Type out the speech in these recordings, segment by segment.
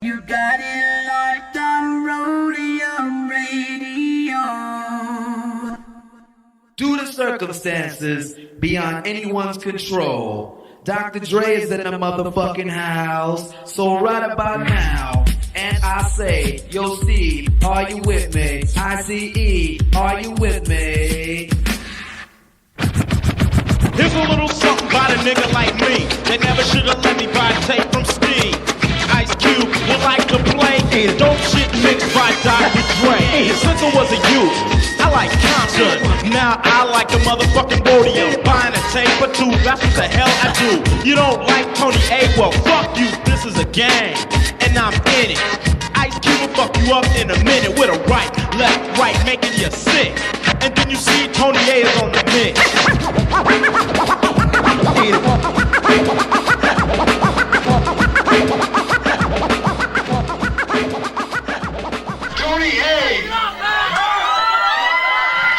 You got it locked on Roadium Radio. Due to circumstances beyond anyone's control, Dr. Dre is in the motherfucking house. So right about now, and I say, yo Steve, are you with me? ICE, are you with me? Here's a little something by a nigga like me that never should've let me buy tape from Steve. Ice Cube would like to play dope shit mixed by Dr. Dre. Since I was a youth, I like COMPTON. Now I like the motherfucking Rhodium. Buying a tape or two, that's what the hell I do. You don't like Tony A? Well, fuck you, this is a game, and I'm in it. Ice Cube will fuck you up in a minute with a right, left, right, making you sick. And then you see Tony A is on the mix. Tony A!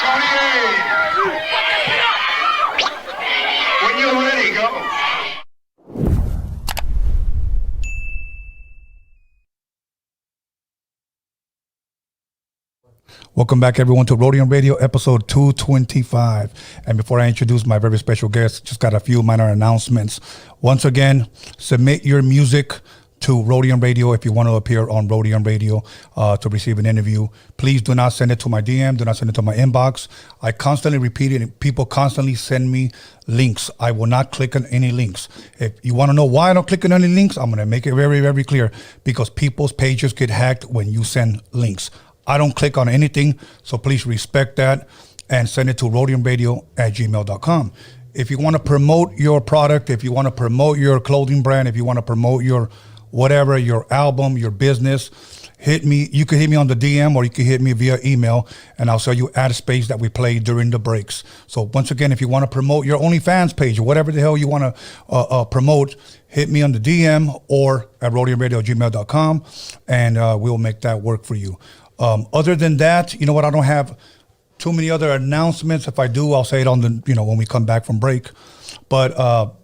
Tony A! When you're ready, go. Welcome back, everyone, to Roadium Radio, episode 225. And before I introduce my very special guest, just got a few minor announcements. Once again, submit your music to Roadium Radio if you want to appear on Roadium Radio to receive an interview. Please do not send it to my DM. Do not send it to my inbox. I constantly repeat it, and people constantly send me links. I will not click on any links. If you want to know why I don't click on any links, I'm going to make it very, very clear. Because people's pages get hacked when you send links. I don't click on anything, so please respect that and send it to rhodiumradio@gmail.com. If you want to promote your product, if you want to promote your clothing brand, if you want to promote your whatever, your album, your business, hit me. You can hit me on the DM or you can hit me via email, and I'll sell you ad space that we play during the breaks. So once again, if you want to promote your OnlyFans page or whatever the hell you want to promote, hit me on the DM or at rhodiumradio@gmail.com, and we'll make that work for you. Other than that, you know what? I don't have too many other announcements. If I do, I'll say it on the, when we come back from break. But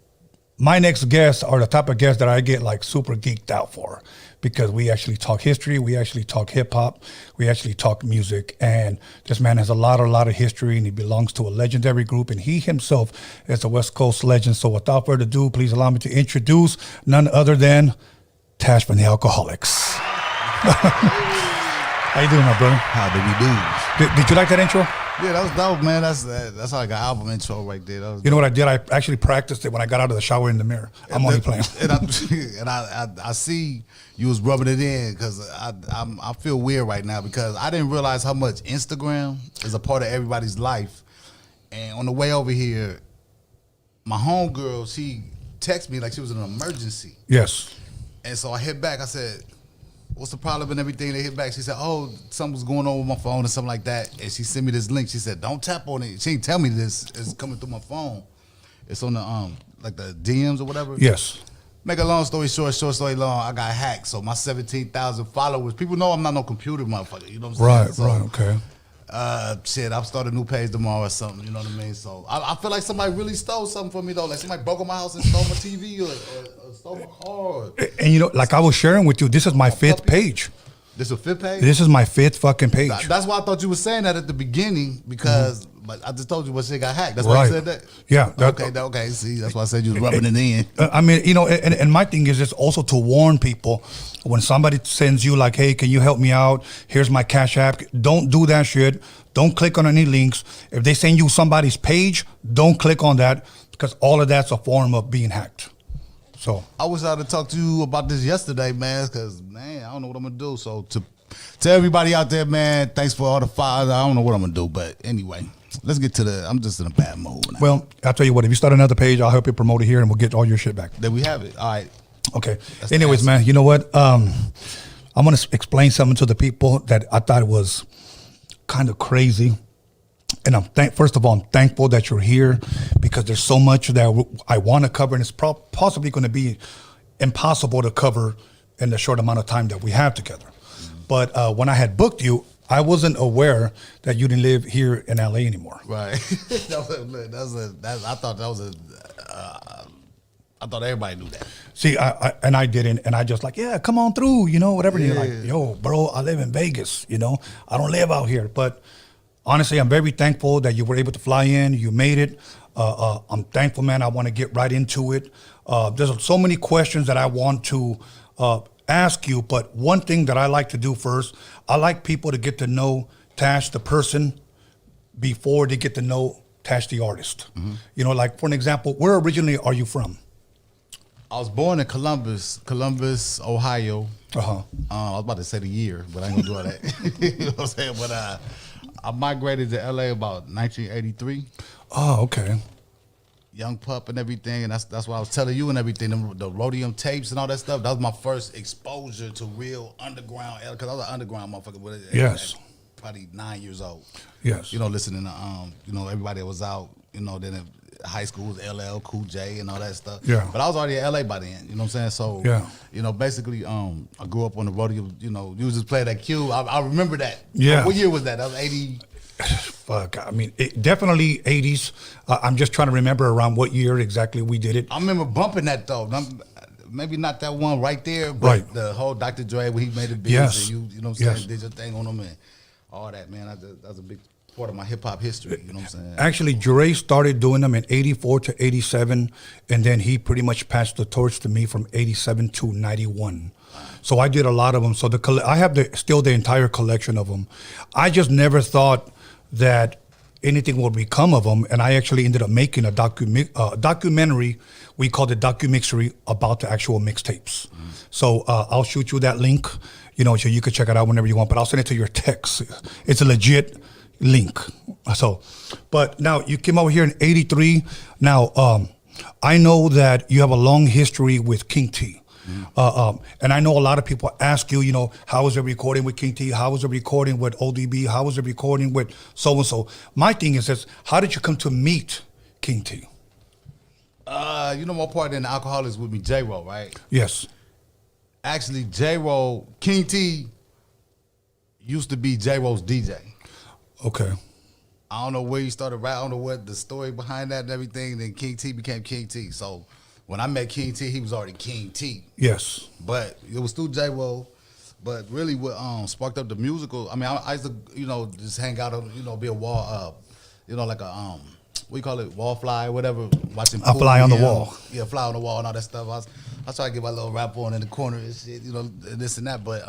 my next guests are the type of guests that I get like super geeked out for, because we actually talk history, we actually talk hip hop, we actually talk music, and this man has a lot of history, and he belongs to a legendary group, and he himself is a West Coast legend. So without further ado, please allow me to introduce none other than Tash from the Alkaholiks. How you doing, my brother? How do we do? Did you like that intro? Yeah, that was dope, man. That's like an album intro right there. That was you know what I did? I actually practiced it when I got out of the shower in the mirror. I'm only playing. And I see you was rubbing it in, because I feel weird right now, because I didn't realize how much Instagram is a part of everybody's life. And on the way over here, my homegirl, she texted me like she was in an emergency. Yes. And so I hit back. I said, what's the problem and everything? They hit back. She said, oh, something was going on with my phone or something like that. And she sent me this link. She said, don't tap on it. She didn't tell me this. It's coming through my phone. It's on the like the DMs or whatever. Yes. Make a long story short story long, I got hacked. So my 17,000 followers, people know I'm not no computer motherfucker. You know what I'm saying? Right, okay. Shit, I'll start a new page tomorrow or something, you know what I mean? So I feel like somebody really stole something from me though. Like somebody broke in my house and stole my TV or stole my car. And like I was sharing with you, this is my fifth page. This is a fifth page? This is my fifth fucking page. That's why I thought you were saying that at the beginning, because but I just told you what shit got hacked. That's why you said that? Yeah. Okay. See, that's why I said you was rubbing it in. I mean, and my thing is just also to warn people when somebody sends you like, hey, can you help me out? Here's my Cash App. Don't do that shit. Don't click on any links. If they send you somebody's page, don't click on that, because all of that's a form of being hacked. So I wish I'd have talked to you about this yesterday, man, because, man, I don't know what I'm going to do. So to everybody out there, man, thanks for all the fires. I don't know what I'm going to do, but anyway. Let's get to I'm just in a bad mood now. Well, I'll tell you what, if you start another page, I'll help you promote it here and we'll get all your shit back. There we have it. All right. Okay. Anyways, man, you know what? I'm going to explain something to the people that I thought was kind of crazy. And first of all, I'm thankful that you're here, because there's so much that I want to cover, and it's possibly going to be impossible to cover in the short amount of time that we have together. But when I had booked you, I wasn't aware that you didn't live here in LA anymore. Right. I thought that was I thought everybody knew that. See, I didn't, and I just like, yeah, come on through, you know, whatever. You're like, yo, bro, I live in Vegas, you know, I don't live out here. But honestly, I'm very thankful that you were able to fly in. You made it. I'm thankful, man. I want to get right into it. There's so many questions that I want to ask you, but one thing that I like to do first, I like people to get to know Tash, the person, before they get to know Tash, the artist. You know, like for an example, where originally are you from? I was born in Columbus, Ohio. I was about to say the year, but I ain't gonna do all that. You know what I'm saying? But I migrated to LA about 1983. Oh, okay. Young pup and everything, and that's why I was telling you and everything, the Rhodium tapes and all that stuff. That was my first exposure to real underground, because I was an underground motherfucker with it. Yes. Probably 9 years old. Yes. You know, listening to you know, everybody that was out, you know, then in high school was LL Cool J and all that stuff. Yeah. But I was already in LA by then, you know what I'm saying? So yeah. You know, basically I grew up on the Rhodium, you know, you was just playing that cue. I remember that. Yeah. What year was that? That was 80. Fuck, I mean, definitely 80s. I'm just trying to remember around what year exactly we did it. I remember bumping that though. Maybe not that one right there, but right. The whole Dr. Dre when he made it big, yes. and you know what I'm saying, yes. did your thing on him and all that, man. That was a big part of my hip hop history. You know what I'm saying? Actually, Dre started doing them in 84 to 87, and then he pretty much passed the torch to me from 87 to 91. So I did a lot of them. So I have still the entire collection of them. I just never thought that anything would become of them, and I actually ended up making a documentary. We called it DOCUMIXERY about the actual mixtapes. So I'll shoot you that link, you know, so you can check it out whenever you want. But I'll send it to your text. It's a legit link. So, but now you came over here in '83. Now I know that you have a long history with King T. And I know a lot of people ask you, you know, how was the recording with King T? How was the recording with ODB? How was the recording with so-and-so? My thing is this, how did you come to meet King T? You know, my partner in the Alkaholiks with me, J-Ro, right? Yes. Actually, J-Ro, King T used to be J-Ro's DJ. Okay. I don't know where he started rapping. I don't know what the story behind that and everything. Then King T became King T. So when I met King T, he was already King T. Yes. But it was through J-Ro. But really what sparked up the musical, I mean, I used to, you know, just hang out, you know, be a wall, you know, like a, what do you call it, wall fly, whatever, watching a fly on the wall. Yeah, fly on the wall and all that stuff. I was trying to get my little rap on in the corner and shit, you know, this and that. But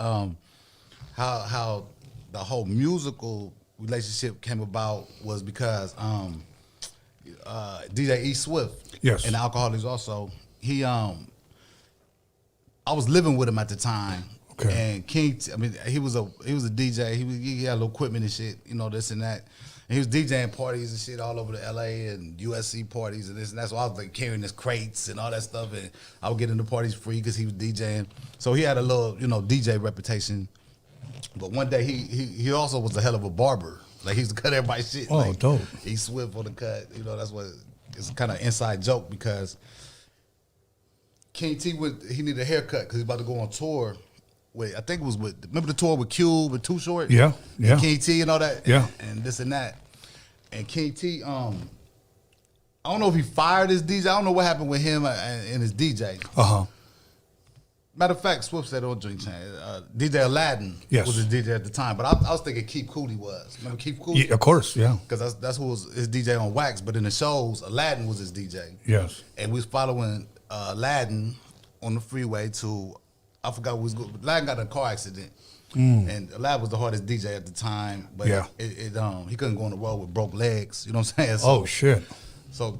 how the whole musical relationship came about was because DJ E Swift, yes, and the Alkaholiks also, I was living with him at the time. Okay. And King, I mean, he was a DJ. He had a little equipment and shit, you know, this and that. And he was DJing parties and shit all over the LA and USC parties and this and that. So I was like carrying his crates and all that stuff, and I would get into parties free because he was DJing. So he had a little, you know, DJ reputation. But one day he also was a hell of a barber. Like he used to cut everybody's shit. Oh, like, dope. He Swift on the cut. You know, that's what it's kind of inside joke because King T he needed a haircut because he's about to go on tour. I think it was remember the tour with Cube and Too Short? Yeah, yeah. And King T and all that? Yeah. And this and that. And King T, I don't know if he fired his DJ. I don't know what happened with him and his DJ. Uh-huh. Matter of fact, Swift said on Drink Chain, DJ Aladdin was his DJ at the time. But I was thinking Keith Cooley was. Remember Keith Cooley? Yeah, of course, yeah. Because that's who was his DJ on Wax. But in the shows, Aladdin was his DJ. Yes. And we was following Aladdin on the freeway to, I forgot who was going. Aladdin got in a car accident. And Aladdin was the hardest DJ at the time. But he couldn't go on the road with broke legs. You know what I'm saying? So, oh, shit. So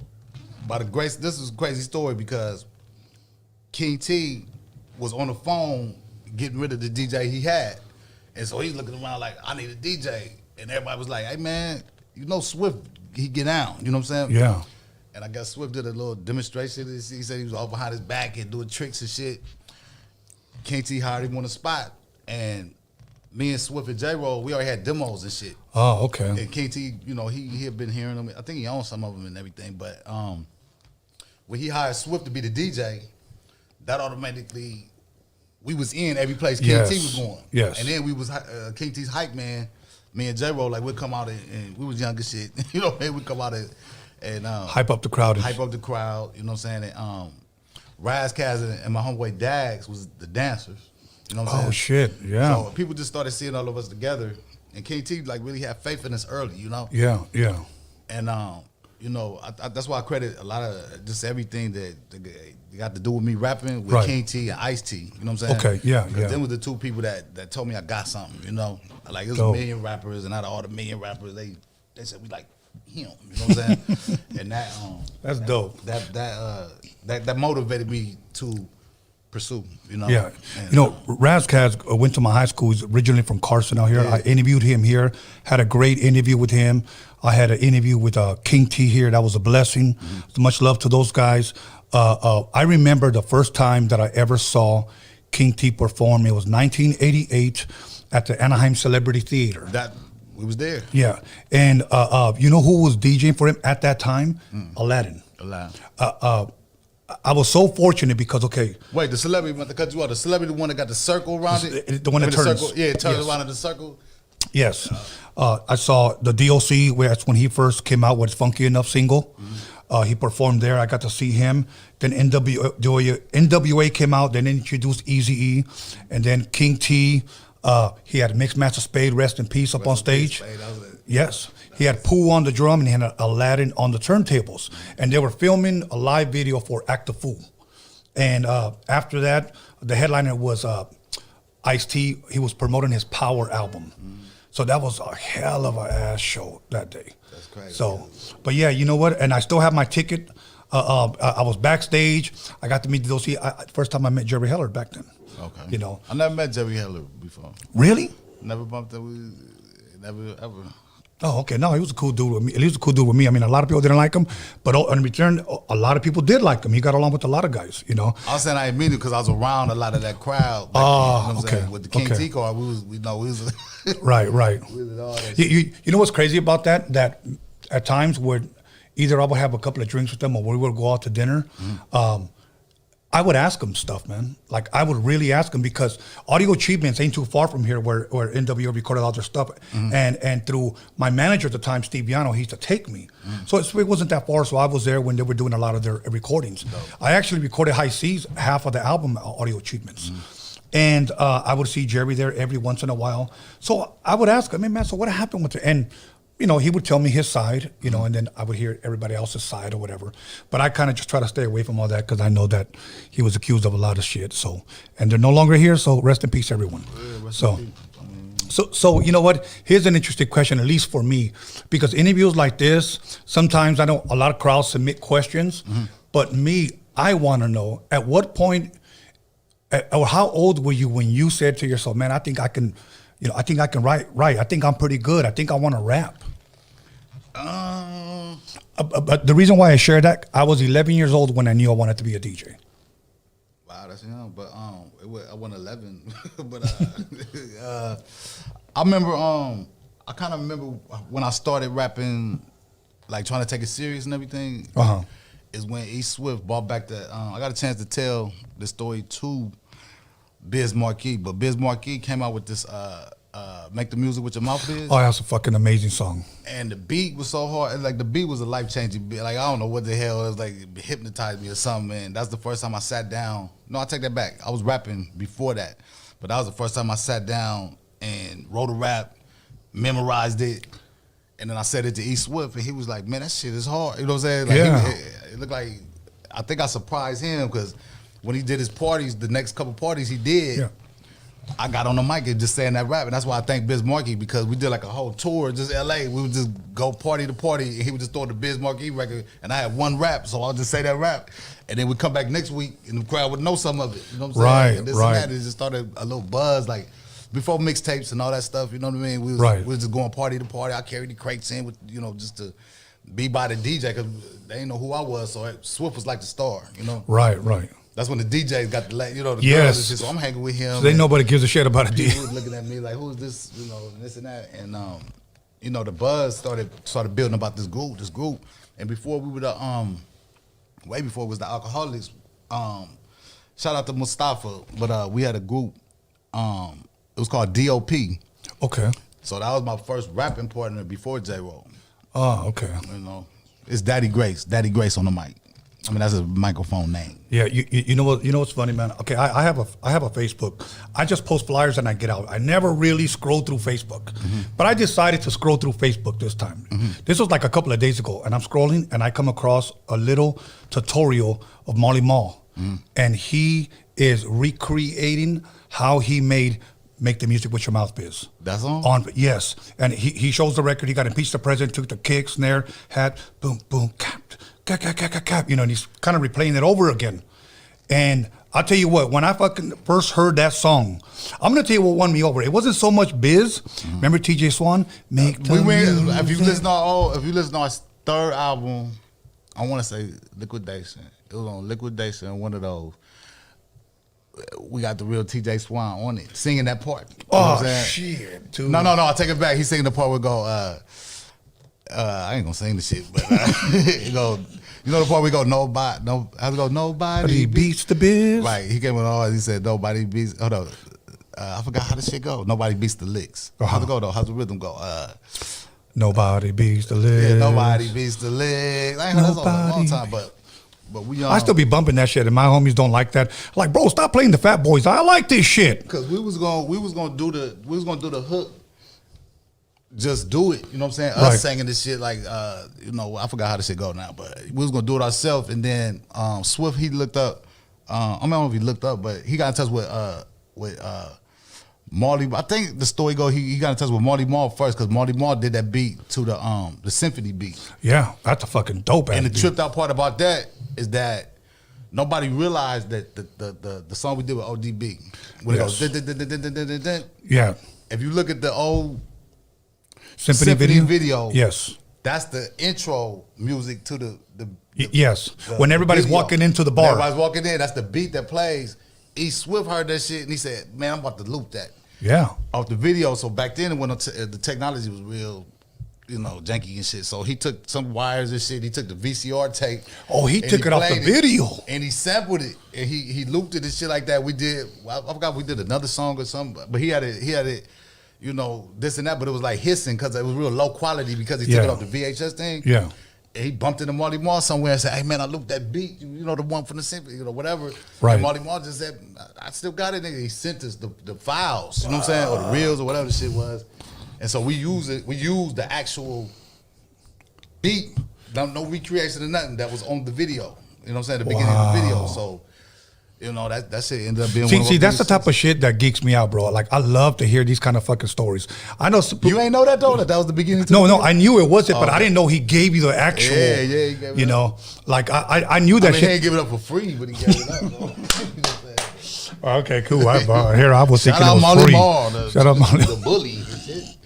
by the grace, this is a crazy story because King T was on the phone getting rid of the DJ he had. And so he's looking around like, I need a DJ. And everybody was like, hey, man, you know Swift, he get down. You know what I'm saying? Yeah. And I guess Swift did a little demonstration. He said he was all behind his back and doing tricks and shit. King T hired him on the spot. And me and Swift and J-Ro, we already had demos and shit. Oh, okay. And King T, you know, he had been hearing them. I think he owned some of them and everything. But when he hired Swift to be the DJ, that automatically, we was in every place King T was going. Yes. And then we was King T's hype man. Me and J-Ro, like, we'd come out and we was young as shit. You know what I mean? We'd come out and hype up the crowd. Hype up the crowd, you know what I'm saying? And, Razkaz and my homeboy Dags was the dancers. You know what I'm saying? Oh shit, yeah. So people just started seeing all of us together, and King T like really had faith in us early, you know. Yeah, yeah. And you know, that's why I credit a lot of just everything that got to do with me rapping with King T and Ice T. You know what I'm saying? Okay, yeah, yeah. Them were the two people that told me I got something. You know, like it was a million rappers, and out of all the million rappers, they said we like him. You know what I'm saying? And that's dope. That motivated me to pursue. You know. Yeah. And, you know, Razkaz went to my high school. He's originally from Carson out here. Yeah. I interviewed him here. Had a great interview with him. I had an interview with King T here. That was a blessing. Much love to those guys. I remember the first time that I ever saw King T perform. It was 1988 at the Anaheim Celebrity Theater. We was there. Yeah. And you know who was DJing for him at that time? Aladdin. I was so fortunate because, okay. Wait, the celebrity, I'm about to cut you off. The celebrity, the one that got the circle around it? The one that turns. Circle, yeah, it turns around in the circle. Yes. I saw the DOC, where that's when he first came out with his Funky Enough single. He performed there. I got to see him. Then NWA came out. Then introduced Eazy-E. And then King T, he had Mixmaster Spade, rest in peace, up on stage. Yes. He had Pooh on the drum and he had Aladdin on the turntables. And they were filming a live video for Act the Fool. And after that, the headliner was Ice-T. He was promoting his Power album. So that was a hell of a ass show that day. That's crazy. So, but yeah, you know what? And I still have my ticket. I was backstage. I got to meet those. First time I met Jerry Heller back then. Okay. You know, I never met Jerry Heller before. Really? Never bumped up with. Never ever. Oh, okay. No, he was a cool dude with me. He was a cool dude with me. I mean, a lot of people didn't like him, but in return, a lot of people did like him. He got along with a lot of guys, you know. I was saying I didn't mean it because I was around a lot of that crowd. Okay. With the King T card, we was right. We was all that You know what's crazy about that? That at times where either I would have a couple of drinks with them or we would go out to dinner, I would ask them stuff, man. Like I would really ask them because Audio Achievements ain't too far from here where NWO recorded all their stuff. And through my manager at the time, Steve Yano, he used to take me. So it wasn't that far. So I was there when they were doing a lot of their recordings. I actually recorded High C's, half of the album, Audio Achievements. And I would see Jerry there every once in a while. So I would ask him, hey man, so what happened with it? And you know, he would tell me his side, you know, and then I would hear everybody else's side or whatever. But I kind of just try to stay away from all that because I know that he was accused of a lot of shit. So, and they're no longer here. So rest in peace, everyone. So you know what? Here's an interesting question, at least for me, because interviews like this, sometimes I know a lot of crowds submit questions, but me, I want to know at what point, or how old were you when you said to yourself, man, I think I can, you know, I think I can write. I think I'm pretty good. I think I want to rap. But the reason why I share that, I was 11 years old when I knew I wanted to be a DJ. Wow, that's young. But I wasn't 11. But I remember. I kind of remember when I started rapping, like trying to take it serious and everything. Is when E Swift brought back the. I got a chance to tell the story to Biz Markie, but Biz Markie came out with this Make the Music With Your Mouth Biz. Oh, that's a fucking amazing song. And the beat was so hard. Like the beat was a life-changing beat. Like I don't know what the hell, it was like it hypnotized me or something, man. That's the first time I sat down. No, I take that back. I was rapping before that. But that was the first time I sat down and wrote a rap, memorized it, and then I said it to E Swift, and he was like, man, that shit is hard. You know what I'm saying? Like, yeah. It looked like, I think I surprised him because when he did his parties, the next couple parties he did, I got on the mic and just saying that rap. And that's why I thank Biz Markie, because we did like a whole tour, just LA. We would just go party to party, and he would just throw the Biz Markie record, and I had one rap, so I'll just say that rap. And then we'd come back next week, and the crowd would know some of it. You know what I'm saying? Right, and this right. and that, it just started a little buzz, like before mixtapes and all that stuff, you know what I mean? We was just going party to party. I carried the crates in with, you know, just to be by the DJ, because they didn't know who I was, so Swift was like the star, you know? Right. That's when the DJs got the, you know, the yes. girls and shit, so I'm hanging with him. So nobody gives a shit about a DJ. He was looking at me like, who's this, you know, and this and that. And, you know, the buzz started building about this group. And before we were way before it was the Alkaholiks, shout out to Mustafa, but we had a group, it was called DOP. Okay. So that was my first rapping partner before J-Roll. Oh, okay. You know, it's Daddy Grace on the mic. I mean, that's his microphone name. Yeah, you know what's funny, man? Okay, I have a Facebook. I just post flyers and I get out. I never really scroll through Facebook, but I decided to scroll through Facebook this time. This was like a couple of days ago, and I'm scrolling and I come across a little tutorial of Molly Mall, and he is recreating how he made Make the Music with Your Mouth Biz. That's on? Yes, and he shows the record. He got impeached the president, took the kick, snare, hat, boom, boom, cap, you know, and he's kind of replaying it over again. And I'll tell you what, when I fucking first heard that song, I'm gonna tell you what won me over. It wasn't so much biz. Remember TJ Swan? Make the music. If you listen to our third album, I want to say Liquidation. It was on Liquidation, one of those. We got the real TJ Swan on it, singing that part. You know what I'm saying? Shit, dude. No, I take it back. He's singing the part where go, I ain't gonna sing the shit, but it go, you know the part we go, how's it go, nobody beats the biz. Right, he came with all, he said, nobody beats, hold on, I forgot how the shit go. Nobody beats the licks. How's it go though? How's the rhythm go? Nobody beats the licks. Yeah, nobody beats the licks. I ain't heard that song in a long time, but we I still be bumping that shit, and my homies don't like that. Like, bro, stop playing the Fat Boys. I like this shit. Because we was gonna do the hook. Just do it. You know what I'm saying? Us singing this shit like you know, I forgot how this shit go now, but we was gonna do it ourselves. And then Swift, he looked up. I don't know if he looked up, but he got in touch with Marley. I think the story go he got in touch with Marley Marl first, because Marley Marl did that beat to the symphony beat. Yeah, that's a fucking dope ass. And the beat. tripped out part about that is that nobody realized that the song we did with ODB, when it goes, yeah. If you look at the old Symphony video, yes, that's the intro music to the yes. When everybody's video. walking into the bar, everybody's walking in. That's the beat that plays. E. Swift heard that shit and he said, "Man, I'm about to loop that." Yeah, off the video. So back then, when the technology was real, you know, janky and shit. So he took some wires and shit. He took the VCR tape. Oh, he took it off the video and he sampled it and he looped it and shit like that. We did. I forgot we did another song or something, but he had it. You know, this and that, but it was like hissing because it was real low quality because he took it off the VHS thing. Yeah. And he bumped into Marley Marl somewhere and said, "Hey man, I looped that beat, you know, the one from the symphony, you know, whatever." Right. And Marley Marl just said, "I still got it, nigga." He sent us the files, you know what I'm saying? Or the reels or whatever the shit was. And so we used the actual beat, no recreation or nothing that was on the video. You know what I'm saying? The beginning of the video. So you know, that shit ended up being one of See, that's the type of shit that geeks me out, bro. Like, I love to hear these kind of fucking stories. I know you ain't know that though. That was the beginning. No, I knew it wasn't, but I didn't know he gave you the actual. Yeah, he gave it you know, up. Like I knew that shit. He ain't give it up for free, but he gave it up. Though. Okay, cool. Here I was thinking Shout it was out free. Marley Shout out Molly, the bully. And shit.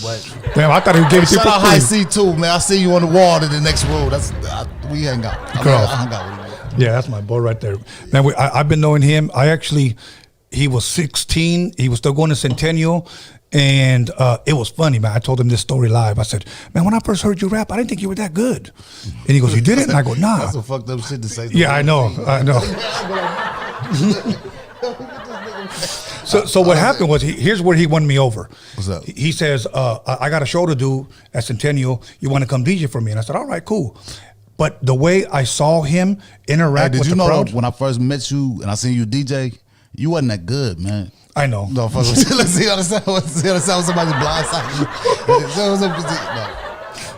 But damn, I thought he gave it to you for free. Shout out High C too, man. I see you on the wall in the next row. We hang out. I hung out with him. Yeah, that's my boy right there. Man, I've been knowing him. He was 16. He was still going to Centennial. And it was funny, man. I told him this story live. I said, "Man, when I first heard you rap, I didn't think you were that good." And he goes, "You did it?" And I go, "Nah." That's a fucked up shit to say. Yeah, I know. So what happened was, here's where he won me over. What's up? He says, I got a show to do at Centennial. You want to come DJ for me? And I said, all right, cool. But the way I saw him interact with the crowd. When I first met you and I seen you DJ, you wasn't that good, man. I know. No, fuck. Let's see how to sound somebody's blind side.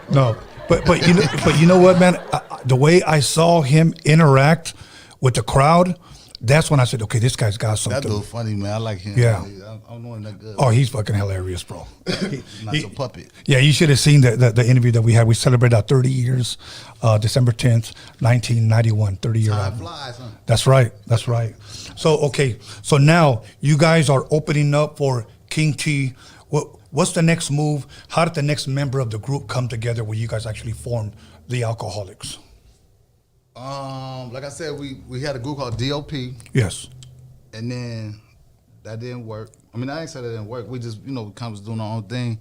No, but you know what, man? The way I saw him interact with the crowd, that's when I said, okay, this guy's got something. That dude funny, man. I like him. Yeah. I don't know him that good. Oh, he's fucking hilarious, bro. Not your puppet. Yeah, you should have seen the interview that we had. We celebrated our 30 years, December 10th, 1991, 30-year Time album. flies, huh? That's right. That's right. So, okay. So now you guys are opening up for King T. What's the next move? How did the next member of the group come together where you guys actually formed the Alkaholiks? Like I said, we had a group called DOP. Yes. And then that didn't work. I mean, I ain't said it didn't work. We just, kind of was doing our own thing.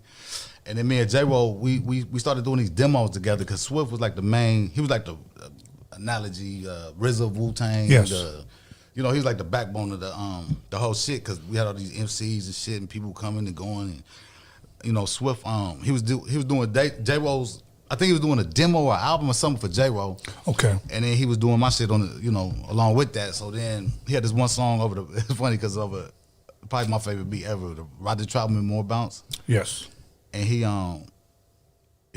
And then me and J-Roll, we started doing these demos together because Swift was like the main, he was like the analogy, RZA, Wu-Tang. Yes. He was like the backbone of the whole shit because we had all these MCs and shit and people coming and going. And, Swift, he was doing J-Roll's I think he was doing a demo or album or something for J-Ro. Okay. And then he was doing my shit on the, along with that. So then he had this one song over the, it's funny because probably my favorite beat ever, the Roger Troutman More Bounce. Yes. And he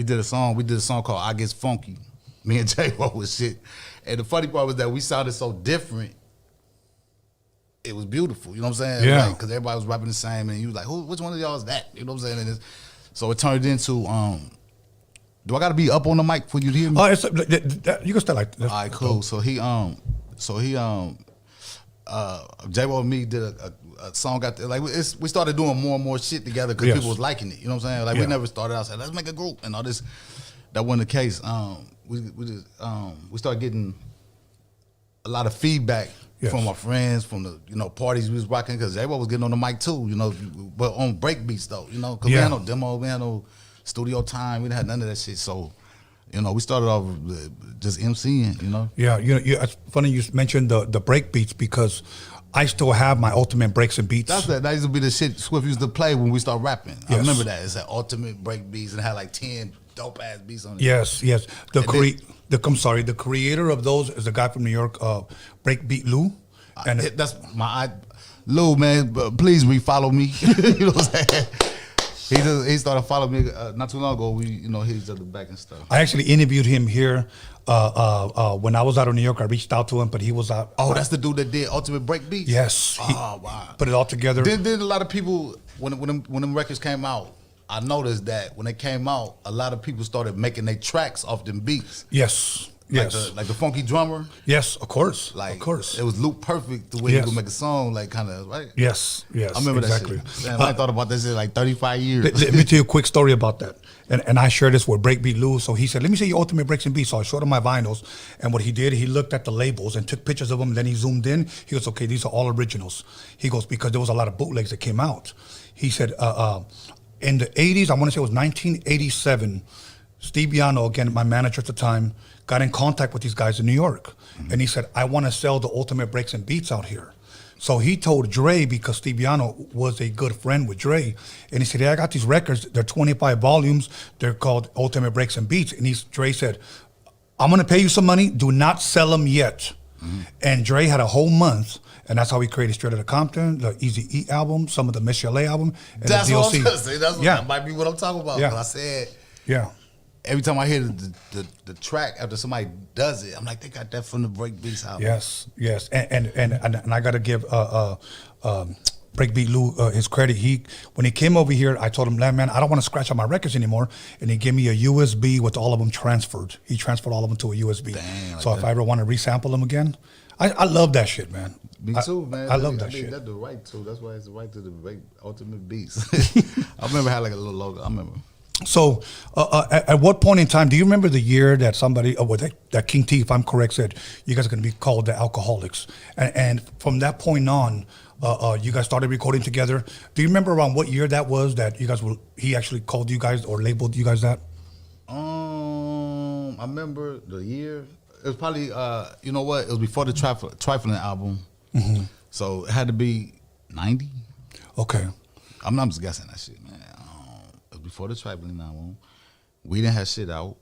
did a song, we did a song called I Gets Funky. Me and J-Ro was shit. And the funny part was that we sounded so different. It was beautiful, you know what I'm saying? Yeah. Because everybody was rapping the same, and he was like, which one of y'all is that? You know what I'm saying? So it turned into, do I got to be up on the mic for you to hear me? Oh, you can start like this. All right, cool. So J-Ro and me did a song out there. Like, we started doing more and more shit together because people was liking it, you know what I'm saying? Like, we never started out saying, let's make a group and all this. That wasn't the case. We started getting a lot of feedback from our friends, from the parties we was rocking, because everyone was getting on the mic too, but on break beats though, because we had no demo, we had no studio time, we didn't have none of that shit. So, we started off just MCing, Yeah, it's funny you mentioned the break beats because I still have my ultimate breaks and beats. That used to be the shit Swift used to play when we started rapping. Yes. I remember that. It's that ultimate break beats and it had like 10 dope ass beats on it. Yes. The creator of those is a guy from New York, Breakbeat Lou. And that's Lou, man. Please refollow me. You know what I'm saying? He started following me not too long ago. He's at the back and stuff. I actually interviewed him here when I was out of New York. I reached out to him, but he was out. Oh, that's the dude that did Ultimate Break Beats? Yes. Oh, wow. Put it all together. Then a lot of people, when them records came out, I noticed that when they came out, a lot of people started making their tracks off them beats. Yes. Like the funky drummer. Yes, of course. Like, of course. It was loop perfect the way he would make a song, like kind of, right? Yes. I remember exactly. that shit. Damn, I thought about that shit like 35 years. Let me tell you a quick story about that. And I shared this with Breakbeat Lou. So he said, let me see your ultimate breaks and beats. So I showed him my vinyls. And what he did, he looked at the labels and took pictures of them. And then he zoomed in. He goes, okay, these are all originals. He goes, because there was a lot of bootlegs that came out. He said, in the 80s, I want to say it was 1987, Steve Biano, again, my manager at the time, got in contact with these guys in New York. Mm-hmm. And he said, I want to sell the ultimate breaks and beats out here. So he told Dre, because Steve Biano was a good friend with Dre, and he said, I got these records, they're 25 volumes, they're called Ultimate Breaks and Beats. And Dre said, I'm going to pay you some money, do not sell them yet. Mm-hmm. And Dre had a whole month, and that's how he created Straight Outta Compton, the Easy E album, some of the Miss LA album, and that's the DLC. What I'm gonna say. That might be what I'm talking about. Yeah. I said, every time I hear the track after somebody does it, I'm like, they got that from the Break Beats album. Yes. And I got to give Breakbeat Lou his credit. When he came over here, I told him, man, I don't want to scratch out my records anymore. And he gave me a USB with all of them transferred. He transferred all of them to a USB. Dang, so if I ever want to resample them again, I love that shit, man. Me too, man. I love that shit. That's the right to. That's why it's the right to the Ultimate Beats. I remember how like a little logo. I remember. So, at what point in time do you remember the year that somebody, that King T, if I'm correct, said you guys are going to be called the Alkaholiks, and from that point on, you guys started recording together. Do you remember around what year that was that you guys he actually called you guys or labeled you guys that? I remember the year. It was probably you know what? It was before the Trifling album, so it had to be 90. Okay, I'm just guessing that shit, man. It was before the Trifling album. We didn't have shit out.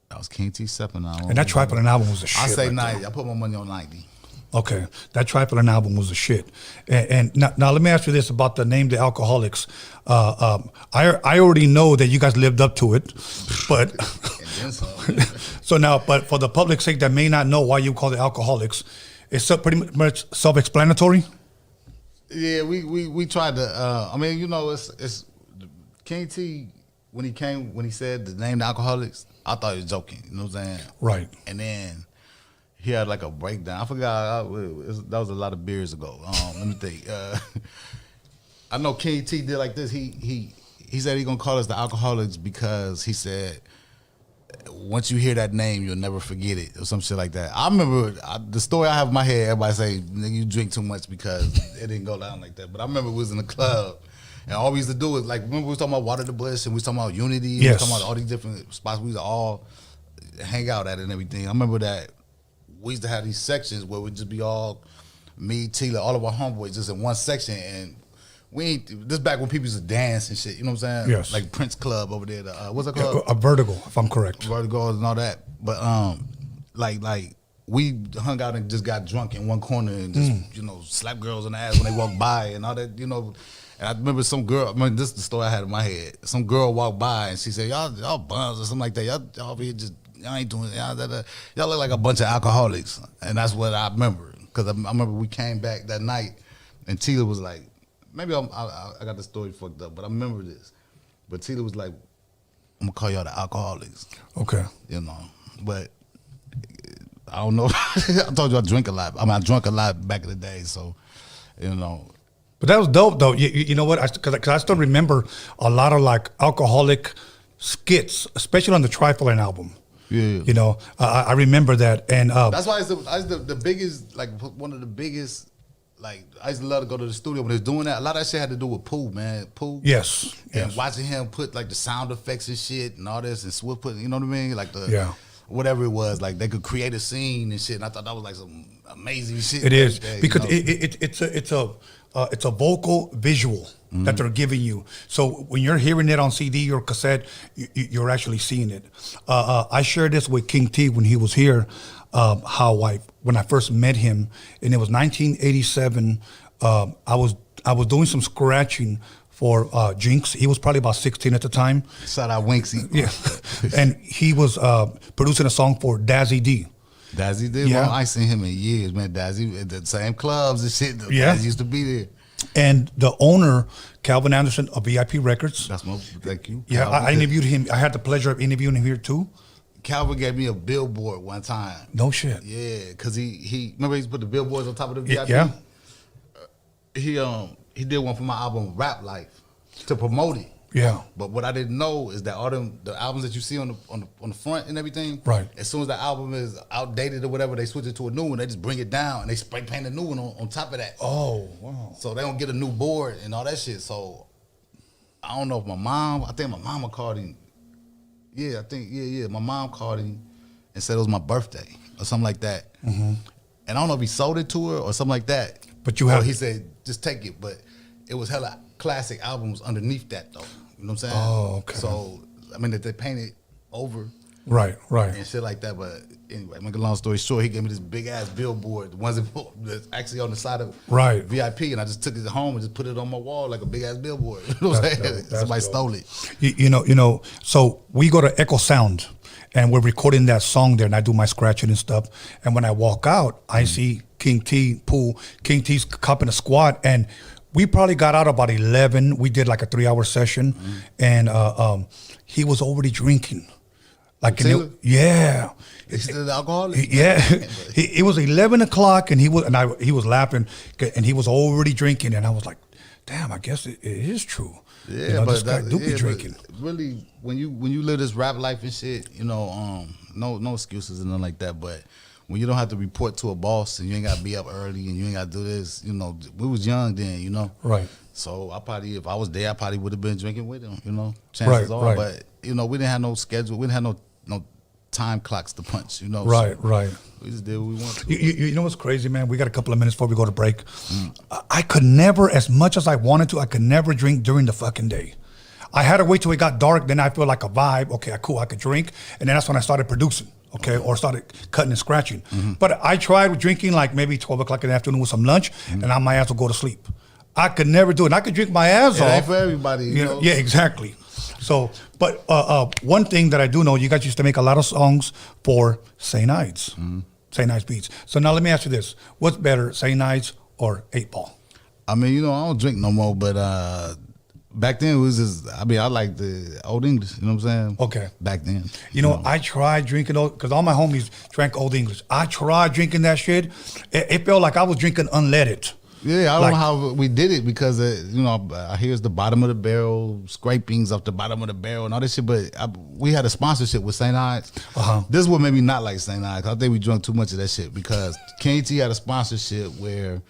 That was King T stepping out. And that Trifling album was the shit. I say right 90. there. I put my money on 90. Okay, that Trifling album was the shit. And now let me ask you this about the name, the Alkaholiks. I already know that you guys lived up to it, but so now, but for the public's sake that may not know why you call it Alkaholiks, it's pretty much self-explanatory. Yeah, we tried to. I mean, you know, it's King T when he said the name the Alkaholiks. I thought he was joking. You know what I'm saying? Right. And then he had like a breakdown. I forgot. That was a lot of beers ago. Let me think. I know King T did like this. He said he gonna call us the Alkaholiks because he said once you hear that name, you'll never forget it or some shit like that. I remember the story I have in my head. Everybody say, "Nigga, you drink too much," because it didn't go down like that. But I remember we was in the club. And all we used to do is, like, remember we was talking about Water the Bush and we was talking about Unity, yes. We was talking about all these different spots we used to all hang out at and everything. I remember that we used to have these sections where we'd just be all, me, Tila, all of our homeboys just in one section, and we ain't this back when people used to dance and shit. You know what I'm saying? Yes. Like Prince Club over there. What's it called? A Vertigo, if I'm correct. Vertigo and all that. But like we hung out and just got drunk in one corner and just you know slap girls in the ass when they walk by and all that. You know. And I remember some girl. I mean, this is the story I had in my head. Some girl walked by and she said, "Y'all bums or something like that. Y'all over here just y'all ain't doing y'all look like a bunch of alcoholics." And that's what I remember because I remember we came back that night and Tila was like, maybe I got the story fucked up, but I remember this. But Tila was like, "I'm gonna call y'all the alcoholics." Okay. You know, but I don't know. I told you I drink a lot. I mean, I drank a lot back in the day, so you know. But that was dope, though. You know what? Because I still remember a lot of like alcoholic skits, especially on the Trifling album. Yeah. You know, I remember that, and that's why it's the biggest, like one of the biggest. Like I used to love to go to the studio when they was doing that. A lot of that shit had to do with Pooh, man. Pooh. Yes. And watching him put like the sound effects and shit and all this and Swift put, you know what I mean? Like whatever it was, like they could create a scene and shit. And I thought that was like some amazing shit. It is day, because you know? it's a vocal visual that they're giving you. So when you're hearing it on CD or cassette, you're actually seeing it. I shared this with King T when he was here. When I first met him, and it was 1987. I was doing some scratching for Jinx. He was probably about 16 at the time. Shout out Winksy. Yeah, and he was producing a song for Dazzy D. Dazzy did. Yeah, I ain't seen him in years, man. Dazzy at the same clubs and shit. Yeah, Dazzy used to be there. And the owner, Calvin Anderson of VIP Records. Thank you. Yeah, I interviewed him. I had the pleasure of interviewing him here too. Calvin gave me a billboard one time. No shit. Yeah, cause he remember he used to put the billboards on top of the VIP. Yeah. He did one for my album Rap Life to promote it. Yeah. But what I didn't know is that all the albums that you see on the front and everything, right? As soon as the album is outdated or whatever, they switch it to a new one. They just bring it down and they spray paint a new one on top of that. Oh, wow. So they don't get a new board and all that shit. So I don't know if I think my mama called him. Yeah, I think my mom called him and said it was my birthday or something like that. Mm-hmm. And I don't know if he sold it to her or something like that. But he said just take it. But it was hella classic albums underneath that though. You know what I'm saying? Oh, okay. So I mean, that they painted over, right, and shit like that. But anyway, make a long story short, he gave me this big ass billboard, the ones that's actually on the side of VIP, and I just took it home and just put it on my wall like a big ass billboard. You know what I'm saying? Somebody stole it. You know. So we go to Echo Sound, and we're recording that song there, and I do my scratching and stuff. And when I walk out, I see King T, Pool. King T's cupping a squat, and we probably got out about 11. We did like a 3-hour session, and he was already drinking. Like, yeah. He's still the alcoholic? Yeah. It was 11 o'clock, and he was laughing, and he was already drinking, and I was like, damn, I guess it is true. Yeah, you know, but this guy do be drinking. Really, when you live this rap life and shit, you know, no excuses and nothing like that, but when you don't have to report to a boss and you ain't got to be up early and you ain't got to do this, you know, we was young then, you know. Right. So if I was there, I probably would have been drinking with him, you know. Chances are. But, you know, we didn't have no schedule. We didn't have no time clocks to punch, you know. Right, so right. We just did what we wanted to. You know what's crazy, man? We got a couple of minutes before we go to break. I could never, as much as I wanted to, I could never drink during the fucking day. I had to wait till it got dark. Then I feel like a vibe. Okay, cool, I could drink. And then that's when I started producing. Okay, or started cutting and scratching. Mm-hmm. But I tried drinking like maybe 12 o'clock in the afternoon with some lunch, and my ass would go to sleep. I could never do it. And I could drink my ass off. Ain't for everybody, you know? Yeah, exactly. So, but one thing that I do know, you guys used to make a lot of songs for St. Ides, St. Ides Beats. So now let me ask you this: what's better, St. Ides or 8 Ball? I mean, you know, I don't drink no more, but back then it was just, I mean, I like the Old English, you know what I'm saying? Okay. Back then. You know, I tried drinking, because all my homies drank Old English. I tried drinking that shit. It felt like I was drinking unleaded. Yeah, I don't know how we did it because, you know, here's the bottom of the barrel, scrapings off the bottom of the barrel and all this shit, but we had a sponsorship with St. Ides. This is what made me not like St. Ides. I think we drank too much of that shit because King T had a sponsorship where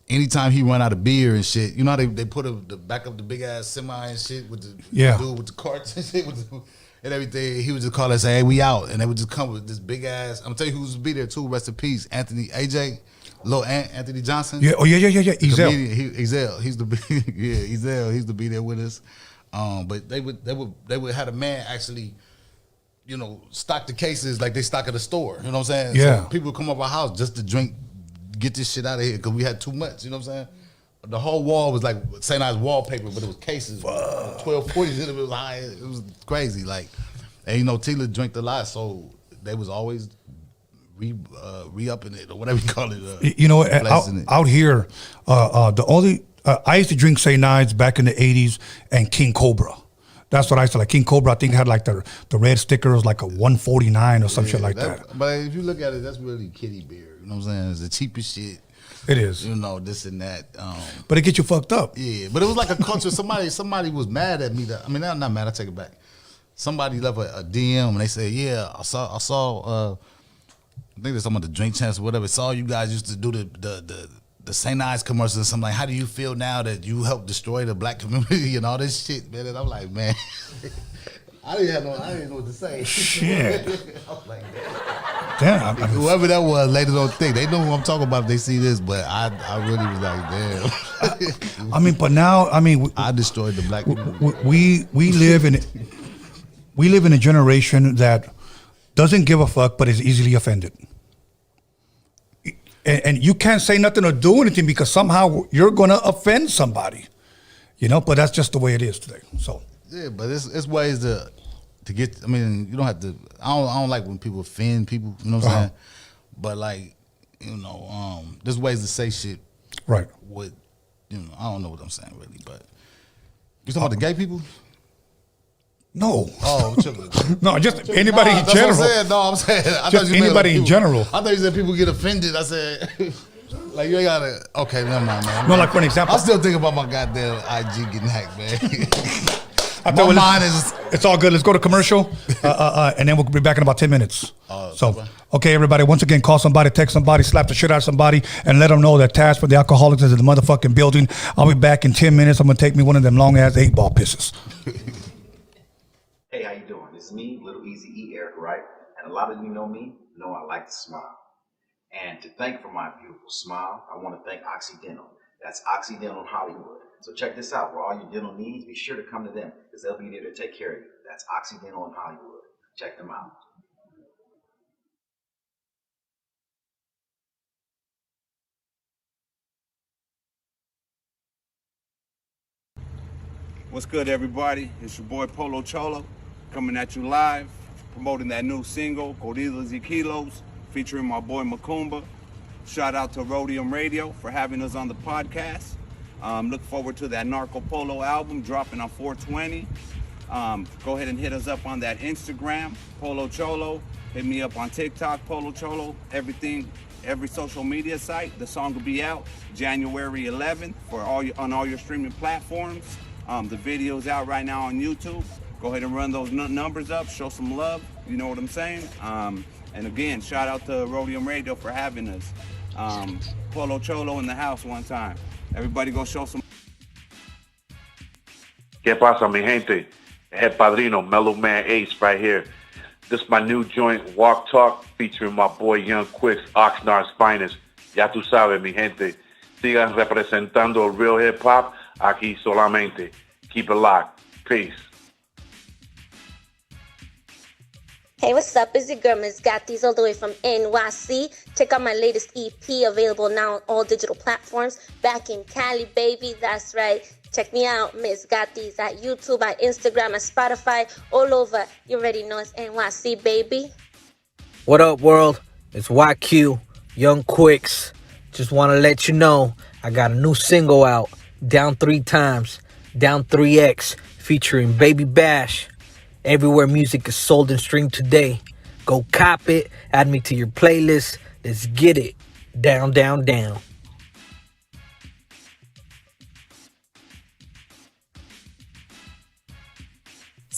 anytime he run out of beer and shit, you know how they put the back of the big ass semi and shit with the dude with the carts and shit and everything. He would just call us, say, hey, we out. And they would just come with this big ass, I'm telling you who would be there too, rest in peace, Anthony, A.J. Lil Anthony Johnson. Yeah. Oh yeah. Ezel. Ezel. He's the Ezel. He's to be there with us. But they would have a man actually, you know, stock the cases like they stock at a store. You know what I'm saying? Yeah. So people would come up our house just to drink, get this shit out of here because we had too much. You know what I'm saying? The whole wall was like St. Ives wallpaper, but it was cases. 1240s in it. It was high. It was crazy. Like, and you know, Tila drank a lot, so they was always re-upping it or whatever you call it. You know, out here, the only I used to drink St. Ives back in the '80s and King Cobra. That's what I used to like. King Cobra, I think had like the red sticker was like a 149 or some shit like that. But if you look at it, that's really kiddie beer. You know what I'm saying? It's the cheapest shit. It is. You know, this and that. But it gets you fucked up. Yeah, but it was like a culture. Somebody was mad at me. I mean, I'm not mad. I take it back. Somebody left a DM and they said, "Yeah, I saw. I think there's some of the Drink Champs or whatever. Saw you guys used to do the St. Ives commercials and something like. How do you feel now that you helped destroy the black community and all this shit, man?" And I'm like, man, I didn't know what to say. Shit. I was like, damn. Whoever that was, later don't think they know who I'm talking about if they see this, but I really was like, damn. I mean, but now, I mean, I destroyed the black community. We live in a generation that doesn't give a fuck, but is easily offended. And you can't say nothing or do anything because somehow you're gonna offend somebody, you know. But that's just the way it is today. So yeah, but it's ways to get. I mean, you don't have to. I don't like when people offend people. You know what I'm saying? But like, you know, there's ways to say shit. Right. With, you know, I don't know what I'm saying really, but you talking about the gay people? No. Oh, no, just anybody in general. I'm saying. I just anybody in general. I thought you said people get offended. I said, like, you ain't gotta. Okay, never mind, man. No, like for an example. I'm still thinking about my goddamn IG getting hacked, man. My mind is. It's all good. Let's go to commercial, and then we'll be back in about 10 minutes. Okay, everybody. Once again, call somebody, text somebody, slap the shit out of somebody, and let them know that Tash for the Alkaholiks is in the motherfucking building. I'll be back in 10 minutes. I'm gonna take me one of them long ass 8-ball pisses. Hey, how you doing? It's me, Little Easy E, Eric Wright, and a lot of you know me, know I like to smile. And to thank for my beautiful smile, I want to thank Occidental. That's Occidental Hollywood. So check this out. For all your dental needs, be sure to come to them because they'll be there to take care of you. That's Occidental in Hollywood. Check them out. What's good, everybody? It's your boy Polo Cholo coming at you live, promoting that new single, Gordilas y Kilos, featuring my boy Macumba. Shout out to Rhodium Radio for having us on the podcast. Look forward to that Narco Polo album dropping on 420. Go ahead and hit us up on that Instagram, Polo Cholo. Hit me up on TikTok, Polo Cholo. Everything, every social media site. The song will be out January 11th on all your streaming platforms. The video's out right now on YouTube. Go ahead and run those numbers up, show some love, you know what I'm saying? And again, shout out to Rhodium Radio for having us. Polo Cholo in the house one time. Everybody go show some. ¿Qué pasa, mi gente? Head Padrino, Mellow Man Ace right here. This is my new joint, Walk Talk, featuring my boy Young Quicks, Oxnard's finest. Ya tú sabes, mi gente. Sigan representando real hip hop aquí solamente. Keep it locked. Peace. Hey, what's up? It's your girl, Ms. Gattis, all the way from NYC. Check out my latest EP, available now on all digital platforms. Back in Cali, baby. That's right. Check me out, Ms. Gattis, at YouTube, at Instagram, at Spotify, all over. You already know it's NYC, baby. What up, world? It's YQ, Young Quicks. Just want to let you know I got a new single out, Down 3 Times, Down 3X, featuring Baby Bash. Everywhere music is sold and streamed today. Go cop it, add me to your playlist. Let's get it. Down, down, down.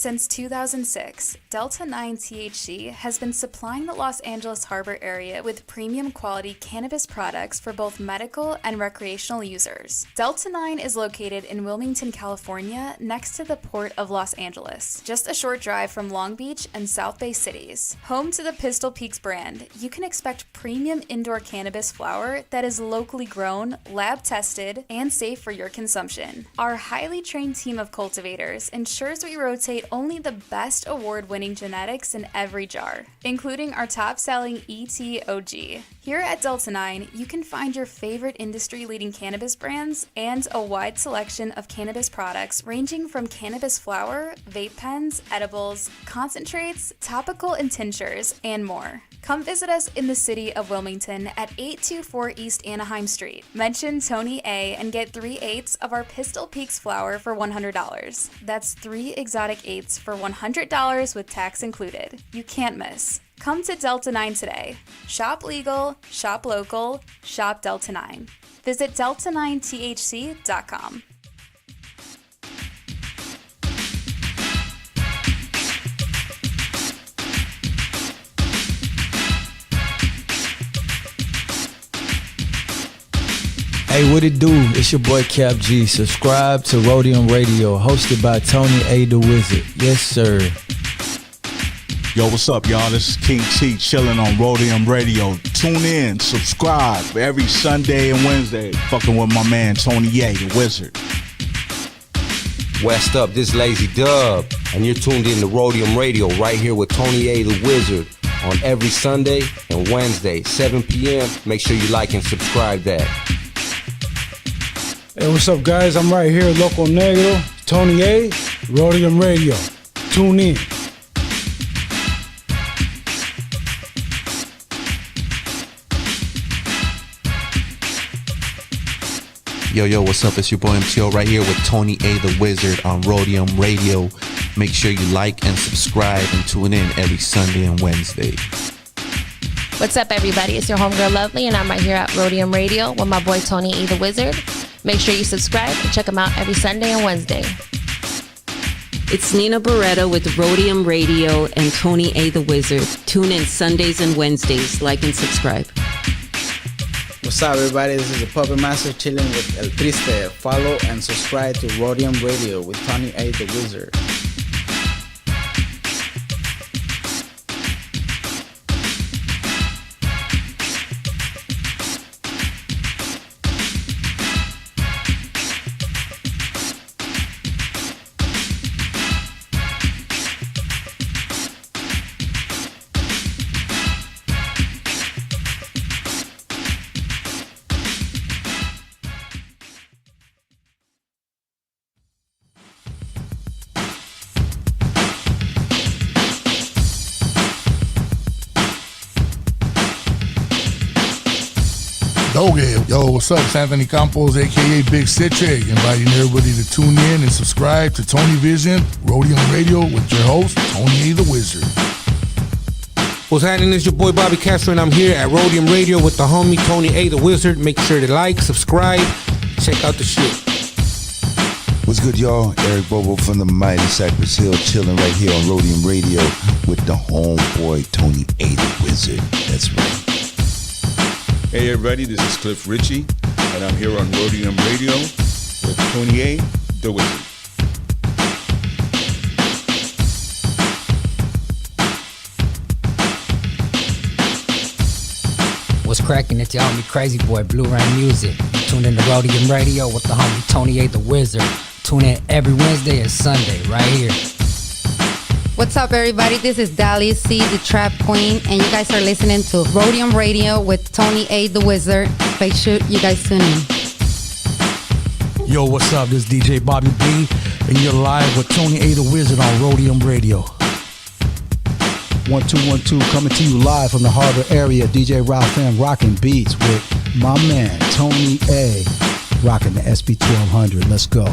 Since 2006, Delta 9 THC has been supplying the Los Angeles Harbor area with premium quality cannabis products for both medical and recreational users. Delta 9 is located in Wilmington, California, next to the Port of Los Angeles, just a short drive from Long Beach and South Bay cities. Home to the Pistol Peaks brand, you can expect premium indoor cannabis flower that is locally grown, lab tested, and safe for your consumption. Our highly trained team of cultivators ensures we rotate only the best award-winning genetics in every jar, including our top-selling ETOG. Here at Delta 9, you can find your favorite industry-leading cannabis brands and a wide selection of cannabis products ranging from cannabis flower, vape pens, edibles, concentrates, topical and tinctures, and more. Come visit us in the city of Wilmington at 824 East Anaheim Street. Mention Tony A and get 3/8 of our Pistol Peaks flower for $100. That's 3 exotic eighths for $100 with tax included. You can't miss. Come to Delta 9 today. Shop legal, shop local, shop Delta 9. Visit delta9thc.com. Hey, what it do? It's your boy Cap G. Subscribe to Roadium Radio, hosted by Tony A. the Wizard. Yes, sir. Yo, what's up, y'all? This is King T chilling on Roadium Radio. Tune in, subscribe every Sunday and Wednesday. Fucking with my man Tony A. the Wizard. West up, this Lazy Dub, and you're tuned in to Roadium Radio right here with Tony A. the Wizard on every Sunday and Wednesday, 7 p.m. Make sure you like and subscribe that. Hey, what's up, guys? I'm right here, Loco Negro, Tony A, Roadium Radio. Tune in. Yo, what's up? It's your boy MTO right here with Tony A the Wizard on Roadium Radio. Make sure you like and subscribe and tune in every Sunday and Wednesday. What's up, everybody? It's your homegirl Lovely, and I'm right here at Roadium Radio with my boy Tony A the Wizard. Make sure you subscribe and check him out every Sunday and Wednesday. It's Nina Barretta with Roadium Radio and Tony A the Wizard. Tune in Sundays and Wednesdays. Like and subscribe. What's up, everybody? This is the Puppet Master chilling with El Triste. Follow and subscribe to Roadium Radio with Tony A the Wizard. Okay, yo, what's up? It's Anthony Campos, aka Big Citric, inviting everybody to tune in and subscribe to Tony Vision, Roadium Radio with your host, Tony A the Wizard. What's happening? It's your boy Bobby Castro, and I'm here at Roadium Radio with the homie Tony A the Wizard. Make sure to like, subscribe, check out the shit. What's good, y'all? Eric Bobo from the mighty Cypress Hill, chilling right here on Roadium Radio with the homeboy Tony A the Wizard. That's right. Hey everybody, this is Cliff Ritchie, and I'm here on Roadium Radio with Tony A, the Wizard. What's cracking? It's your homie Crazy Boy, Blue Rain Music. You tuned in to Roadium Radio with the homie Tony A the Wizard. Tune in every Wednesday and Sunday right here. What's up, everybody? This is Dali C, the Trap Queen, and you guys are listening to Roadium Radio with Tony A the Wizard. Make sure you guys tune in. Yo, what's up? This is DJ Bobby B, and you're live with Tony A the Wizard on Roadium Radio. 1212 coming to you live from the Harbor area. DJ Ralph M rocking beats with my man Tony A, rocking the SB 1200. Let's go.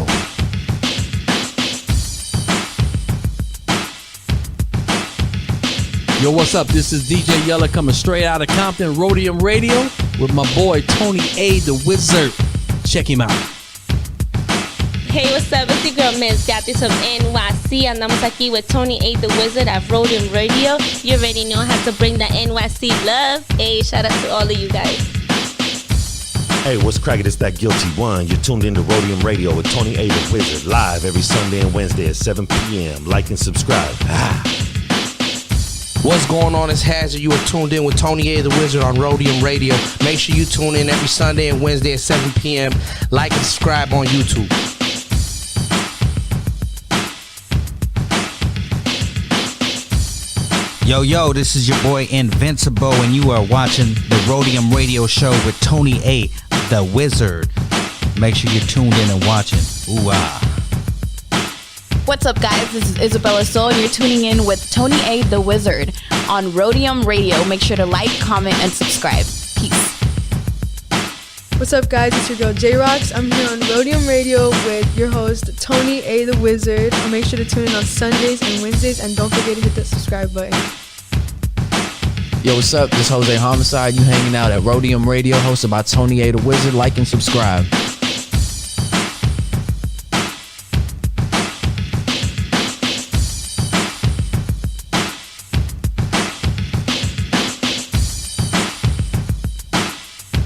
Yo, what's up? This is DJ Yella coming straight out of Compton, Roadium Radio with my boy Tony A the Wizard. Check him out. Hey, what's up? It's your girl Miss Gatis from NYC. Andamos aquí with Tony A. the Wizard at Rhodium Radio. You already know how to bring the NYC love. Hey, shout out to all of you guys. Hey, what's cracking? It's that Guilty One. You're tuned into Rhodium Radio with Tony A. the Wizard, live every Sunday and Wednesday at 7 p.m. Like and subscribe. What's going on? It's Hazard. You are tuned in with Tony A. the Wizard on Rhodium Radio. Make sure you tune in every Sunday and Wednesday at 7 p.m. Like and subscribe on YouTube. Yo, this is your boy Invincible, and you are watching the Rhodium Radio Show with Tony A. the Wizard. Make sure you're tuned in and watching. Ooh, ah. What's up, guys? This is Isabella Soul, and you're tuning in with Tony A. the Wizard on Roadium Radio. Make sure to like, comment, and subscribe. Peace. What's up, guys? It's your girl J-Rocks. I'm here on Roadium Radio with your host, Tony A. the Wizard. Make sure to tune in on Sundays and Wednesdays, and don't forget to hit that subscribe button. Yo, what's up? This is Jose Homicide. You hanging out at Roadium Radio, hosted by Tony A. the Wizard. Like and subscribe.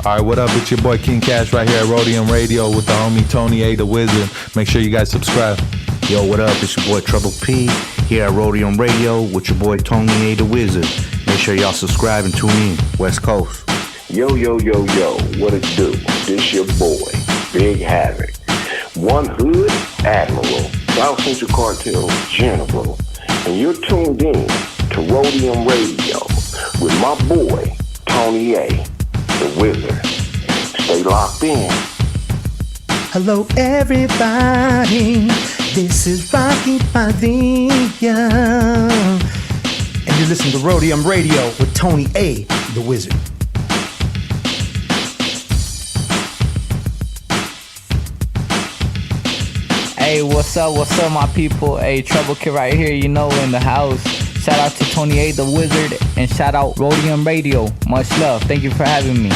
All right, what up? It's your boy King Cash right here at Rhodium Radio with the homie Tony A. the Wizard. Make sure you guys subscribe. Yo, what up? It's your boy Trouble P here at Rhodium Radio with your boy Tony A. the Wizard. Make sure y'all subscribe and tune in. West Coast. Yo, what it do? This your boy, Big Havoc. One Hood Admiral, South Central Cartel General. And you're tuned in to Rhodium Radio with my boy, Tony A. the Wizard. Stay locked in. Hello everybody, this is Rocky Padilla, and you're listening to Roadium Radio with Tony A. the Wizard. Hey, what's up my people? Hey, Trouble Kid right here, you know, in the house. Shout out to Tony A. the Wizard, and shout out Roadium Radio. Much love. Thank you for having me.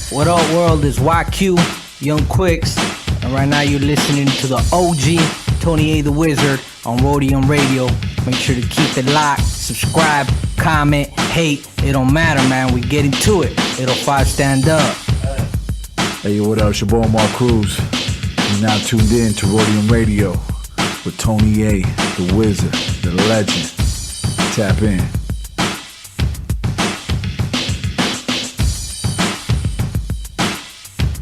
What up, world? It's YQ, Young Quicks, and right now you're listening to the OG Tony A. the Wizard on Rhodium Radio. Make sure to keep it locked, subscribe, comment, hate. It don't matter, man. We get into it. It'll 5 stand up. Hey, what up? It's your boy Mark Cruz. You're now tuned in to Rhodium Radio with Tony A. the Wizard, the legend. Tap in.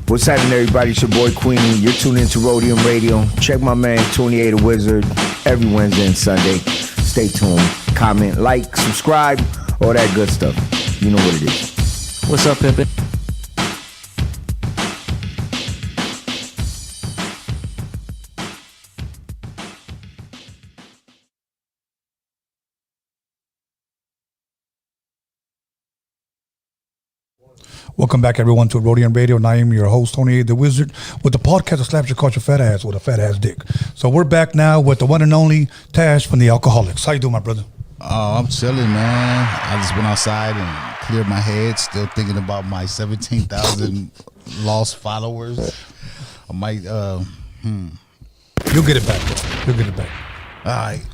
What's happening, everybody? It's your boy Queenie. You're tuned into Rhodium Radio. Check my man Tony A. the Wizard every Wednesday and Sunday. Stay tuned. Comment, like, subscribe, all that good stuff. You know what it is. What's up, Pippin? Welcome back, everyone, to Rhodium Radio, and I am your host, Tony A. the Wizard, with the podcast that slaps your culture fat ass with a fat ass dick. So we're back now with the one and only Tash from the Alkaholiks. How you doing, my brother? Oh, I'm chilling, man. I just went outside and cleared my head, still thinking about my 17,000 lost followers. I might, You'll get it back, bro. You'll get it back. All right.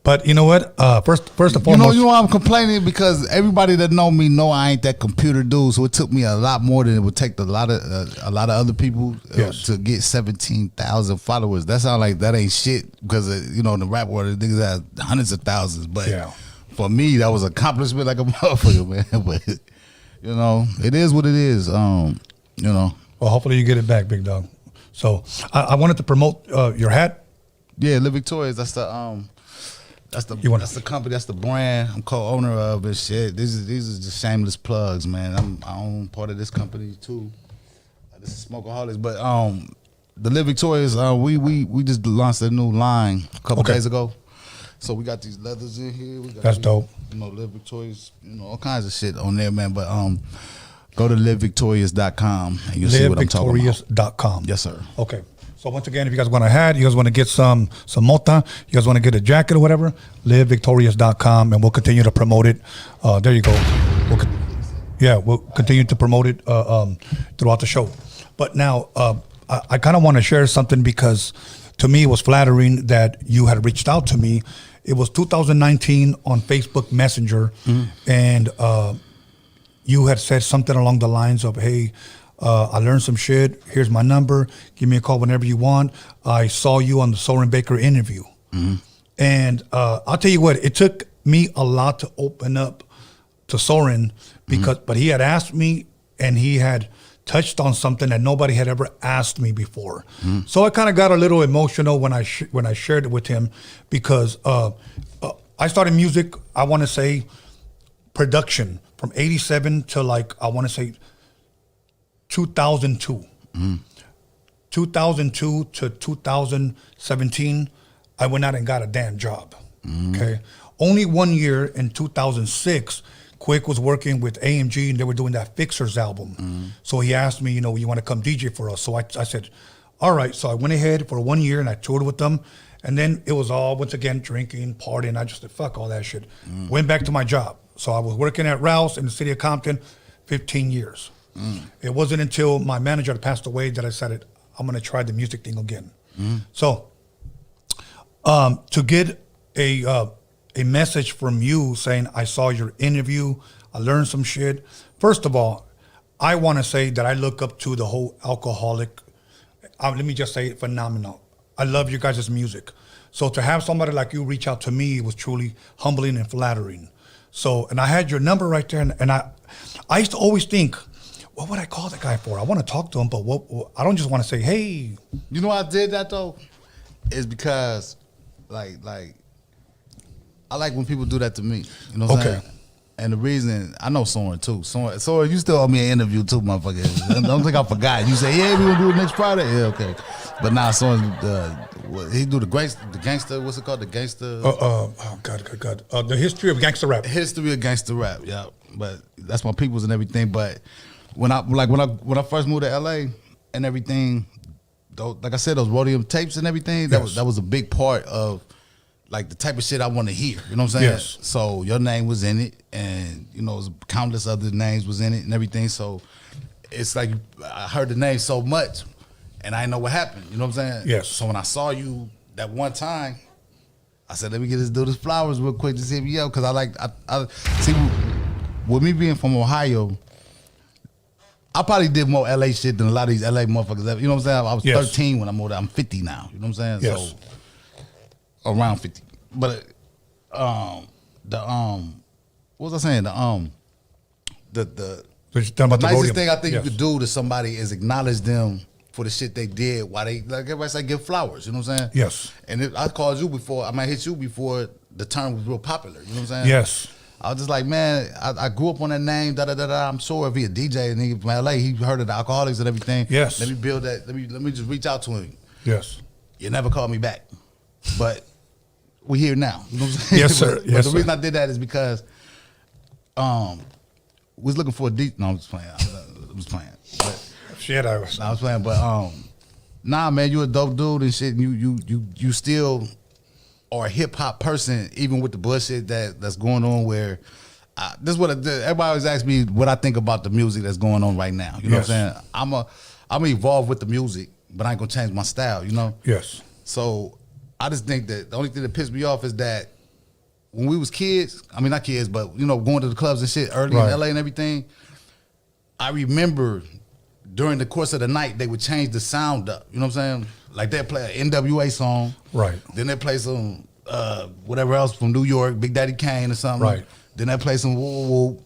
But you know what? First and foremost, you know, I'm complaining because everybody that know me know I ain't that computer dude. So it took me a lot more than it would take a lot of other people to get 17,000 followers. That sounds like that ain't shit because you know in the rap world niggas have hundreds of thousands. But for me, that was an accomplishment like a motherfucker, man. But you know, it is what it is. You know. Well, hopefully you get it back, big dog. So I wanted to promote your hat. Yeah, Live Victorious. That's the company, that's the brand I'm co-owner of and shit. These are just shameless plugs, man. I own part of this company too. This is Smokaholics, but the Live Victorious, we just launched a new line a couple days ago. So we got these leathers in here. We got That's dope. You know, Live Victorious, you know, all kinds of shit on there, man. But go to livevictorious.com and you'll see what I'm talking about. Livevictorious.com. Yes, sir. Okay. So once again, if you guys want a hat, you guys want to get some mota, you guys want to get a jacket or whatever, livevictorious.com, and we'll continue to promote it. There you go. We'll continue to promote it throughout the show. But now, I kind of want to share something because to me it was flattering that you had reached out to me. It was 2019 on Facebook Messenger, and you had said something along the lines of, hey, I learned some shit. Here's my number. Give me a call whenever you want. I saw you on the Soren Baker interview. And I'll tell you what, it took me a lot to open up to Soren because, but he had asked me and he had touched on something that nobody had ever asked me before. So I kind of got a little emotional when I shared it with him because I started music, I want to say production from 87 to like, I want to say 2002. 2002 to 2017, I went out and got a damn job. Okay. Only 1 year in 2006, Quick was working with AMG and they were doing that Fixers album. So he asked me, you know, you want to come DJ for us? So I said, all right. So I went ahead for 1 year and I toured with them. And then it was all, once again, drinking, partying. I just said, fuck all that shit. Went back to my job. So I was working at Rouse in the city of Compton 15 years. It wasn't until my manager had passed away that I decided I'm going to try the music thing again. So to get a message from you saying, I saw your interview, I learned some shit. First of all, I want to say that I look up to the whole alcoholic. Let me just say it, phenomenal. I love your guys' music. So to have somebody like you reach out to me was truly humbling and flattering. So, and I had your number right there, and I used to always think, what would I call the guy for? I want to talk to him, but I don't just want to say, hey. You know why I did that though? Is because like I like when people do that to me. You know what I'm saying? And the reason, I know Soren too. Soren, you still owe me an interview too, motherfucker. Don't think I forgot. You say, yeah, we gonna do it next Friday. Yeah, okay. But now Soren, he do the gangster, what's it called? The gangster. Oh God. The history of gangster rap. History of gangster rap, yeah. But that's my peoples and everything. But when I first moved to LA and everything, like I said, those Rhodium tapes and everything, that was a big part of like the type of shit I want to hear. You know what I'm saying? Yes. So your name was in it, and you know, countless other names was in it and everything. So it's like I heard the name so much, and I didn't know what happened. You know what I'm saying? Yes. So when I saw you that one time, I said, let me get this dude his flowers real quick to see if he because I see with me being from Ohio. I probably did more LA shit than a lot of these LA motherfuckers. You know what I'm saying? I was 13 when I moved out. I'm 50 now. You know what I'm saying? Yes. So around 50. But what was I saying? The nicest thing I think you could do to somebody is acknowledge them for the shit they did while they, like everybody say, give flowers. You know what I'm saying? Yes. And I called you before, I might hit you before the term was real popular. You know what I'm saying? Yes. I was just like, man, I grew up on that name, da-da-da-da. I'm sure if he a DJ and he from LA, he heard of the Alkaholiks and everything. Yes. Let me build that. Let me just reach out to him. Yes. You never called me back. But we here now. You know what I'm saying? Yes, sir. But the reason I did that is because we was looking for a deep. No, I'm just playing. I was playing. But, shit, I was playing. But nah, man, you a dope dude and shit. And you still are a hip hop person, even with the bullshit that's going on. Where this is what everybody always asks me what I think about the music that's going on right now. You know what I'm saying? I'm evolved with the music, but I ain't gonna change my style. You know? Yes. So I just think that the only thing that pissed me off is that when we was kids, I mean not kids, but you know, going to the clubs and shit early in LA and everything, I remember during the course of the night they would change the sound up. You know what I'm saying? Like they'd play an NWA song. Right. Then they'd play some whatever else from New York, Big Daddy Kane or something. Right. Then they'd play some woo woo.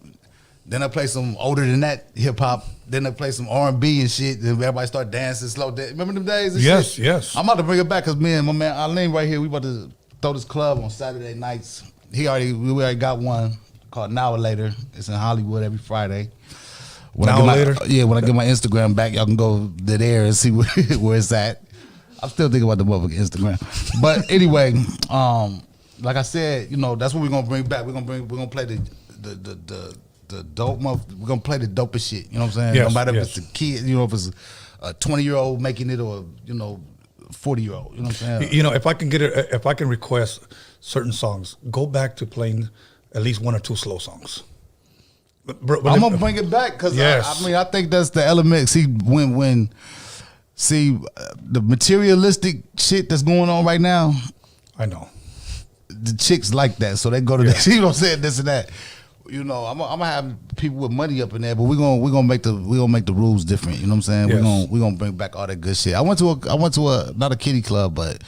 Then they'd play some older than that hip hop. Then they play some R&B and shit. Then everybody start dancing slow. Remember them days? And yes, shit? Yes. I'm about to bring it back because me and my man Arlene right here, we about to throw this club on Saturday nights. We already got one called Now or Later. It's in Hollywood every Friday. When I get my Instagram back, y'all can go there and see where it's at. I'm still thinking about the motherfucking Instagram. But anyway, like I said, you know, that's what we're gonna bring back. We're gonna play the dope. We're gonna play the dopest shit. You know what I'm saying? Yes, no matter if it's a kid, you know, if it's a 20-year-old making it or you know, 40-year-old. You know what I'm saying? You know, if I can request certain songs, go back to playing at least one or two slow songs. But I'm gonna bring it back because I mean I think that's the element. See, when See, the materialistic shit that's going on right now. I know. The chicks like that, so they go to that. You know what I'm saying? This and that. You know, I'm gonna have people with money up in there, but we're gonna make the rules different. You know what I'm saying? Yes. We're gonna bring back all that good shit. I went to a not a kiddie club, but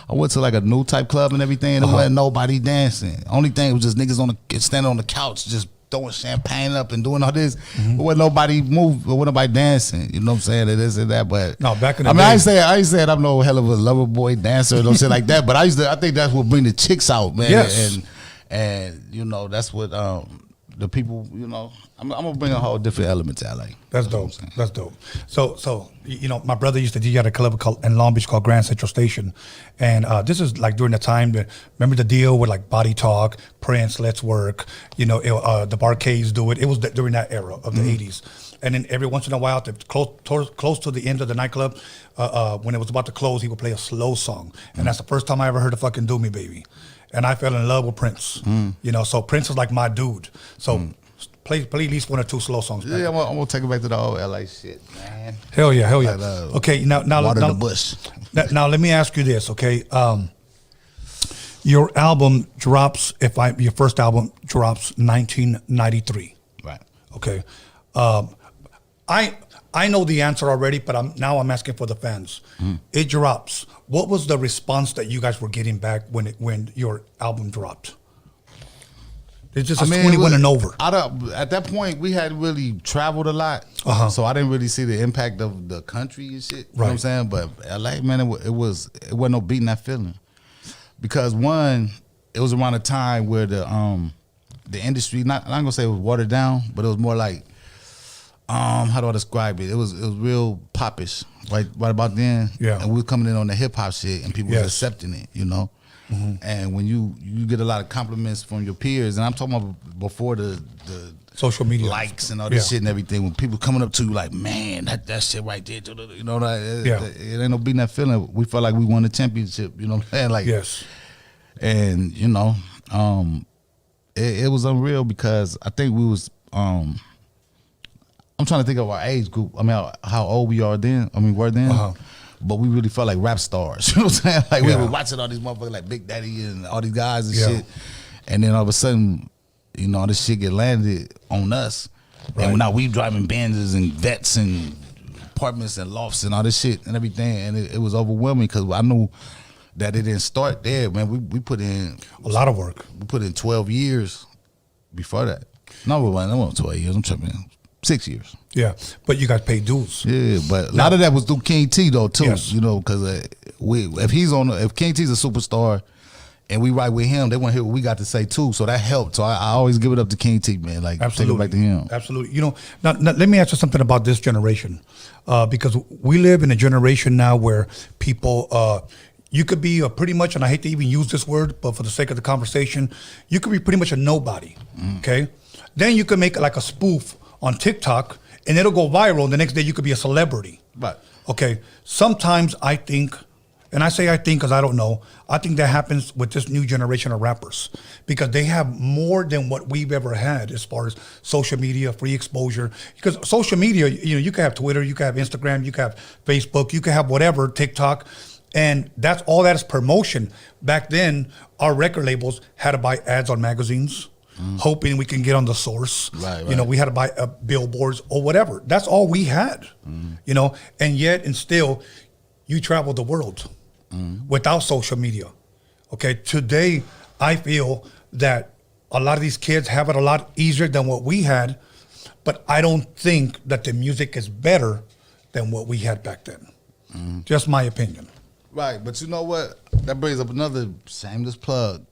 I went to like a new type club and everything. And there wasn't nobody dancing. Only thing was just niggas standing on the couch, just throwing champagne up and doing all this. But wasn't nobody move, but wasn't nobody dancing. You know what I'm saying? It is and that. But no, back in the day, I ain't saying I'm no hell of a lover boy dancer or no shit like that. But I think that's what bring the chicks out, man. Yes. And you know that's what the people, you know, I'm gonna bring a whole different element to LA. That's dope. That's dope. So you know, my brother used to DJ at a club in Long Beach called Grand Central Station, and this is like during the time that, remember the deal with like Body Talk, Prince, Let's Work, you know, the Barcades do it. It was during that era of the '80s, and then every once in a while, close to the end of the nightclub, when it was about to close, he would play a slow song, and that's the first time I ever heard of fucking "Do Me Baby." And I fell in love with Prince. You know, so Prince is like my dude. So play at least one or two slow songs. Yeah, I'm gonna take it back to the old LA shit, man. Hell yeah. Like, okay, now Water the Bush. Now let me ask you this, okay? Your album drops. Your first album drops 1993. Right. Okay. I know the answer already, but I'm asking for the fans. It drops. What was the response that you guys were getting back when your album dropped? It's just 21 and over. At that point, we had really traveled a lot, so I didn't really see the impact of the country and shit. You know what I'm saying? But LA, man, it wasn't no beating that feeling, because one, it was around a time where the industry, I'm not gonna say it was watered down, but it was more like, how do I describe it? It was real popish, right about then. Yeah. And we were coming in on the hip hop shit, and people was accepting it, you know. And when you get a lot of compliments from your peers, and I'm talking about before the social media likes and all this shit and everything, when people coming up to you like, man, that shit right there, you know, it ain't no beating that feeling. We felt like we won the championship, you know what I'm saying? Like, and you know, it was unreal, because I think we was I'm trying to think of our age group. I mean, how old we are then. We're then. But we really felt like rap stars. You know what I'm saying? Like, we were watching all these motherfuckers like Big Daddy and all these guys and shit. And then all of a sudden, you know, all this shit get landed on us. Right. And now we driving Benzes and Vets and apartments and lofts and all this shit and everything. And it was overwhelming, because I knew that it didn't start there, man. We put in a lot of work. We put in 12 years before that. No, it wasn't 12 years. I'm tripping. 6 years. Yeah, but you guys pay dues. Yeah, but a lot of that was through King T though too. Yes. You know, because if King T's a superstar, and we ride with him, they want to hear what we got to say too. So that helped. So I always give it up to King T, man. Like, absolutely, take it back to him. Absolutely. You know, now let me ask you something about this generation, because we live in a generation now where people. You could be pretty much, and I hate to even use this word, but for the sake of the conversation, you could be pretty much a nobody. Okay, then you could make like a spoof on TikTok, and it'll go viral. And the next day you could be a celebrity. Right. Okay. Sometimes I think, and I say I think because I don't know, I think that happens with this new generation of rappers, because they have more than what we've ever had as far as social media, free exposure. Because social media, you know, you can have Twitter, you can have Instagram, you can have Facebook, you can have whatever, TikTok. And that's all that is promotion. Back then, our record labels had to buy ads on magazines, hoping we can get on the source. Right. You know, we had to buy billboards or whatever. That's all we had, you know, and yet and still you travel the world without social media. Okay. Today, I feel that a lot of these kids have it a lot easier than what we had, but I don't think that the music is better than what we had back then. Just my opinion. Right. But you know what? That brings up another shameless plug.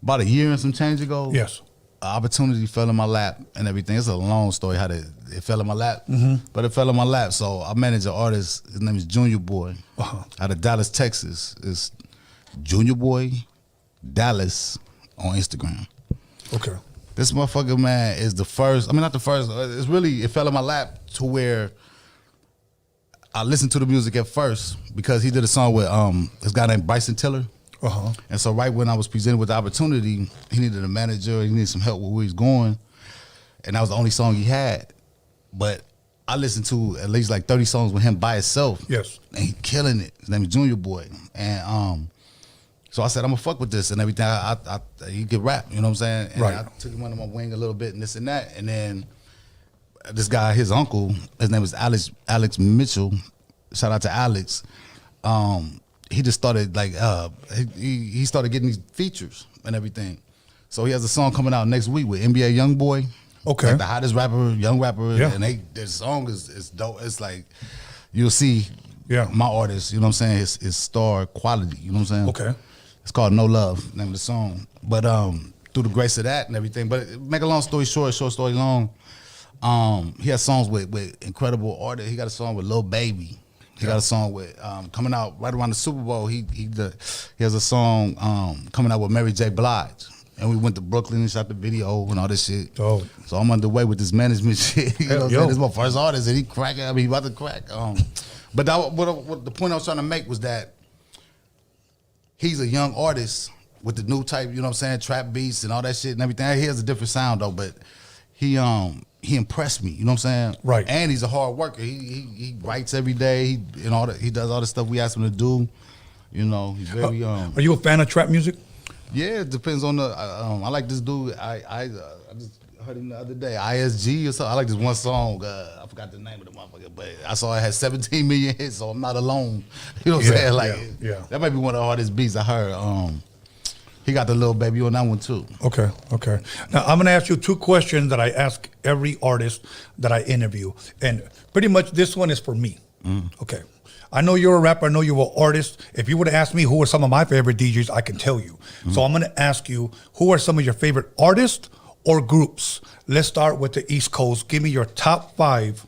About a year and some change ago, opportunity fell in my lap and everything. It's a long story how it fell in my lap, but it fell in my lap. So I manage an artist. His name is Junior Boy, out of Dallas, Texas. It's Junior Boy Dallas on Instagram. Okay. This motherfucker, man, is the first. I mean, not the first. It's really, it fell in my lap to where I listened to the music at first, because he did a song with this guy named Bryson Tiller. And so right when I was presented with the opportunity, he needed a manager, he needed some help with where he's going, and that was the only song he had. But I listened to at least like 30 songs with him by himself. Yes. And he killing it. His name is Junior Boy. And so I said, I'm gonna fuck with this and everything. He could rap, you know what I'm saying? And Right. I took him under my wing a little bit and this and that. And then this guy, his uncle, his name is Alex Mitchell. Shout out to Alex. He just started like he started getting these features and everything. So he has a song coming out next week with NBA YoungBoy. Okay. Like the hottest rapper, young rapper. Yeah. And their song is dope. It's like you'll see Yeah. my artist, you know what I'm saying, his star quality, you know what I'm saying? Okay. It's called No Love, name of the song. But through the grace of that and everything. But make a long story short story long, he has songs with incredible artists. He got a song with Lil Baby. He got a song with coming out right around the Super Bowl. He has a song coming out with Mary J. Blige. And we went to Brooklyn and shot the video and all this shit. Oh. So I'm underway with this management shit. You know what I'm Yo. saying? This is my first artist and he cracking. I mean, he about to crack. But what the point I was trying to make was that he's a young artist with the new type, you know what I'm saying, trap beats and all that shit and everything. He has a different sound though, but he impressed me, you know what I'm saying? Right. And he's a hard worker. He writes every day. He does all the stuff we ask him to do. You know, he's very Are you a fan of trap music? Yeah, it depends on the. I like this dude. I just heard him the other day. ISG or something. I like this one song. I forgot the name of the motherfucker, but I saw it had 17 million hits, so I'm not alone. You know what I'm saying? Like, yeah. that might be one of the hardest beats I heard. He got the Lil Baby on that one too. Okay. Now I'm gonna ask you 2 questions that I ask every artist that I interview, and pretty much this one is for me. Okay. I know you're a rapper. I know you're an artist. If you would have asked me who are some of my favorite DJs, I can tell you. So I'm going to ask you, who are some of your favorite artists or groups? Let's start with the East Coast. Give me your top 5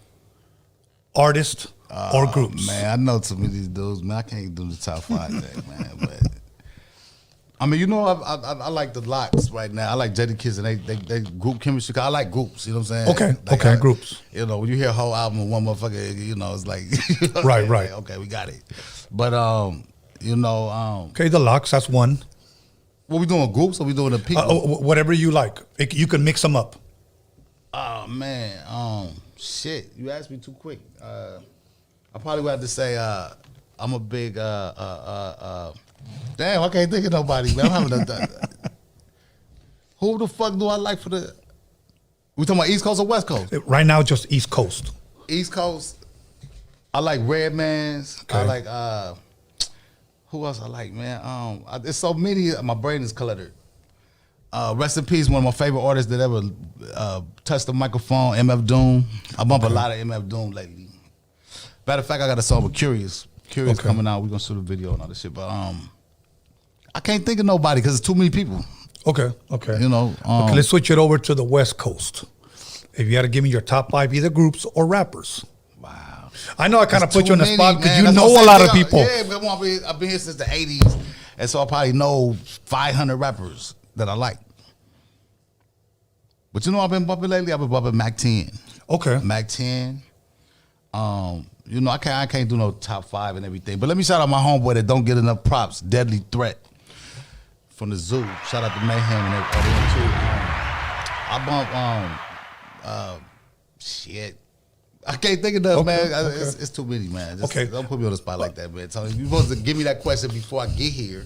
artists or groups. Man, I know some of these dudes, man. I can't do the top 5 thing, man. But I mean, you know, I like the Lots right now. I like JEDI Kids and they group chemistry. 'Cause I like groups, you know what I'm saying? Okay, groups. You know, when you hear a whole album of one motherfucker, you know, it's like, Right. Like, okay, we got it. But you know, okay, the Locks, that's one. What we doing, groups or we doing the people? Whatever you like. You can mix them up. Oh man, shit! You asked me too quick. I probably would have to say I'm a big damn, I can't think of nobody, man. I'm having who the fuck do I like for the? We talking about East Coast or West Coast? Right now, just East Coast. East Coast. I like Redman's. Okay. I like who else I like, man? There's so many. My brain is cluttered. Rest in peace, one of my favorite artists that ever touched the microphone, MF Doom. I bump a lot of MF Doom lately. Matter of fact, I got a song with Curious. Curious coming out. We're gonna shoot a video and all this shit. But I can't think of nobody because it's too many people. Okay. You know. Okay, let's switch it over to the West Coast. If you had to give me your top 5 either groups or rappers. Wow. I know I kind of put you on the spot because you That's know what I'm a lot saying. of people. Yeah, but I've been here since the 80s. And so I probably know 500 rappers that I like. But you know I've been bumping lately? I've been bumping Mac 10. Okay. Mac 10. You know, I can't do no top 5 and everything. But let me shout out my homeboy that don't get enough props, Deadly Threat from the Zoo. Shout out to Mayhem and everything too. I bump shit. I can't think of that, man. It's too many, man. Just don't put me on the spot like that, man. Tony, you're supposed to give me that question before I get here.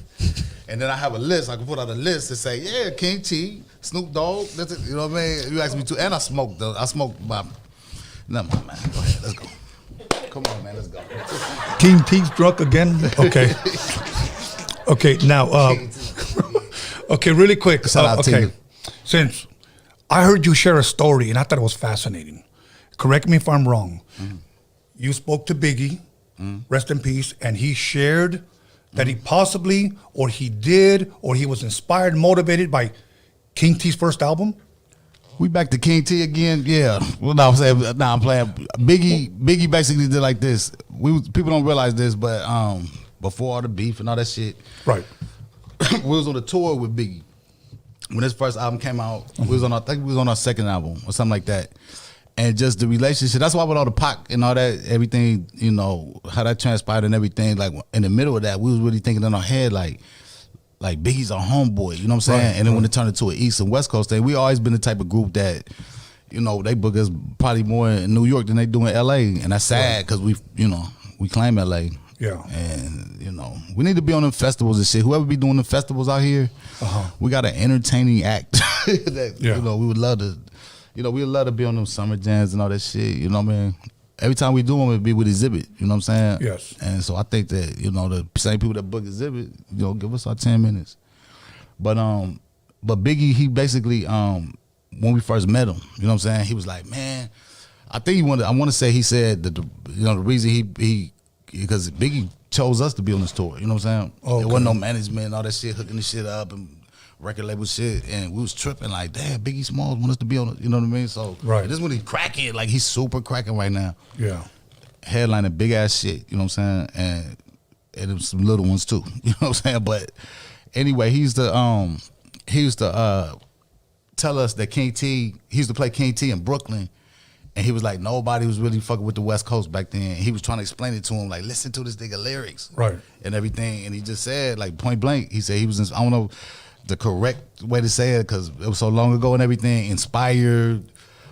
And then I have a list. I can put out a list and say, yeah, King T, Snoop Dogg. That's it. You know what I mean? You asked me to. And I smoke, though. I smoke my... Never mind, man. Go ahead. Let's go. Come on, man. Let's go. King T's drunk again? Okay. Okay, now... okay, really quick. Okay. Since I heard you share a story, and I thought it was fascinating. Correct me if I'm wrong. You spoke to Biggie, rest in peace, and he shared that he possibly, or he did, or he was inspired, motivated by King T's first album? We back to King T again? Yeah. Well, no, I'm saying, I'm playing. Biggie basically did like this. People don't realize this, but before all the beef and all that shit, right? We was on a tour with Biggie. When his first album came out, I think we was on our second album or something like that. And just the relationship, that's why with all the Pac and all that, everything, you know, how that transpired and everything, like in the middle of that, we was really thinking in our head, like Biggie's our homeboy, you know what I'm saying? Right, and then when it turned into an East and West Coast thing, we always been the type of group that, you know, they book us probably more in New York than they do in LA, and that's sad because we claim LA. Yeah. And, you know, we need to be on them festivals and shit. Whoever be doing the festivals out here, we got an entertaining act that, you know, we would love to, you know, we would love to be on them summer jams and all that shit, you know what I mean? Every time we do them, it'd be with Exhibit, you know what I'm saying? Yes. And so I think that, you know, the same people that book Exhibit, you know, give us our 10 minutes. But Biggie, he basically, when we first met him, you know what I'm saying? He was like, man, I want to say he said that, you know, the reason he because Biggie chose us to be on this tour, you know what I'm saying? There wasn't no management and all that shit, hooking the shit up and record label shit, and we was tripping like, damn, Biggie Smalls want us to be on it, you know what I mean? So this is when he's cracking, like he's super cracking right now. Yeah. Headlining big ass shit, you know what I'm saying? And it was some little ones too, you know what I'm saying? But anyway, he used to tell us that King T, he used to play King T in Brooklyn. And he was like, nobody was really fucking with the West Coast back then. He was trying to explain it to him, like, listen to this nigga lyrics. Right. And everything. And he just said, like, point blank, he said he was, I don't know the correct way to say it because it was so long ago and everything, inspired,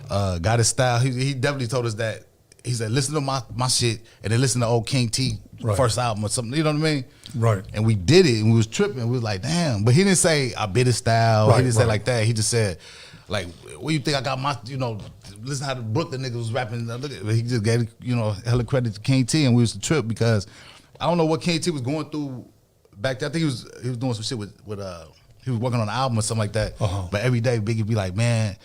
got his style. He definitely told us that. He said, listen to my shit and then listen to old King T first album or something. You know what I mean? Right. And we did it and we was tripping. We was like, damn. But he didn't say, I bit his style. He didn't say like that. He just said, like, what you think I got my, you know, listen how the Brooklyn niggas was rapping. He just gave, you know, hella credit to King T, and we was the trip because I don't know what King T was going through back then. I think he was doing some shit with he was working on an album or something like that. But every day Biggie be like, man,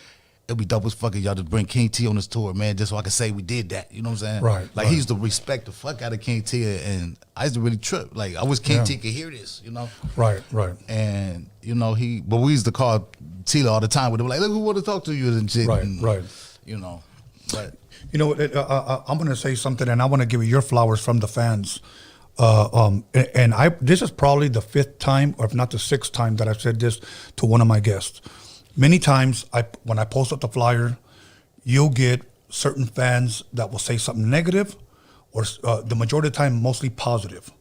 it'd be dope as fuck if y'all just bring King T on this tour, man, just so I can say we did that. You know what I'm saying? Right. Like he used to respect the fuck out of King T, and I used to really trip. Like I wish King T could hear this, you know? Right, right. And you know but we used to call Tila all the time. With them like, look, who want to talk to you and shit. Right, and, right. You know, but you know, I'm gonna say something, and I want to give you your flowers from the fans. And this is probably the 5th time, or if not the 6th time, that I've said this to one of my guests. Many times, when I post up the flyer, you'll get certain fans that will say something negative, or the majority of the time, mostly positive.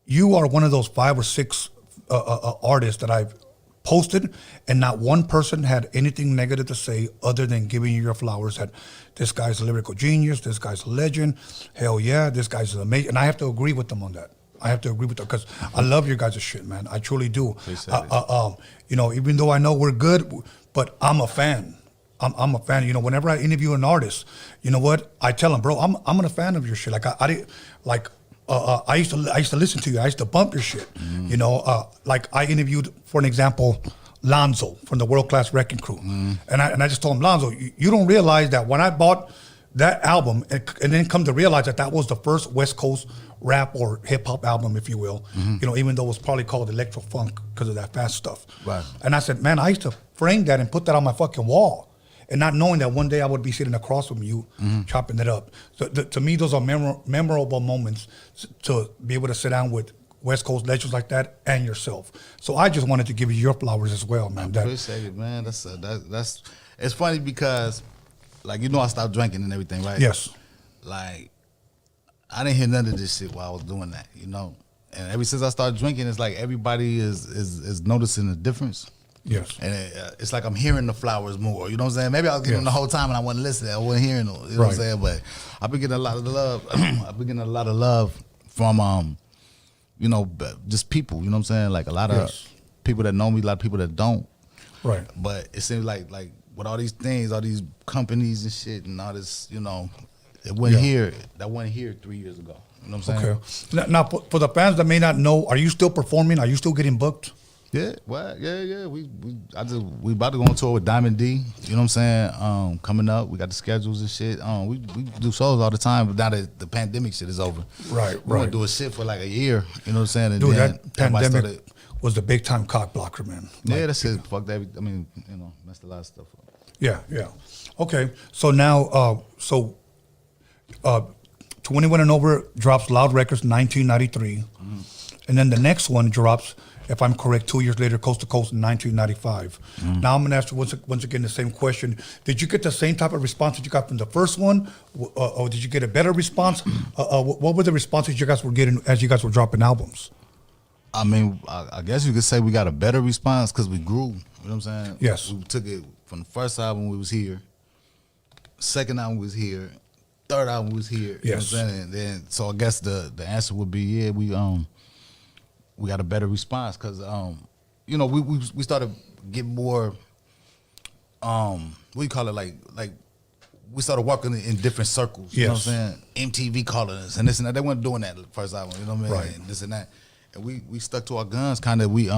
You are one of those 5 or 6 artists that I've posted, and not one person had anything negative to say other than giving you your flowers, that this guy's a lyrical genius, this guy's a legend, hell yeah, this guy's amazing. And I have to agree with them on that. I have to agree with them because I love your guys' shit, man. I truly do. You know, even though I know we're good, but I'm a fan. I'm a fan. You know, whenever I interview an artist, you know what? I tell them, bro, I'm a fan of your shit. Like I used to listen to you. I used to bump your shit. You know, like I interviewed, for an example, Lonzo from the World Class Wrecking Crew, and I just told him, Lonzo, you don't realize that when I bought that album, and then come to realize that was the first West Coast rap or hip hop album, if you will. You know, even though it was probably called electro funk because of that fast stuff. Right. And I said, man, I used to frame that and put that on my fucking wall. And not knowing that one day I would be sitting across from you, chopping it up. So to me, those are memorable moments to be able to sit down with West Coast legends like that and yourself. So I just wanted to give you your flowers as well, man. I appreciate it, man. That's it's funny because, like, you know, I stopped drinking and everything, right? Yes. Like, I didn't hear none of this shit while I was doing that, you know. And ever since I started drinking, it's like everybody is noticing the difference. Yes. And it's like I'm hearing the flowers more. You know what I'm saying? Maybe I was getting them the whole time and I wasn't listening. I wasn't hearing them. You know what I'm saying? But I've been getting a lot of love. I've been getting a lot of love from, you know, just people. You know what I'm saying? Like a lot of people that know me, a lot of people that don't. Right. But it seems like with all these things, all these companies and shit and all this, you know, it wasn't here. That wasn't here 3 years ago. You know what I'm saying? Okay. Now, for the fans that may not know, are you still performing? Are you still getting booked? Yeah, well, yeah. We about to go on tour with Diamond D. You know what I'm saying? Coming up, we got the schedules and shit. We do shows all the time, but now that the pandemic shit is over, right. We're gonna do a shit for like a year. You know what I'm saying? And dude, then that pandemic was the big time cock blocker, man. Yeah, like, that shit fucked everything. I mean, you know, messed a lot of stuff up. Yeah. Okay, so now, 21 and Over drops Loud Records 1993, and then the next one drops, if I'm correct, 2 years later, Coast to Coast in 1995. Now I'm gonna ask you once again the same question. Did you get the same type of response that you got from the first one, or did you get a better response? What were the responses you guys were getting as you guys were dropping albums? I mean, I guess you could say we got a better response because we grew. You know what I'm saying? Yes. We took it from the first album we was here, second album was here, third album was here. You know what I'm saying? And then, so I guess the answer would be, yeah, we got a better response because you know, we started getting more what do you call it, like we started walking in different circles. You know what I'm saying? MTV calling us and this and that. They weren't doing that the first album, you know what I mean? Right. And this and that. And we stuck to our guns kind of. We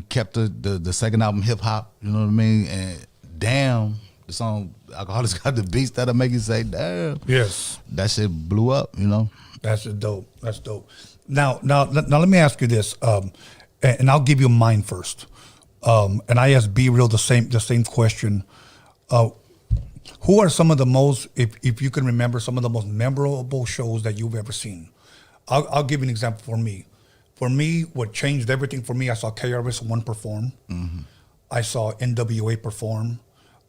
kept the second album hip hop, you know what I mean? And damn, the song Alkaholiks got the beats that'll make you say, damn. Yes. That shit blew up, you know? That's dope. That's dope. Now let me ask you this, and I'll give you mine first. And I asked B Real the same question. Who are some of the most, if you can remember, some of the most memorable shows that you've ever seen? I'll give you an example for me. For me, what changed everything for me, I saw KRS-One perform. Mm-hmm. I saw NWA perform.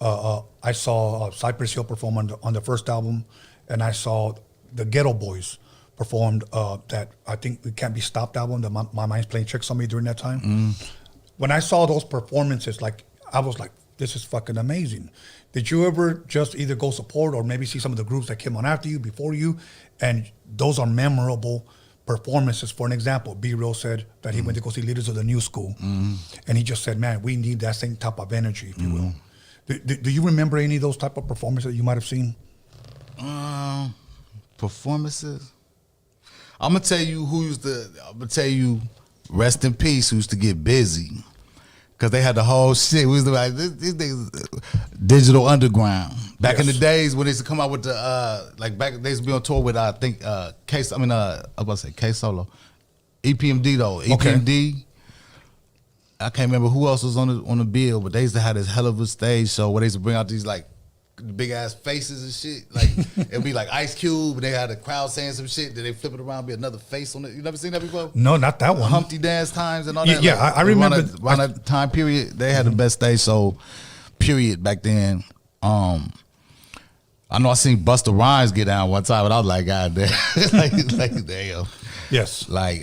I saw Cypress Hill perform on the first album, and I saw the Ghetto Boys performed that I think It Can't Be Stopped album. That my mind's playing tricks on me during that time. Mm. When I saw those performances, I was like, this is fucking amazing. Did you ever just either go support or maybe see some of the groups that came on after you, before you, and those are memorable performances? For an example, B Real said that he went to go see Leaders of the New School, and he just said, man, we need that same type of energy, if you will. Do you remember any of those type of performances that you might have seen? Performances? I'm gonna tell you rest in peace, who used to get busy. Cause they had the whole shit. We was like, these niggas, Digital Underground. Back in the days when they used to come out with the they used to be on tour with I was about to say K Solo. EPMD though. EPMD. I can't remember who else was on the bill, but they used to have this hell of a stage show where they used to bring out these like big ass faces and shit. Like it'd be like Ice Cube, and they had the crowd saying some shit. Then they flip it around, be another face on it. You never seen that before? No, not that one. Humpty Dance times and all that. Yeah, I remember around that time period. They had the best stage show period back then. I know I seen Busta Rhymes get down one time, and I was like, God damn, like damn. Yes. Like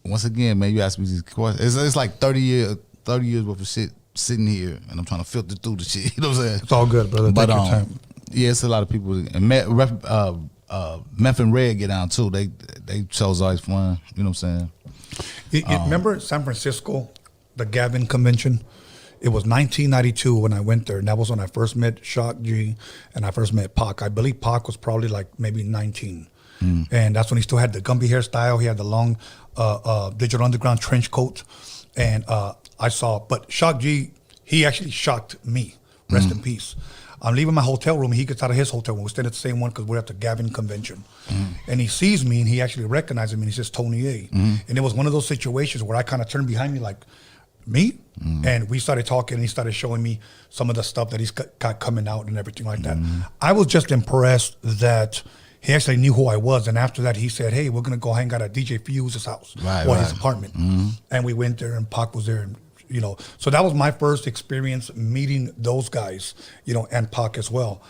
once again, man, you ask me these questions. It's like 30 years worth of shit sitting here, and I'm trying to filter through the shit. You know what I'm saying? It's all good, brother. Take your time. Yeah, it's a lot of people. And Meth and Red get down too. They shows always fun. You know what I'm saying? Remember San Francisco, the Gavin convention? It was 1992 when I went there, and that was when I first met Shock G and I first met Pac. I believe Pac was probably like maybe 19. And that's when he still had the Gumby hairstyle. He had the long Digital Underground trench coat. And I saw, but Shock G, he actually shocked me. Rest in peace. I'm leaving my hotel room, and he gets out of his hotel room. We're staying at the same one because we're at the Gavin convention. And he sees me, and he actually recognizes me, and he says, Tony A. And it was one of those situations where I kind of turned behind me like, me? And we started talking, and he started showing me some of the stuff that he's got coming out and everything like that. I was just impressed that he actually knew who I was. And after that, he said, hey, we're going to go hang out at DJ Fuse's house or his apartment. And we went there, and Pac was there. And, you know, so that was my first experience meeting those guys, you know, and Pac as well.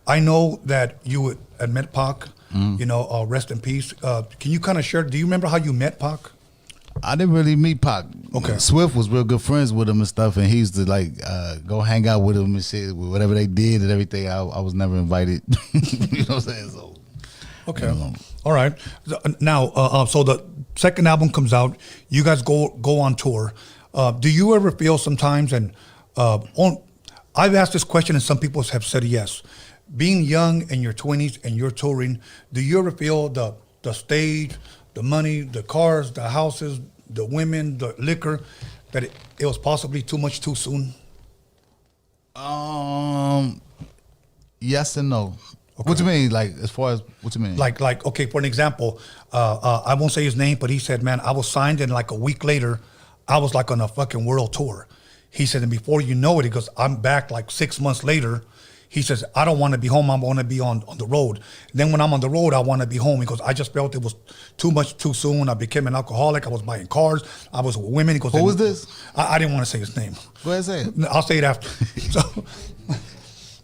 I know that you had met Pac, you know, rest in peace. Can you kind of share, do you remember how you met Pac? I didn't really meet Pac. Okay. Swift was real good friends with him and stuff, and he used to like go hang out with him and shit, whatever they did and everything. I was never invited. You know what I'm saying? So, okay. All right. Now, so the second album comes out. You guys go on tour. Do you ever feel sometimes, and I've asked this question and some people have said yes, being young in your 20s and you're touring, do you ever feel the stage, the money, the cars, the houses, the women, the liquor, that it was possibly too much too soon? Yes and no. Okay. What do you mean? Like, as far as, what do you mean? Like, okay, for an example, I won't say his name, but he said, man, I was signed, and like a week later, I was like on a fucking world tour. He said, and before you know it, he goes, I'm back like 6 months later. He says, I don't want to be home. I want to be on the road. And then when I'm on the road, I want to be home. He goes, I just felt it was too much too soon. I became an alcoholic. I was buying cars. I was with women. He goes, who was this? I didn't want to say his name. Go ahead, say it. I'll say it after.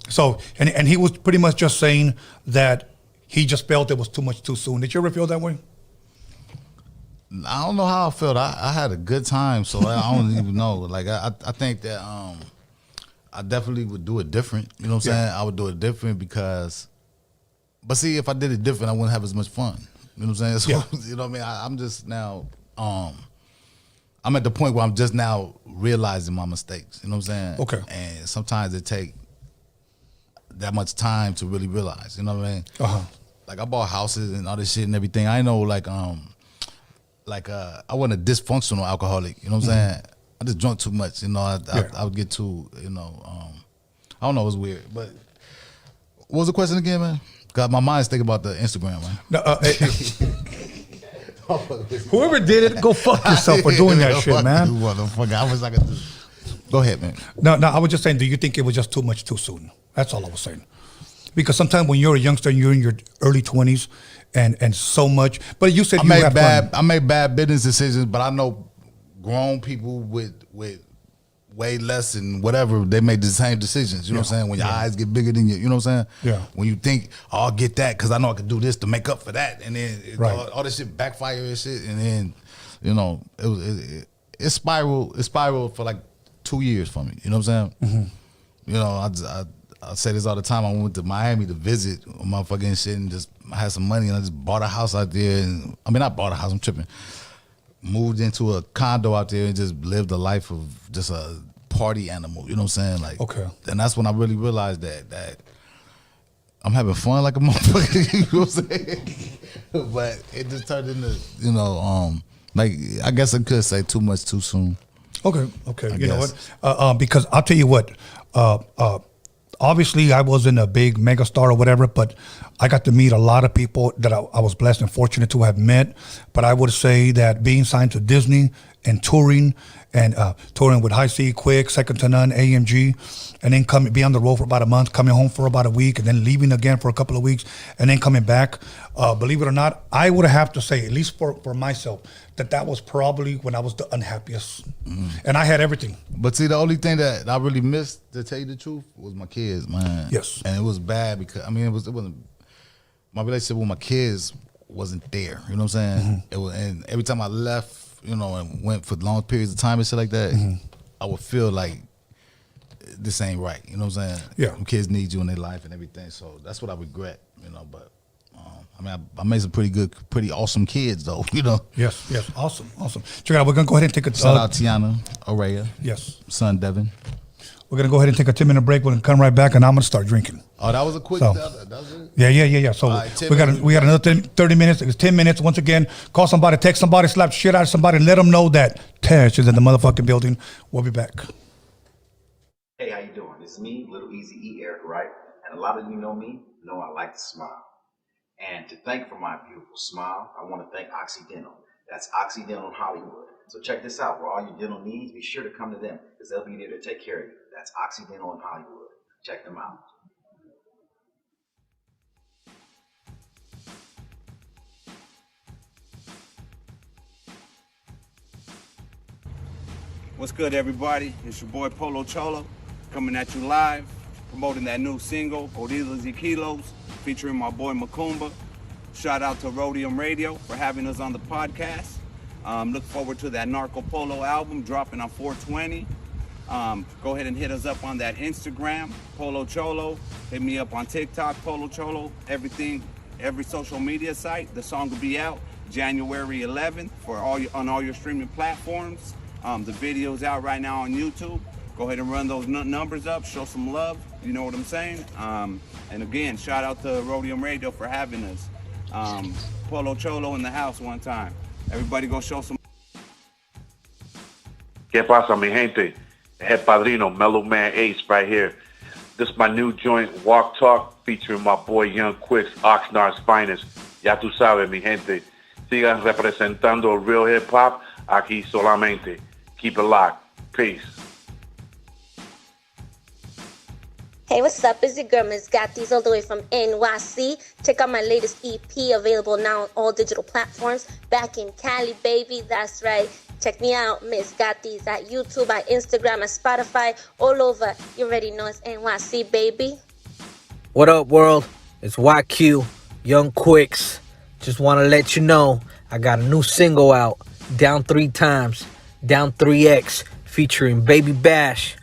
So he was pretty much just saying that he just felt it was too much too soon. Did you ever feel that way? I don't know how I felt. I had a good time, so I don't even know. Like I think that I definitely would do it different. You know what I'm saying? I would do it different because, but see, if I did it different, I wouldn't have as much fun. You know what I'm saying? So, you know what I mean? I'm just now, I'm at the point where I'm just now realizing my mistakes. You know what I'm saying? Okay. And sometimes it take that much time to really realize. You know what I mean? Like I bought houses and all this shit and everything. I know I wasn't a dysfunctional alcoholic. You know what I'm saying? I just drunk too much. You know, I would get too. You know, I don't know. It was weird. But what was the question again, man? God, my mind's thinking about the Instagram, man. No, whoever did it, go fuck yourself for doing that shit, man. Motherfucker, I was like, go ahead, man. No, I was just saying, do you think it was just too much too soon? That's all I was saying. Because sometimes when you're a youngster and you're in your early 20s and so much, but you said I made bad business decisions, but I know grown people with way less and whatever, they make the same decisions. You know what I'm saying? When your eyes get bigger than you know what I'm saying? Yeah. When you think, oh, I'll get that because I know I can do this to make up for that, and then all this shit backfire and shit, and then you know it spiraled for like 2 years for me. You know what I'm saying? You know, I say this all the time. I went to Miami to visit motherfucking shit and just had some money and I just bought a house out there. And I mean, I bought a house. I'm tripping. Moved into a condo out there and just lived a life of just a party animal. You know what I'm saying? Like, and that's when I really realized that I'm having fun like a motherfucker. You know what I'm saying? But it just turned into, you know, like I guess I could say too much too soon. Okay. You know what? Because I'll tell you what. Obviously, I wasn't a big mega star or whatever, but I got to meet a lot of people that I was blessed and fortunate to have met. But I would say that being signed to Disney and touring with High C, Quick, Second to None, AMG, and then be on the road for about a month, coming home for about a week, and then leaving again for a couple of weeks, and then coming back. Believe it or not, I would have to say, at least for myself, that was probably when I was the unhappiest. And I had everything. But see, the only thing that I really missed, to tell you the truth, was my kids, man. Yes. And it was bad because, I mean, it wasn't, my relationship with my kids wasn't there. You know what I'm saying? It was, and every time I left, you know, and went for long periods of time and shit like that, I would feel like this ain't right. You know what I'm saying? Yeah. Kids need you in their life and everything. So that's what I regret, you know, but I mean, I made some pretty awesome kids, though. You know. Yes. Awesome. Check it out. We're gonna go ahead and take a shout out Tiana, Araya. Yes. Son Devin. We're gonna go ahead and take a 10-minute break. We're gonna come right back, and I'm gonna start drinking. Oh, that was a quick. So, that was it? Yeah. So right, we got another 30 minutes. It's 10 minutes. Once again, call somebody, text somebody, slap shit out of somebody, and let them know that Tash is in the motherfucking building. We'll be back. Hey, how you doing? It's me, Little Easy E, Eric Wright, and a lot of you know me, know I like to smile. And to thank for my beautiful smile, I want to thank Occidental. That's Occidental in Hollywood. So check this out. For all your dental needs, be sure to come to them because they'll be there to take care of you. That's Occidental in Hollywood. Check them out. What's good, everybody? It's your boy Polo Cholo coming at you live, promoting that new single, Gordilas y Kilos, featuring my boy Macumba. Shout out to Roadium Radio for having us on the podcast. Look forward to that Narco Polo album dropping on 420. Go ahead and hit us up on that Instagram, Polo Cholo. Hit me up on TikTok, Polo Cholo. Everything, every social media site. The song will be out January 11th on all your streaming platforms. The video's out right now on YouTube. Go ahead and run those numbers up, show some love, you know what I'm saying? And again, shout out to Roadium Radio for having us. Polo Cholo in the house one time. Everybody go show some. ¿Qué pasa, mi gente? Head Padrino, Mellow Man Ace right here. This is my new joint, Walk Talk, featuring my boy Young Quicks, Oxnard's finest. Ya tú sabes, mi gente. Sigan representando real hip hop aquí solamente. Keep it locked. Peace. Hey, what's up? It's your girl, Miss Got These, all the way from NYC. Check out my latest EP, available now on all digital platforms. Back in Cali, baby. That's right. Check me out, Miss Got These, at YouTube, at Instagram, at Spotify, all over. You already know it's NYC, baby. What up, world? It's YQ, Young Quicks, Just want to let you know I got a new single out, Down 3 Times, Down 3X, featuring Baby Bash.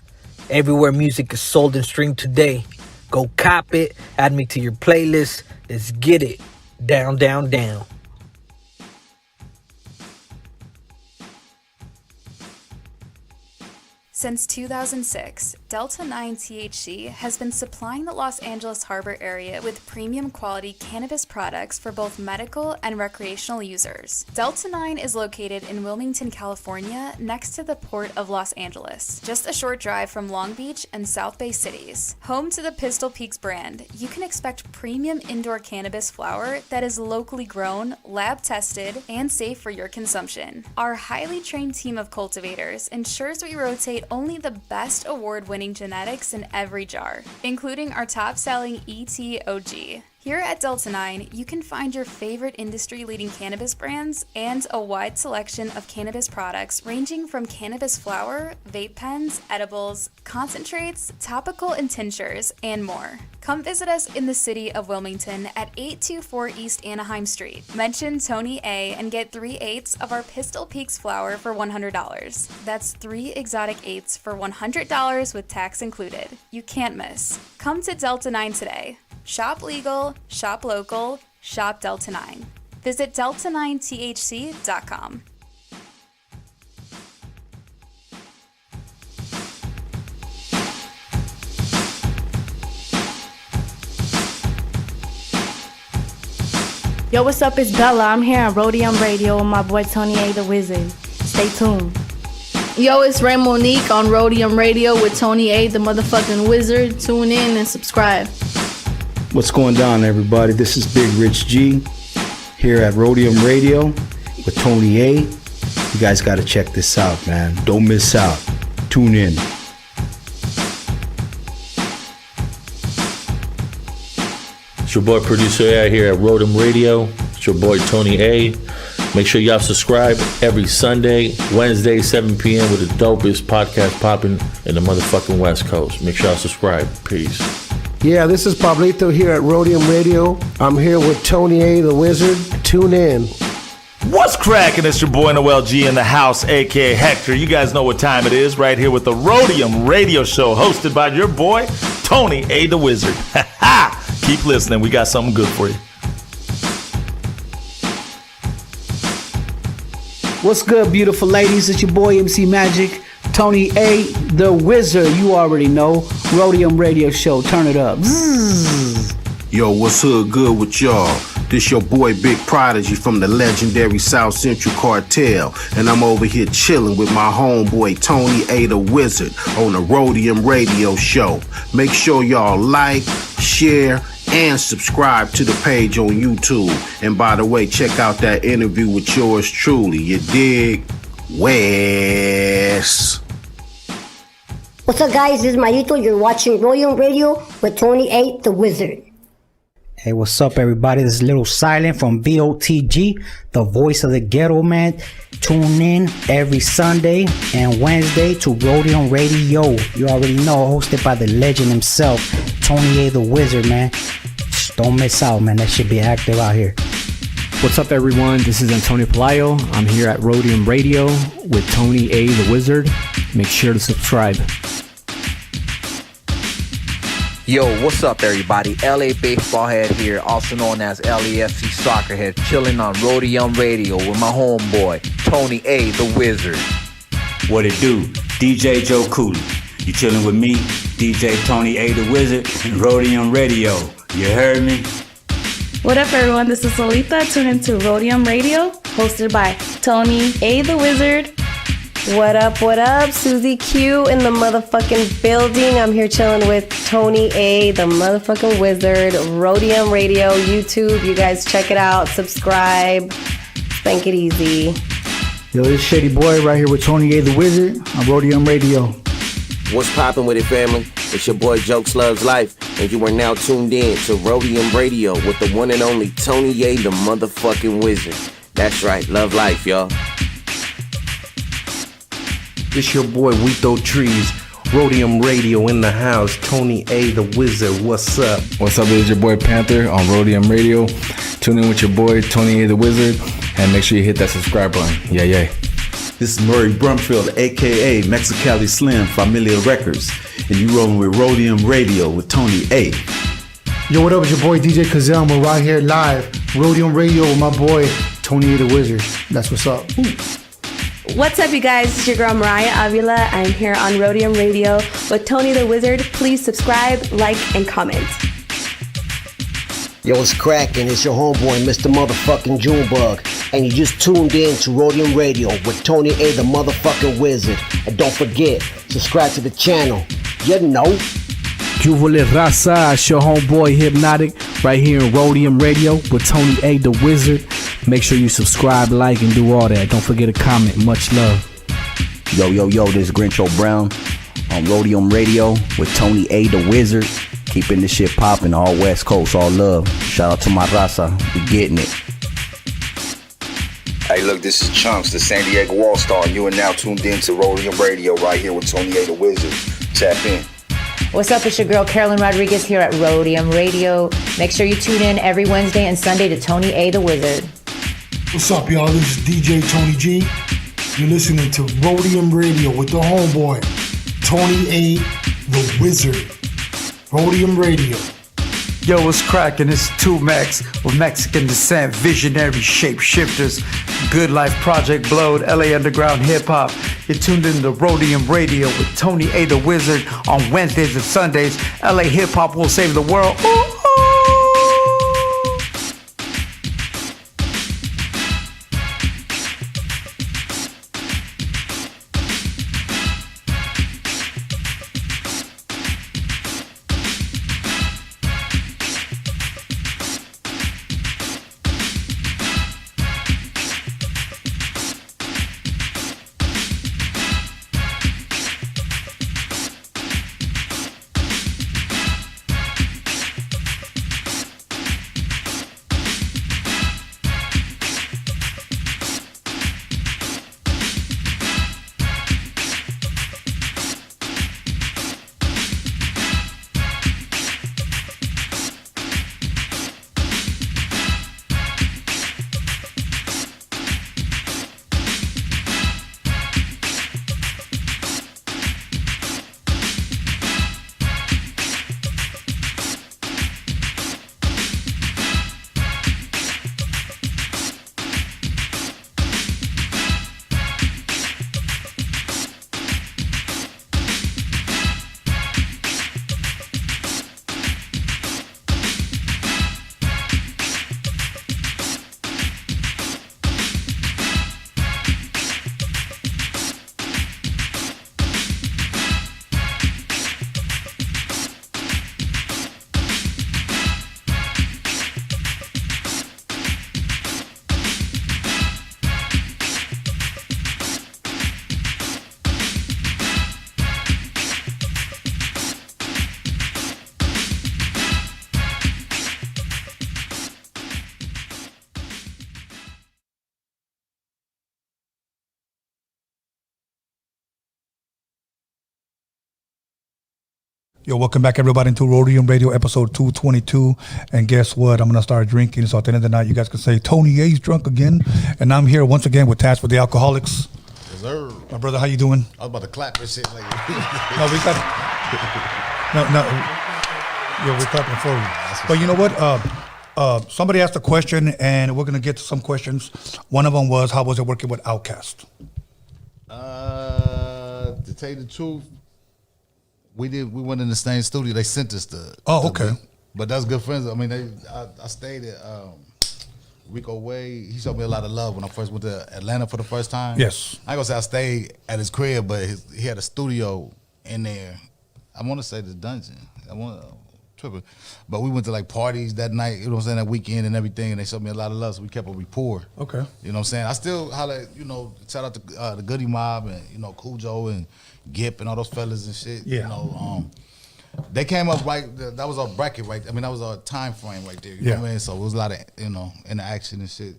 Everywhere music is sold and streamed today. Go cop it, add me to your playlist. Let's get it. Down, down, down. Since 2006, Delta 9 THC has been supplying the Los Angeles Harbor area with premium quality cannabis products for both medical and recreational users. Delta 9 is located in Wilmington, California, next to the Port of Los Angeles, just a short drive from Long Beach and South Bay cities. Home to the Pistol Peaks brand, you can expect premium indoor cannabis flower that is locally grown, lab tested, and safe for your consumption. Our highly trained team of cultivators ensures we rotate only the best award-winning genetics in every jar, including our top-selling ETOG. Here at Delta 9, you can find your favorite industry-leading cannabis brands and a wide selection of cannabis products ranging from cannabis flower, vape pens, edibles, concentrates, topical and tinctures, and more. Come visit us in the city of Wilmington at 824 East Anaheim Street. Mention Tony A and get 3/8 of our Pistol Peaks flower for $100. That's 3 exotic 8s for $100 with tax included. You can't miss. Come to Delta 9 today. Shop legal, shop local, shop Delta 9. Visit delta9thc.com. Yo, what's up? It's Bella. I'm here on Roadium Radio with my boy Tony A. the Wizard. Stay tuned. Yo, it's Ray Monique on Roadium Radio with Tony A. the motherfucking Wizard. Tune in and subscribe. What's going down, everybody? This is Big Rich G here at Roadium Radio with Tony A. You guys got to check this out, man. Don't miss out. Tune in. It's your boy Producer A here at Rhodium Radio. It's your boy Tony A. Make sure y'all subscribe every Sunday, Wednesday, 7 p.m. with the dopest podcast popping in the motherfucking West Coast. Make sure y'all subscribe. Peace. Yeah, this is Pablito here at Roadium Radio. I'm here with Tony A. the Wizard. Tune in. What's cracking? It's your boy Noel G in the house, aka Hector. You guys know what time it is, right here with the Roadium Radio Show, hosted by your boy Tony A. the Wizard. Keep listening, we got something good for you. What's good, beautiful ladies? It's your boy MC Magic, Tony A. the Wizard. You already know. Roadium Radio Show. Turn it up. Zzz. Yo, what's hood good with y'all? This your boy Big Prodigy from the legendary South Central Cartel, and I'm over here chilling with my homeboy Tony A. the Wizard on the Roadium Radio Show. Make sure y'all like, share, and subscribe to the page on YouTube. And by the way, check out that interview with yours truly. You dig? Wes. What's up, guys? This is Marito. You're watching Roadium Radio with Tony A. the Wizard. Hey, what's up, everybody? This is Little Silent from VOTG, the voice of the ghetto, man. Tune in every Sunday and Wednesday to Roadium Radio. You already know, hosted by the legend himself, Tony A. the Wizard, man. Just don't miss out, man. That should be active out here. What's up, everyone? This is Antonio Pelayo. I'm here at Roadium Radio with Tony A. the Wizard. Make sure to subscribe. Yo, what's up, everybody? LA Baseball Head here, also known as LAFC Soccer Head, chilling on Roadium Radio with my homeboy, Tony A. the Wizard. What it do? DJ Joe Cooley. You chilling with me, DJ Tony A. the Wizard, and Roadium Radio. You heard me? What up, everyone? This is Solita. Tune into Roadium Radio, hosted by Tony A. the Wizard. What up, what up? Susie Q in the motherfucking building. I'm here chilling with Tony A, the motherfucking Wizard. Roadium Radio, YouTube. You guys check it out. Subscribe. Spank it easy. Yo, this is Shady Boy right here with Tony A. the Wizard on Roadium Radio. What's poppin' with it, family? It's your boy Jokes Loves Life, and you are now tuned in to Roadium Radio with the one and only Tony A, the motherfucking Wizard. That's right, love life, y'all. It's your boy Wito Trees, Roadium Radio in the house, Tony A. the Wizard. What's up? What's up? It's your boy Panther on Roadium Radio. Tune in with your boy, Tony A. the Wizard, and make sure you hit that subscribe button. Yeah. This is Murray Brumfield, a.k.a. Mexicali Slim, Familia Records, and you rolling with Rhodium Radio with Tony A. Yo, what up? It's your boy DJ Kazam. We're right here live, Rhodium Radio with my boy, Tony A. the Wizard. That's what's up. What's up, you guys? It's your girl, Mariah Avila. I'm here on Rhodium Radio with Tony the Wizard. Please subscribe, like, and comment. Yo, it's cracking. It's your homeboy, Mr. Motherfucking Junebug. And you just tuned in to Rhodium Radio with Tony A. the Motherfucking Wizard. And don't forget, subscribe to the channel. You know. Juvale Raza, it's your homeboy Hypnotic, right here in Rhodium Radio with Tony A. the Wizard. Make sure you subscribe, like, and do all that. Don't forget to comment. Much love. Yo, this is Grincho Brown on Rhodium Radio with Tony A. the Wizard. Keeping this shit popping, all West Coast, all love. Shout out to my Raza, we getting it. Hey, look, this is Chunks, the San Diego All-Star. You are now tuned in to Rhodium Radio right here with Tony A. the Wizard. Tap in. What's up? It's your girl Carolyn Rodriguez here at Rhodium Radio. Make sure you tune in every Wednesday and Sunday to Tony A. the Wizard. What's up, y'all? This is DJ Tony G. You're listening to Rhodium Radio with the homeboy, Tony A. the Wizard. Rhodium Radio. Yo, what's cracking? It's 2Max with Mexican descent, visionary shapeshifters, Good Life Project Blowed, LA Underground Hip Hop. You're tuned in to Rhodium Radio with Tony A. the Wizard on Wednesdays and Sundays. LA Hip Hop will save the world. Ooh. Yo, welcome back everybody to Roadium Radio episode 222. And guess what? I'm going to start drinking. So at the end of the night, you guys can say, Tony A's drunk again. And I'm here once again with Tash with the Alkaholiks. Yes, sir. My brother, how you doing? I was about to clap and shit. Like, no, we got... No. Yeah, we're clapping for you. But you know what? Somebody asked a question, and we're going to get to some questions. One of them was, how was it working with OutKast? To tell you the truth, we went in the same studio. They sent us the. Oh, okay. But that's good friends. I mean, I stayed at Rico Way. He showed me a lot of love when I first went to Atlanta for the first time. Yes. I ain't gonna say I stayed at his crib, but he had a studio in there. I want to say the dungeon. Tripping. But we went to like parties that night, you know what I'm saying, that weekend and everything, and they showed me a lot of love, so we kept a rapport. Okay. You know what I'm saying? I still holler, shout out to the Goody Mob and, Cujo and Gip and all those fellas and shit. Yeah. They came up right, that was our bracket, right? I mean, that was our time frame right there, you know what I mean? So it was a lot of, interaction and shit.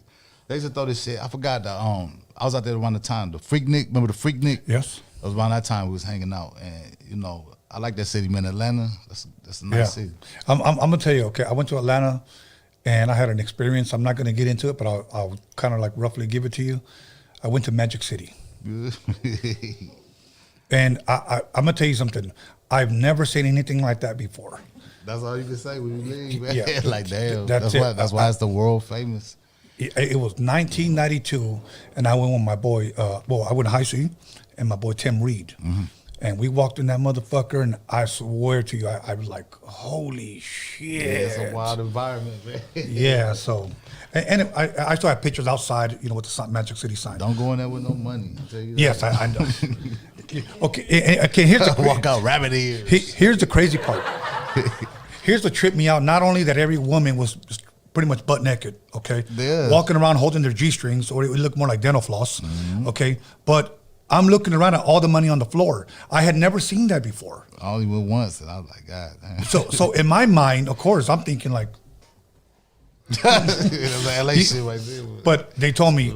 They used to throw this shit. I forgot that I was out there around the time, the Freaknik, remember the Freaknik? Yes. It was around that time we was hanging out, and, I like that city, man. Atlanta, that's a nice city. I'm gonna tell you, okay. I went to Atlanta, and I had an experience. I'm not going to get into it, but I'll kind of like roughly give it to you. I went to Magic City. And I'm going to tell you something. I've never seen anything like that before. That's all you can say when you leave, man. Yeah. Like, damn. That's why it's the world famous. It was 1992, and I went with my boy, I went to high school, and my boy Tim Reed. Mm-hmm. And we walked in that motherfucker, and I swear to you, I was like, holy shit. Yeah, it's a wild environment, man. Yeah, so, and I still have pictures outside, you know, with the Magic City sign. Don't go in there with no money. I'll tell you that. Yes, I know. Okay, here's the walk out rabbit ears. Here's the crazy part. Here's what tripped me out. Not only that every woman was pretty much butt naked, okay? Yeah. Walking around holding their G-strings, or it would look more like dental floss, okay? But I'm looking around at all the money on the floor. I had never seen that before. I only went once, and I was like, God damn. So in my mind, of course, I'm thinking like, that's like LA shit right there. But they told me,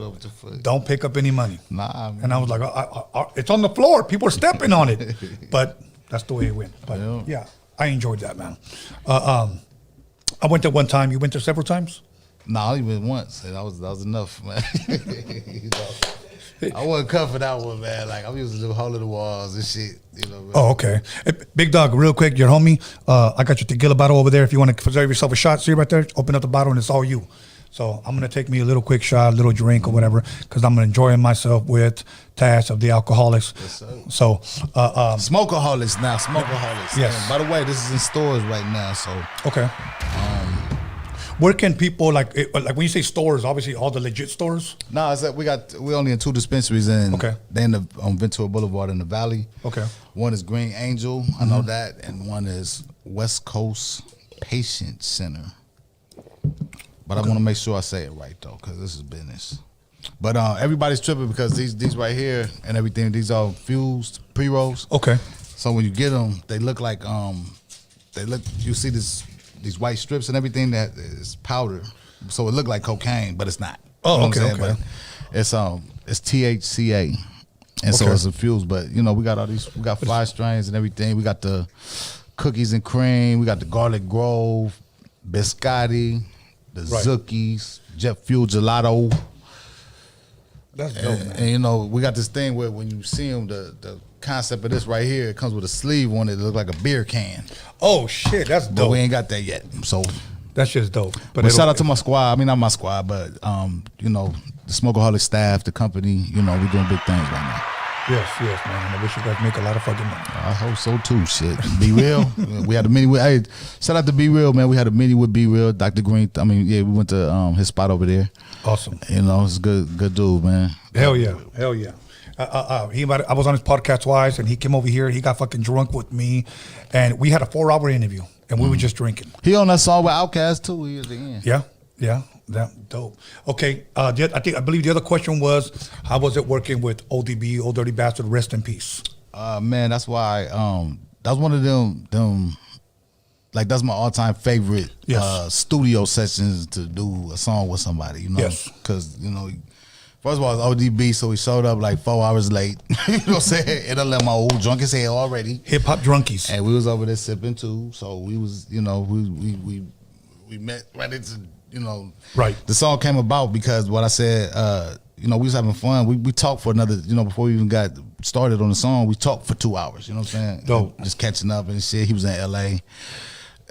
don't pick up any money. Nah, man. And I was like, it's on the floor. People are stepping on it. But that's the way it went. But yeah, I enjoyed that, man. I went there one time. You went there several times? No, I only went once, and that was enough, man. I wasn't cut for that one, man. Like, I'm used to do hole in the walls and shit, you know, man. Oh, okay. Hey, Big Dog, real quick, your homie, I got your tequila bottle over there. If you want to preserve yourself a shot, see right there, open up the bottle and it's all you. So I'm going to take me a little quick shot, a little drink or whatever, because I'm enjoying myself with Tash of the Alkaholiks. Yes, sir. So, Smokaholics now, Smokaholics. Yes. And by the way, this is in stores right now, so. Okay. Where can people, like when you say stores, obviously all the legit stores? No, it's that we only in 2 dispensaries in. Okay. They on Ventura Boulevard in the Valley. Okay. One is Green Angel, I know that, and one is West Coast Patient Center. But I want to make sure I say it right though, because this is business. But everybody's tripping because these right here and everything, these are fused pre-rolls. Okay. So when you get them, they look like you see these white strips and everything that is powder, so it look like cocaine, but it's not. Oh, you know what I'm okay. But it's THCA, and so it's infused. But you know, we got 5 strains and everything. We got the cookies and cream. We got the garlic grove, biscotti, the Zookies, jet fuel gelato. That's dope, man. And you know, we got this thing where when you see them, the concept of this right here, it comes with a sleeve on it that look like a beer can. Oh shit, that's dope. But we ain't got that yet. So that's just dope. But shout out to my squad. I mean, not my squad, but you know, the Smokaholics staff, the company. You know, we doing big things right now. Yes, man. I wish you guys make a lot of fucking money. I hope so too. Shit, Be Real. We had a mini with. Hey, shout out to Be Real, man. We had a mini with Be Real, Dr. Green. I mean, yeah, we went to his spot over there. Awesome. You know, it's good dude, man. Hell yeah. I was on his podcast twice, and he came over here. He got fucking drunk with me, and we had a 4-hour interview, and we were just drinking. He on that song with OutKast too. He was the end. Yeah, that dope. Okay, I believe the other question was, how was it working with ODB, Old Dirty Bastard? Rest in peace. Man, that's why. That was one of them. Like, that's my all-time favorite studio sessions to do a song with somebody. You know, because you know. First of all, it's ODB, so he showed up like 4 hours late. You know what I'm saying? And I let my old drunk as hell already. Hip hop drunkies. And we was over there sipping too. So we was, you know, we met right into, you know. Right. The song came about because what I said, you know, we was having fun. We talked for another, you know, before we even got started on the song, we talked for 2 hours. You know what I'm saying? Dope. Just catching up and shit. He was in LA,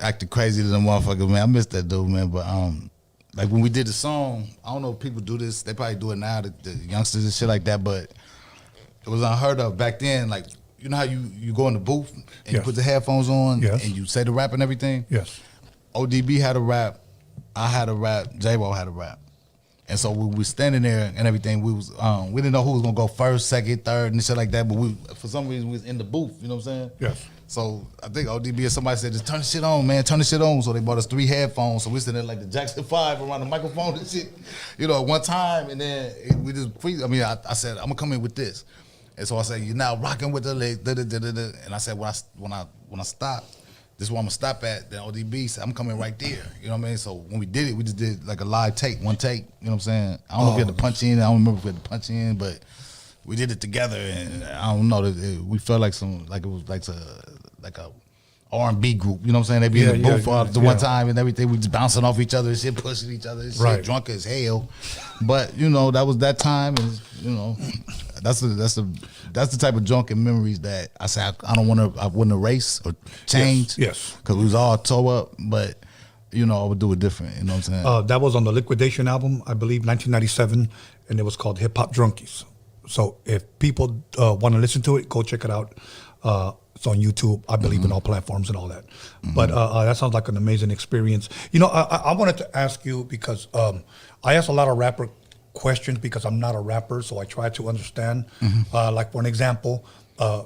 acting crazy to the motherfucker, man. I miss that dude, man. But like when we did the song, I don't know if people do this. They probably do it now, the youngsters and shit like that. But it was unheard of back then. Like, you know how you go in the booth and you put the headphones on and you say the rap and everything? Yes. ODB had a rap. I had a rap. J-Bo had a rap. And so we were standing there and everything. We was we didn't know who was going to go first, second, third, and shit like that. But for some reason, we was in the booth. You know what I'm saying? Yes. So I think ODB or somebody said, just turn the shit on, man. Turn the shit on. So they bought us 3 headphones. So we sitting there like the Jackson 5 around the microphone and shit, you know, at one time. And then we just I said, I'm going to come in with this. And so I said, you're now rocking with the leg. And I said, when I stop, this is where I'm going to stop at. Then ODB said, I'm coming right there. You know what I mean? So when we did it, we just did like a live take, one take. You know what I'm saying? I don't know if we had to punch in. I don't remember if we had to punch in, but we did it together. And I don't know. We felt like it was like a R&B group. You know what I'm saying? They be in the booth the one time and everything. We just bouncing off each other and shit, pushing each other and shit, drunk as hell. But you know, that was that time, and you know, that's the type of junk and memories that I say I wouldn't erase or change. Yes. Because we was all tore up, but you know, I would do it different. You know what I'm saying? That was on the Liquidation album, I believe, 1997, and it was called Hip Hop Drunkies. So if people want to listen to it, go check it out. It's on YouTube, I believe, in all platforms and all that. But that sounds like an amazing experience. You know, I wanted to ask you because I ask a lot of rapper questions because I'm not a rapper, so I try to understand. Like, for an example,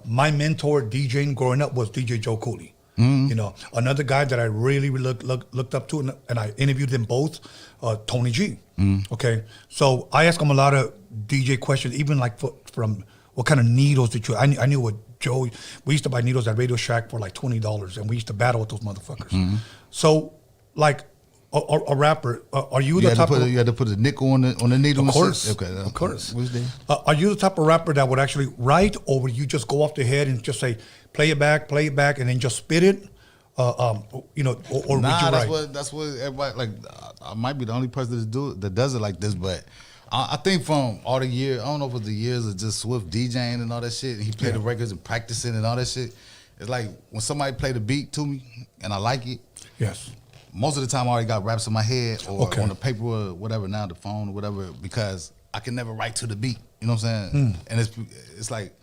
my mentor DJing growing up was DJ Joe Cooley. You know, another guy that I really looked up to, and I interviewed them both, Tony G. Okay, so I ask him a lot of DJ questions, even like from what kind of needles did you? I knew what Joe. We used to buy needles at Radio Shack for like $20, and we used to battle with those motherfuckers. So, like a rapper, are you the type of? You had to put a nickel on the needle. Of course, okay, of course. Are you the type of rapper that would actually write, or would you just go off the head and just say, play it back, and then just spit it? You know, or would you write? That's what everybody like. I might be the only person that does it like this, but I think from all the years, I don't know if it's the years of just Swift DJing and all that shit, and he played the records and practicing and all that shit. It's like when somebody play the beat to me and I like it. Yes. Most of the time I already got raps in my head or on the paper or whatever, now the phone or whatever, because I can never write to the beat. You know what I'm saying? And it's like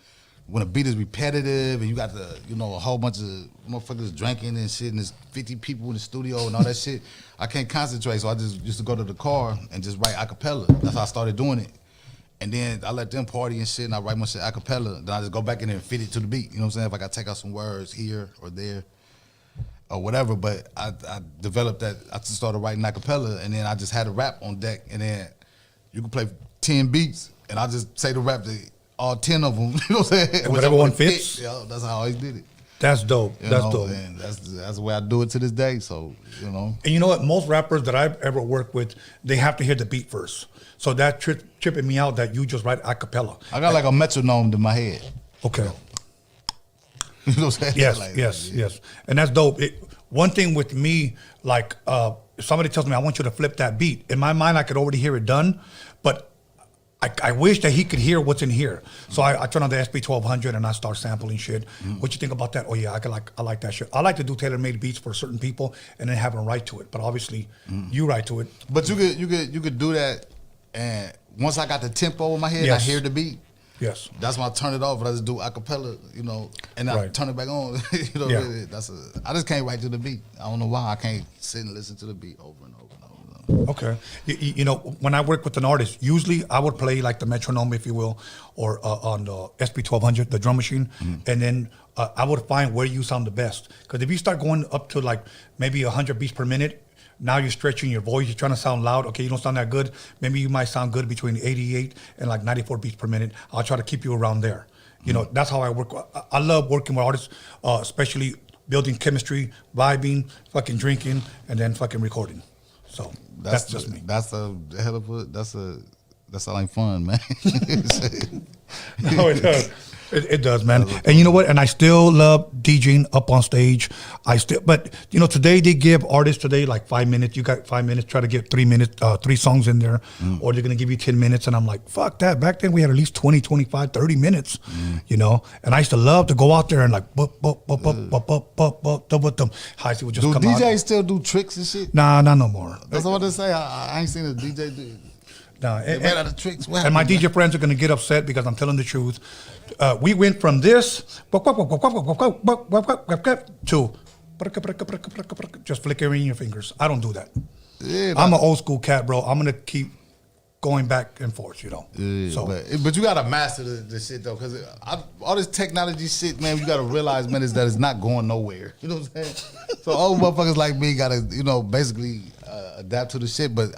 when a beat is repetitive and you got a whole bunch of motherfuckers drinking and shit and there's 50 people in the studio and all that shit, I can't concentrate. So I just used to go to the car and just write a cappella. That's how I started doing it. And then I let them party and shit and I write my shit a cappella. Then I just go back in there and fit it to the beat. You know what I'm saying? If I got to take out some words here or there or whatever. But I developed that. I just started writing a cappella and then I just had a rap on deck. And then you can play 10 beats and I just say the rap to all 10 of them, you know what I'm saying? And whatever one fits. Yeah, that's how I always did it. That's dope. That's dope. And that's the way I do it to this day. So, you know. And you know what? Most rappers that I've ever worked with, they have to hear the beat first. So that tripping me out that you just write a cappella. I got like a metronome in my head. Okay. You know what I'm saying? Yes. And that's dope. One thing with me, like if somebody tells me I want you to flip that beat, in my mind I could already hear it done, but I wish that he could hear what's in here. So I turn on the SP1200 and I start sampling shit. What you think about that? Oh yeah, I like that shit. I like to do tailor-made beats for certain people and then have them write to it. But obviously, you write to it. But you could do that, and once I got the tempo in my head, I hear the beat. Yes, that's when I turn it off. But I just do acapella, you know, and I turn it back on. You know, I just can't write to the beat. I don't know why I can't sit and listen to the beat over and over. Okay. You know, when I work with an artist, usually I would play like the metronome, if you will, or on the SP1200, the drum machine, and then I would find where you sound the best. Because if you start going up to like maybe 100 beats per minute, now you're stretching your voice, you're trying to sound loud. Okay, you don't sound that good. Maybe you might sound good between 88 and like 94 beats per minute. I'll try to keep you around there. You know, that's how I work. I love working with artists, especially building chemistry, vibing, fucking drinking, and then fucking recording. So that's just me. That's a hell of a. That's like fun, man. No, it does. It does, man. And you know what? And I still love DJing up on stage. But you know, today they give artists like 5 minutes. You got 5 minutes. Try to get 3 minutes, 3 songs in there, or they're gonna give you 10 minutes. And I'm like, fuck that. Back then we had at least 20, 25, 30 minutes. You know. And I used to love to go out there and like, high school would just come out. Do DJs still do tricks and shit? Nah, not no more. That's what I say. I ain't seen a DJ do. No, and tricks. And my DJ friends are gonna get upset because I'm telling the truth. We went from this to just flickering your fingers. I don't do that. Yeah, I'm an old school cat, bro. I'm gonna keep going back and forth, you know. Yeah, so, but you gotta master the shit though, because all this technology shit, man, you gotta realize, man, is that it's not going nowhere. You know what I'm saying? So old motherfuckers like me gotta, you know, basically adapt to the shit. But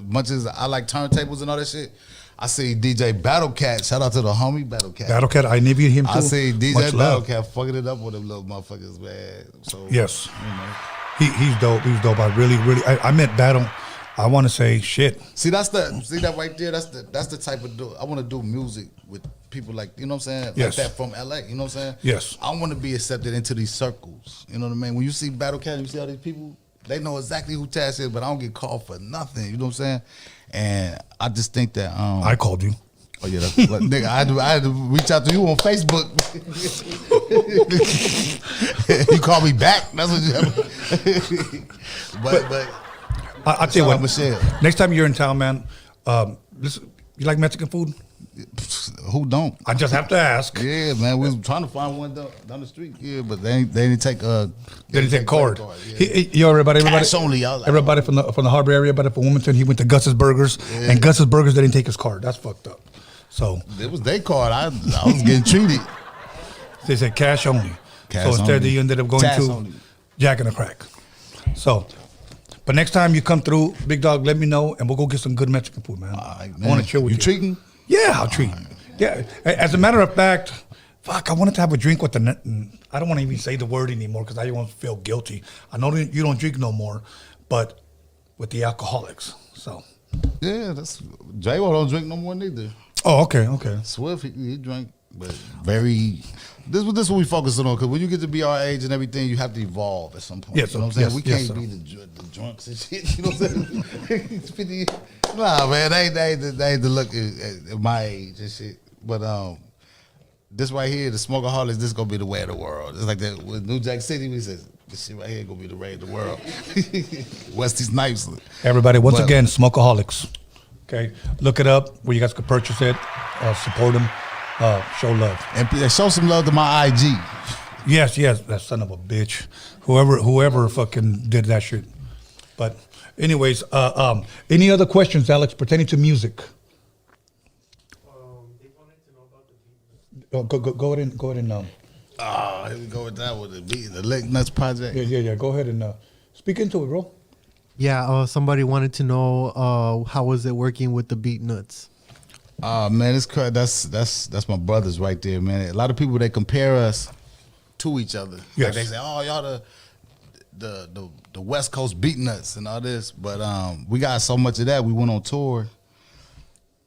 much as I like turntables and all that shit, I see DJ Battlecat. Shout out to the homie Battlecat. Battlecat, I interviewed him too. I see DJ Battlecat fucking it up with them little motherfuckers, man. So yes, you know. He's dope. He's dope. I really I met Battle I want to say shit. See that right there. That's the type of I want to do music with people like, you know what I'm saying? Yes. Like that from LA. You know what I'm saying? Yes. I want to be accepted into these circles. You know what I mean? When you see Battle Cat, you see all these people, they know exactly who Tash is, but I don't get called for nothing. You know what I'm saying? And I just think that I called you. Oh yeah, that's, like, nigga, I had to reach out to you on Facebook. You call me back. That's what you have. but I'll tell you what. Michelle. Next time you're in town, man, listen, you like Mexican food? Who don't? I just have to ask. Yeah, man, we was trying to find one down the street. Yeah, but they didn't take they didn't take card. Yeah. Everybody only, like, everybody from the Harbor area, everybody from Wilmington. He went to Gus's Burgers, and Gus's Burgers they didn't take his card. That's fucked up. So it was their card. I was getting treated. They said cash only. So instead, you ended up going to Jack and the Crack. So. But next time you come through, Big Dog, let me know, and we'll go get some good Mexican food, man. I want to chill with you. You treating? Yeah, I'll treat. Yeah. As a matter of fact, fuck, I wanted to have a drink with the. I don't want to even say the word anymore because I don't want to feel guilty. I know that you don't drink no more, but with the Alkaholiks. So. Yeah, that's J-Wo don't drink no more neither. Oh, okay. Swift, he drank, but very. This is what we focus on, because when you get to be our age and everything, you have to evolve at some point. Yes, you know what I'm saying? We can't be the drunks and shit. You know what I'm saying? Nah, man, they ain't to look at my age and shit. But this right here, the Smokaholics, this gonna be the way of the world. It's like that with New Jack City. We said this shit right here gonna be the way of the world. Westy Snipes. Everybody, once again, Smokaholics. Okay, look it up where you guys can purchase it, support them. Show love and show some love to my IG. Yes, that son of a bitch. Whoever fucking did that shit. But anyways, any other questions, Alex, pertaining to music? They wanted to know about the Go ahead and here we go with that with the Beatnuts project. Yeah. Go ahead and speak into it, bro. Yeah, somebody wanted to know how was it working with the Beatnuts. Man, it's that's my brothers right there, man. A lot of people, they compare us to each other. Yes. Like they say, oh, y'all the West Coast Beatnuts and all this, but we got so much of that. We went on tour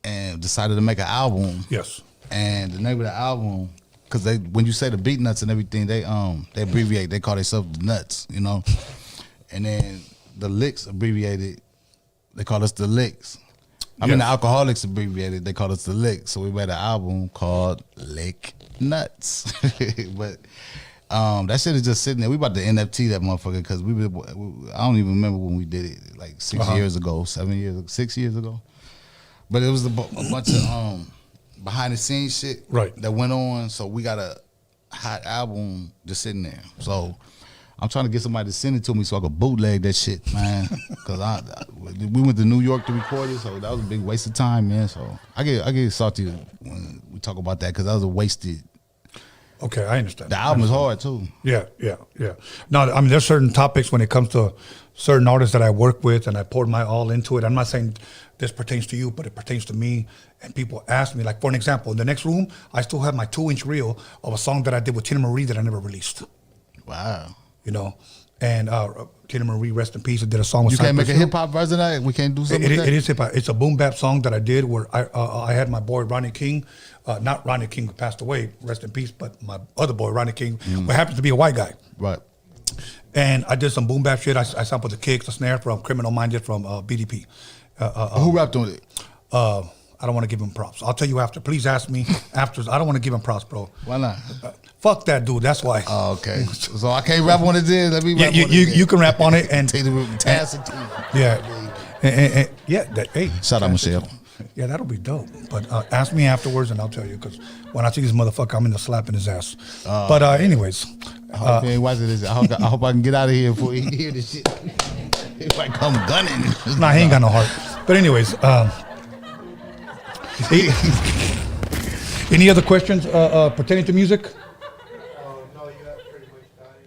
and decided to make an album. Yes. And the name of the album, because when you say the Beatnuts and everything, they abbreviate. They call themselves the Nuts, you know. And then the Licks abbreviated. They call us the Licks. I mean, the Alkaholiks abbreviated, they called us the Lick. So we made an album called Lick Nuts. But that shit is just sitting there. We about to NFT that motherfucker because I don't even remember when we did it, like 6 years ago, 6 years ago. But it was a bunch of behind the scenes shit that went on. So we got a hot album just sitting there. So I'm trying to get somebody to send it to me so I could bootleg that shit, man. Because we went to New York to record it, so that was a big waste of time, man. So I get salty when we talk about that because that was a wasted. Okay, I understand. The album is hard too. Yeah. No, I mean, there's certain topics when it comes to certain artists that I work with, and I poured my all into it. I'm not saying this pertains to you, but it pertains to me. And people ask me, like, for an example, in the next room, I still have my 2-inch reel of a song that I did with Tina Marie that I never released. Wow. You know, and Tina Marie, rest in peace, I did a song with You can't make a hip-hop version of it? We can't do something like that? It is hip-hop. It's a boom bap song that I did where I had my boy Ronnie King, not Ronnie King who passed away, rest in peace, but my other boy Ronnie King, who happens to be a white guy. Right. And I did some boom bap shit. I sampled the kicks, the snare from Criminal Minded from BDP. Who rapped on it? I don't want to give him props. I'll tell you after. Please ask me after. I don't want to give him props, bro. Why not? Fuck that dude. That's why. Oh, okay. So I can't rap on it then? Let me rap on it. You can rap on it. And hey. Shout out Michelle. Yeah, that'll be dope. But ask me afterwards and I'll tell you. Because when I see this motherfucker, I'm in the slapping his ass. But anyways. I hope he ain't watching this. I hope I can get out of here before he hear this shit. He might come gunning. Nah, he ain't got no heart. But anyways. Any other questions pertaining to music? No, you have pretty much got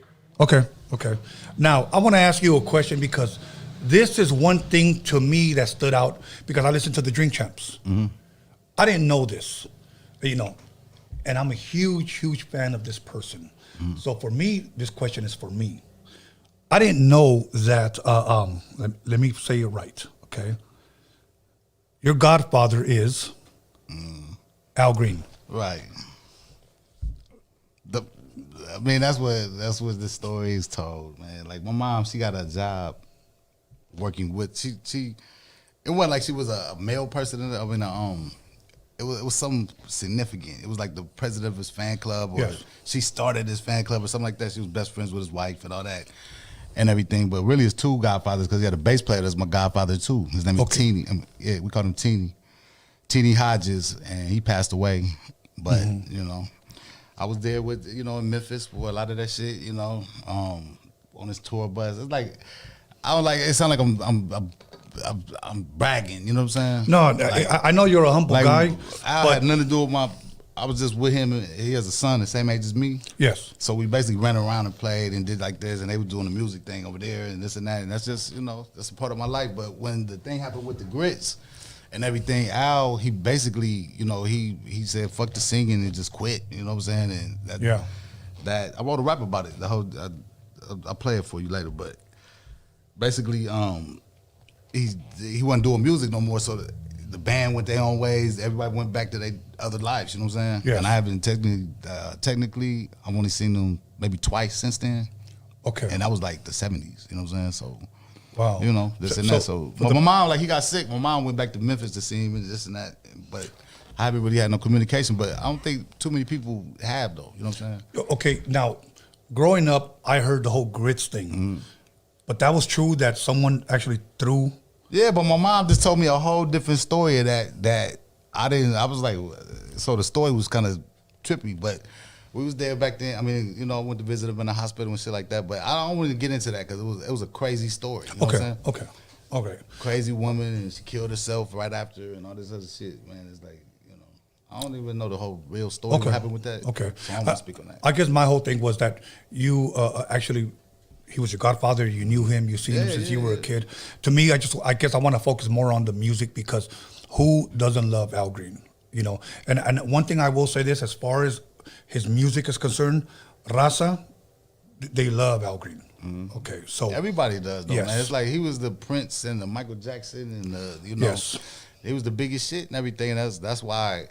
it. Okay. Now, I want to ask you a question because this is one thing to me that stood out because I listened to the Drink Champs. Mm-hmm. I didn't know this, you know, and I'm a huge fan of this person. Mm-hmm. So for me, this question is for me. I didn't know that, let me say it right, Okay. Your godfather is Al Green. Right. I mean, that's what the story is told, man. Like my mom, she got a job working with she. It wasn't like she was a male person. I mean, it was something significant. It was like the president of his fan club, or she started his fan club or something like that. She was best friends with his wife and all that and everything. But really, it's two godfathers because he had a bass player that's my godfather too. His name is Teeny. Yeah, we called him Teeny. Teeny Hodges, and he passed away. But you know, I was there with in Memphis for a lot of that shit. You know, on his tour bus. It's like I don't like. It sounds like I'm bragging. You know what I'm saying? No, like, I know you're a humble guy. Al had nothing to do with I was just with him. And he has a son the same age as me. Yes. So we basically ran around and played and did like this, and they were doing the music thing over there and this and that, and that's just that's a part of my life. But when the thing happened with the grits and everything, Al, he basically he said fuck the singing and just quit. You know what I'm saying? And that I wrote a rap about it. The whole I'll play it for you later, but basically he wasn't doing music no more, so the band went their own ways. Everybody went back to their other lives. You know what I'm saying? Yes. And I haven't technically I've only seen them maybe twice since then. Okay. And that was like the 70s. You know what I'm saying? So wow. This and that. So my mom, like, he got sick. My mom went back to Memphis to see him and this and that. But I haven't really had no communication. But I don't think too many people have though. You know what I'm saying? Okay. Now, growing up, I heard the whole grits thing. But that was true that someone actually threw. Yeah, but my mom just told me a whole different story of that I didn't. I was like, so the story was kind of trippy, but we was there back then. I mean, I went to visit him in the hospital and shit like that. But I don't want to get into that because it was a crazy story. You know what I'm saying? Okay. Crazy woman, and she killed herself right after, and all this other shit. Man, it's like I don't even know the whole real story. What happened with that? Okay, so I don't want to speak on that. I guess my whole thing was that you actually. He was your godfather. You knew him. You seen him since you were a kid. To me, I guess I want to focus more on the music because who doesn't love Al Green? And one thing I will say this, as far as his music is concerned, Raza, they love Al Green. Okay, so everybody does, though, yes. man. It's like he was the Prince and the Michael Jackson and the he was the biggest shit and everything. And that's why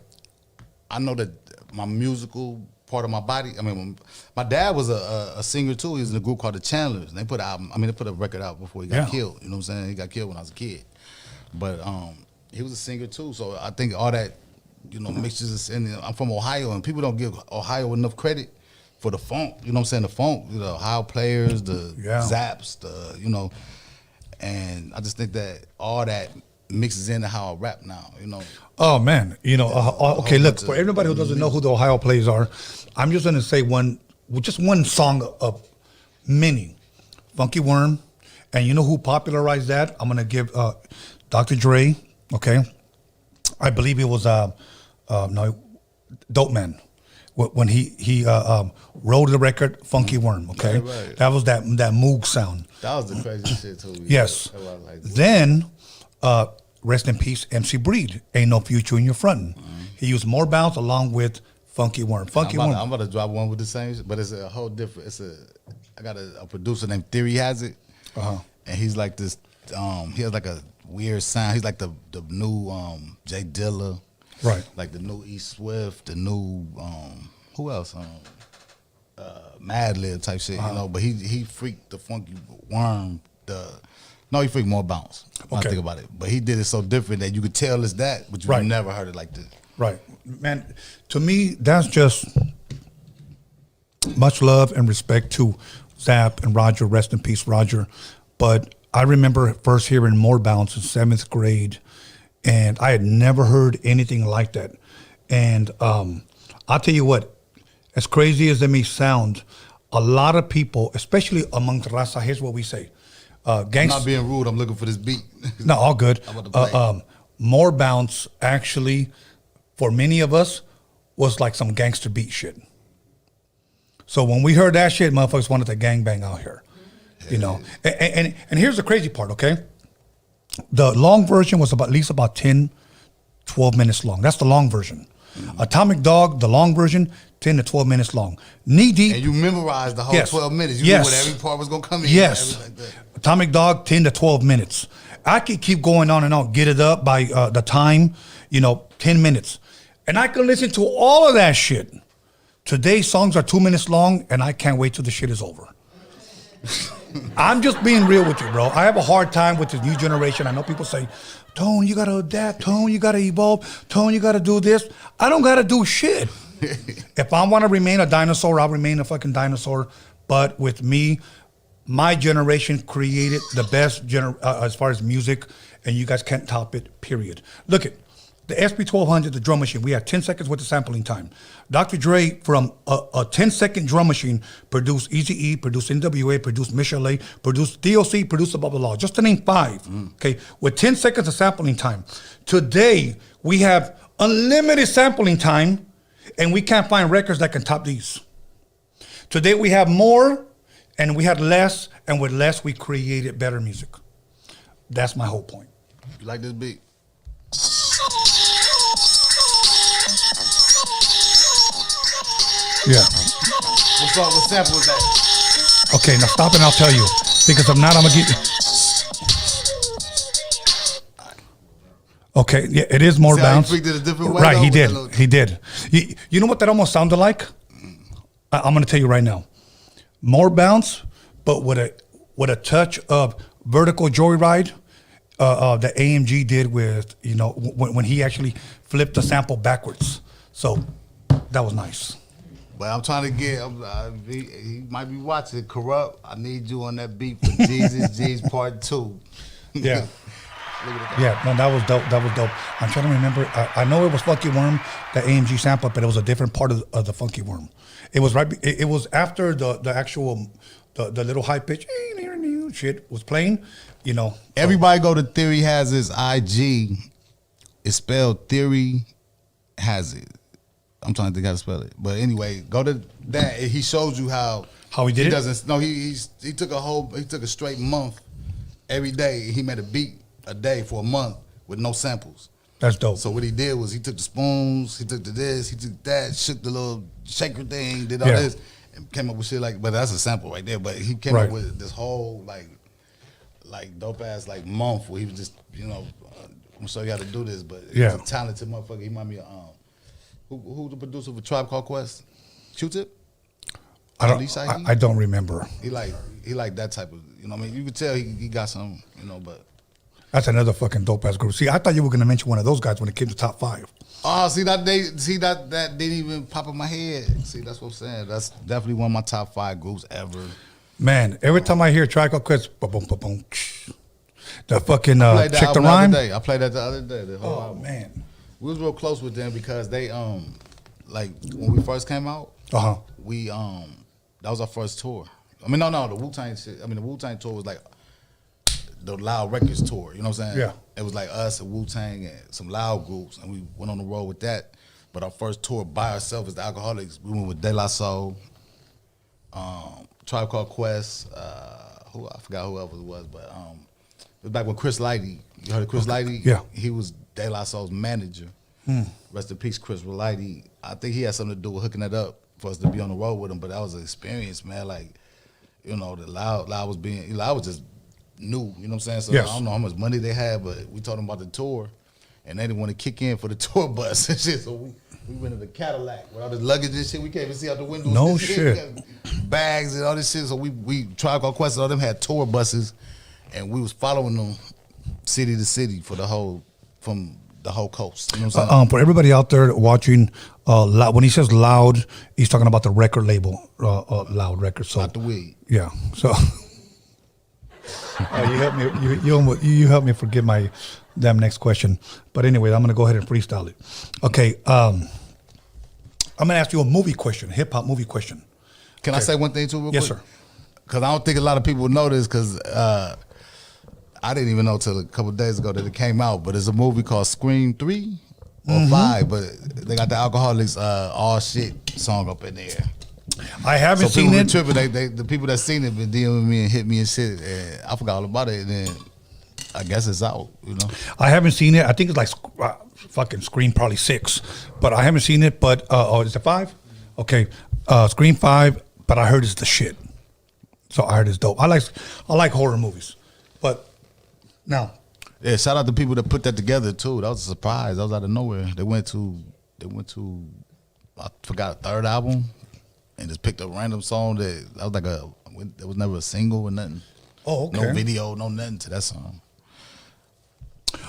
I know that my musical part of my body. I mean, my dad was a singer too. He was in a group called the Chandlers. And they put a record out before he got killed. You know what I'm saying? He got killed when I was a kid. But he was a singer too. So I think all that, mixtures. And I'm from Ohio, and people don't give Ohio enough credit for the funk. You know what I'm saying? The funk, the Ohio players, the Zaps, and I just think that all that mixes into how I rap now. Oh man, okay. Look, for everybody who doesn't know who the Ohio players are, I'm just gonna say just one song of many, Funky Worm, and you know who popularized that? I'm gonna give Dr. Dre. Okay, I believe it was Dope Man when he wrote the record Funky Worm. Okay, right. That was that Moog sound. That was the crazy shit too. Yes. Then. Rest in peace, MC Breed. Ain't no future in your frontin'. He used More Bounce along with Funky Worm. I'm about to drop one with the same, but it's a whole different. I got a producer named Theory Has It, and he's like this. He has like a weird sound. He's like the new Jay Dilla, right? Like the new E Swift, the new who else? Madlib type shit, But he freaked the Funky Worm. No, he freaked More Bounce. When I think about it, but he did it so different that you could tell it's that, but you never heard it like this. Right, man. To me, that's just much love and respect to Zap and Roger. Rest in peace, Roger. But I remember first hearing More Bounce in 7th grade, and I had never heard anything like that. And I'll tell you what, as crazy as it may sound, a lot of people, especially amongst Raza, here's what we say. I'm not being rude. I'm looking for this beat. No, all good. I'm about to play. More Bounce actually, for many of us, was like some gangster beat shit. So when we heard that shit, motherfuckers wanted to gangbang out here, And here's the crazy part, okay? The long version was at least about 10, 12 minutes long. That's the long version. Atomic Dog, the long version, 10 to 12 minutes long. Knee Deep. And you memorized the whole 12 minutes. You knew what every part was going to come in. Yes. Atomic Dog, 10 to 12 minutes. I could keep going on and on. Get It Up by The Time, 10 minutes. And I can listen to all of that shit. Today's songs are 2 minutes long, and I can't wait till the shit is over. I'm just being real with you, bro. I have a hard time with this new generation. I know people say, Tone, you gotta adapt. Tone, you gotta evolve. Tone, you gotta do this. I don't gotta do shit. If I want to remain a dinosaur, I'll remain a fucking dinosaur. But with me, my generation created the best as far as music, and you guys can't top it, period. Look at the SP1200, the drum machine. We had 10 seconds with the sampling time. Dr. Dre, from a 10-second drum machine, produced Eazy-E, produced NWA, produced Michelle, produced DOC, produced Above the Law, just to name 5, okay, with 10 seconds of sampling time. Today, we have unlimited sampling time, and we can't find records that can top these. Today, we have more, and we had less, and with less, we created better music. That's my whole point. You like this beat? Yeah. What sample was that? Okay, now stop and I'll tell you. Because if not, I'm going to get you. Okay, yeah, it is more See how bounce. he freaked it a different way, right, though, he did. with that He did. You know what that almost sounded like? I'm going to tell you right now. More bounce, but with a touch of vertical joyride that AMG did with, when he actually flipped the sample backwards. So that was nice. But I'm trying to get, he might be watching Corrupt. I need you on that beat for Jesus G's Part 2. Yeah. Yeah, no, that was dope. That was dope. I'm trying to remember. I know it was Funky Worm, the AMG sample, but it was a different part of the Funky Worm. It was right. It was after the actual the little high pitch shit was playing. Everybody go to Theory Has His IG. It's spelled Theory Has It. I'm trying to think how to spell it. But anyway, go to that. He shows you how he did it. Doesn't. No, he took a straight month. Every day he made a beat a day for a month with no samples. That's dope. So what he did was he took the spoons, he took the this, he took that, shook the little shaker thing, did all this, and came up with shit like. But that's a sample right there. But he came up with this whole like dope ass month where he was just I'm gonna show you how to do this. But he's a talented motherfucker. He remind me of who the producer for Tribe Called Quest? Q-Tip? I don't remember. He like that type of, you can tell he got some, but. That's another fucking dope ass group. See, I thought you were gonna mention one of those guys when it came to top 5. Oh, that didn't even pop in my head. See, that's what I'm saying. That's definitely one of my top 5 groups ever. Man, every time I hear Tribe Called Quest, boom, the fucking Check the Rhyme. I played that the other day. The whole album. Man. We was real close with them because they when we first came out, we that was our first tour. No, the Wu-Tang shit. The Wu-Tang tour was like the Loud Records tour, you know what I'm saying? Yeah. It was like us and Wu-Tang and some Loud groups, and we went on the road with that. But our first tour by ourselves as the Alkaholiks, we went with De La Soul, Tribe Called Quest, I forgot who else it was, but it was back when Chris Lighty, you heard of Chris Lighty? Yeah. He was De La Soul's manager. Rest in peace, Chris Lighty. I think he had something to do with hooking that up for us to be on the road with him, but that was an experience, man. The Loud was being, Loud was just new, you know what I'm saying? So I don't know how much money they had, but we told them about the tour, and they didn't want to kick in for the tour bus and shit. So we went in the Cadillac with all this luggage and shit. We can't even see out the windows. No shit. Bags and all this shit. So we Tribe Called Quest, all them had tour buses, and we was following them city to city from the whole coast. You know what I'm saying? For everybody out there watching, when he says Loud, he's talking about the record label, Loud Records. So not the weed. Yeah. So. You help me. You help me forget my damn next question. But anyway, I'm gonna go ahead and freestyle it. Okay. I'm gonna ask you a movie question, hip hop movie question. Can I say one thing too, real quick? Yes, sir. Because I don't think a lot of people know this. Because I didn't even know till a couple of days ago that it came out. But it's a movie called Scream 3 or 5. But they got the Alkaholiks All Shit song up in there. I haven't seen it. The people that seen it been DMing me and hit me and shit. And I forgot all about it. And then I guess it's out. I haven't seen it. I think it's like fucking Scream probably 6, but I haven't seen it. But is it 5? Okay, Scream 5. But I heard it's the shit. So I heard it's dope. I like horror movies. But now Yeah, shout out to people that put that together too. That was a surprise. That was out of nowhere. They went to I forgot, a third album and just picked a random song that was like it was never a single or nothing. Oh, okay. No video, no nothing to that song.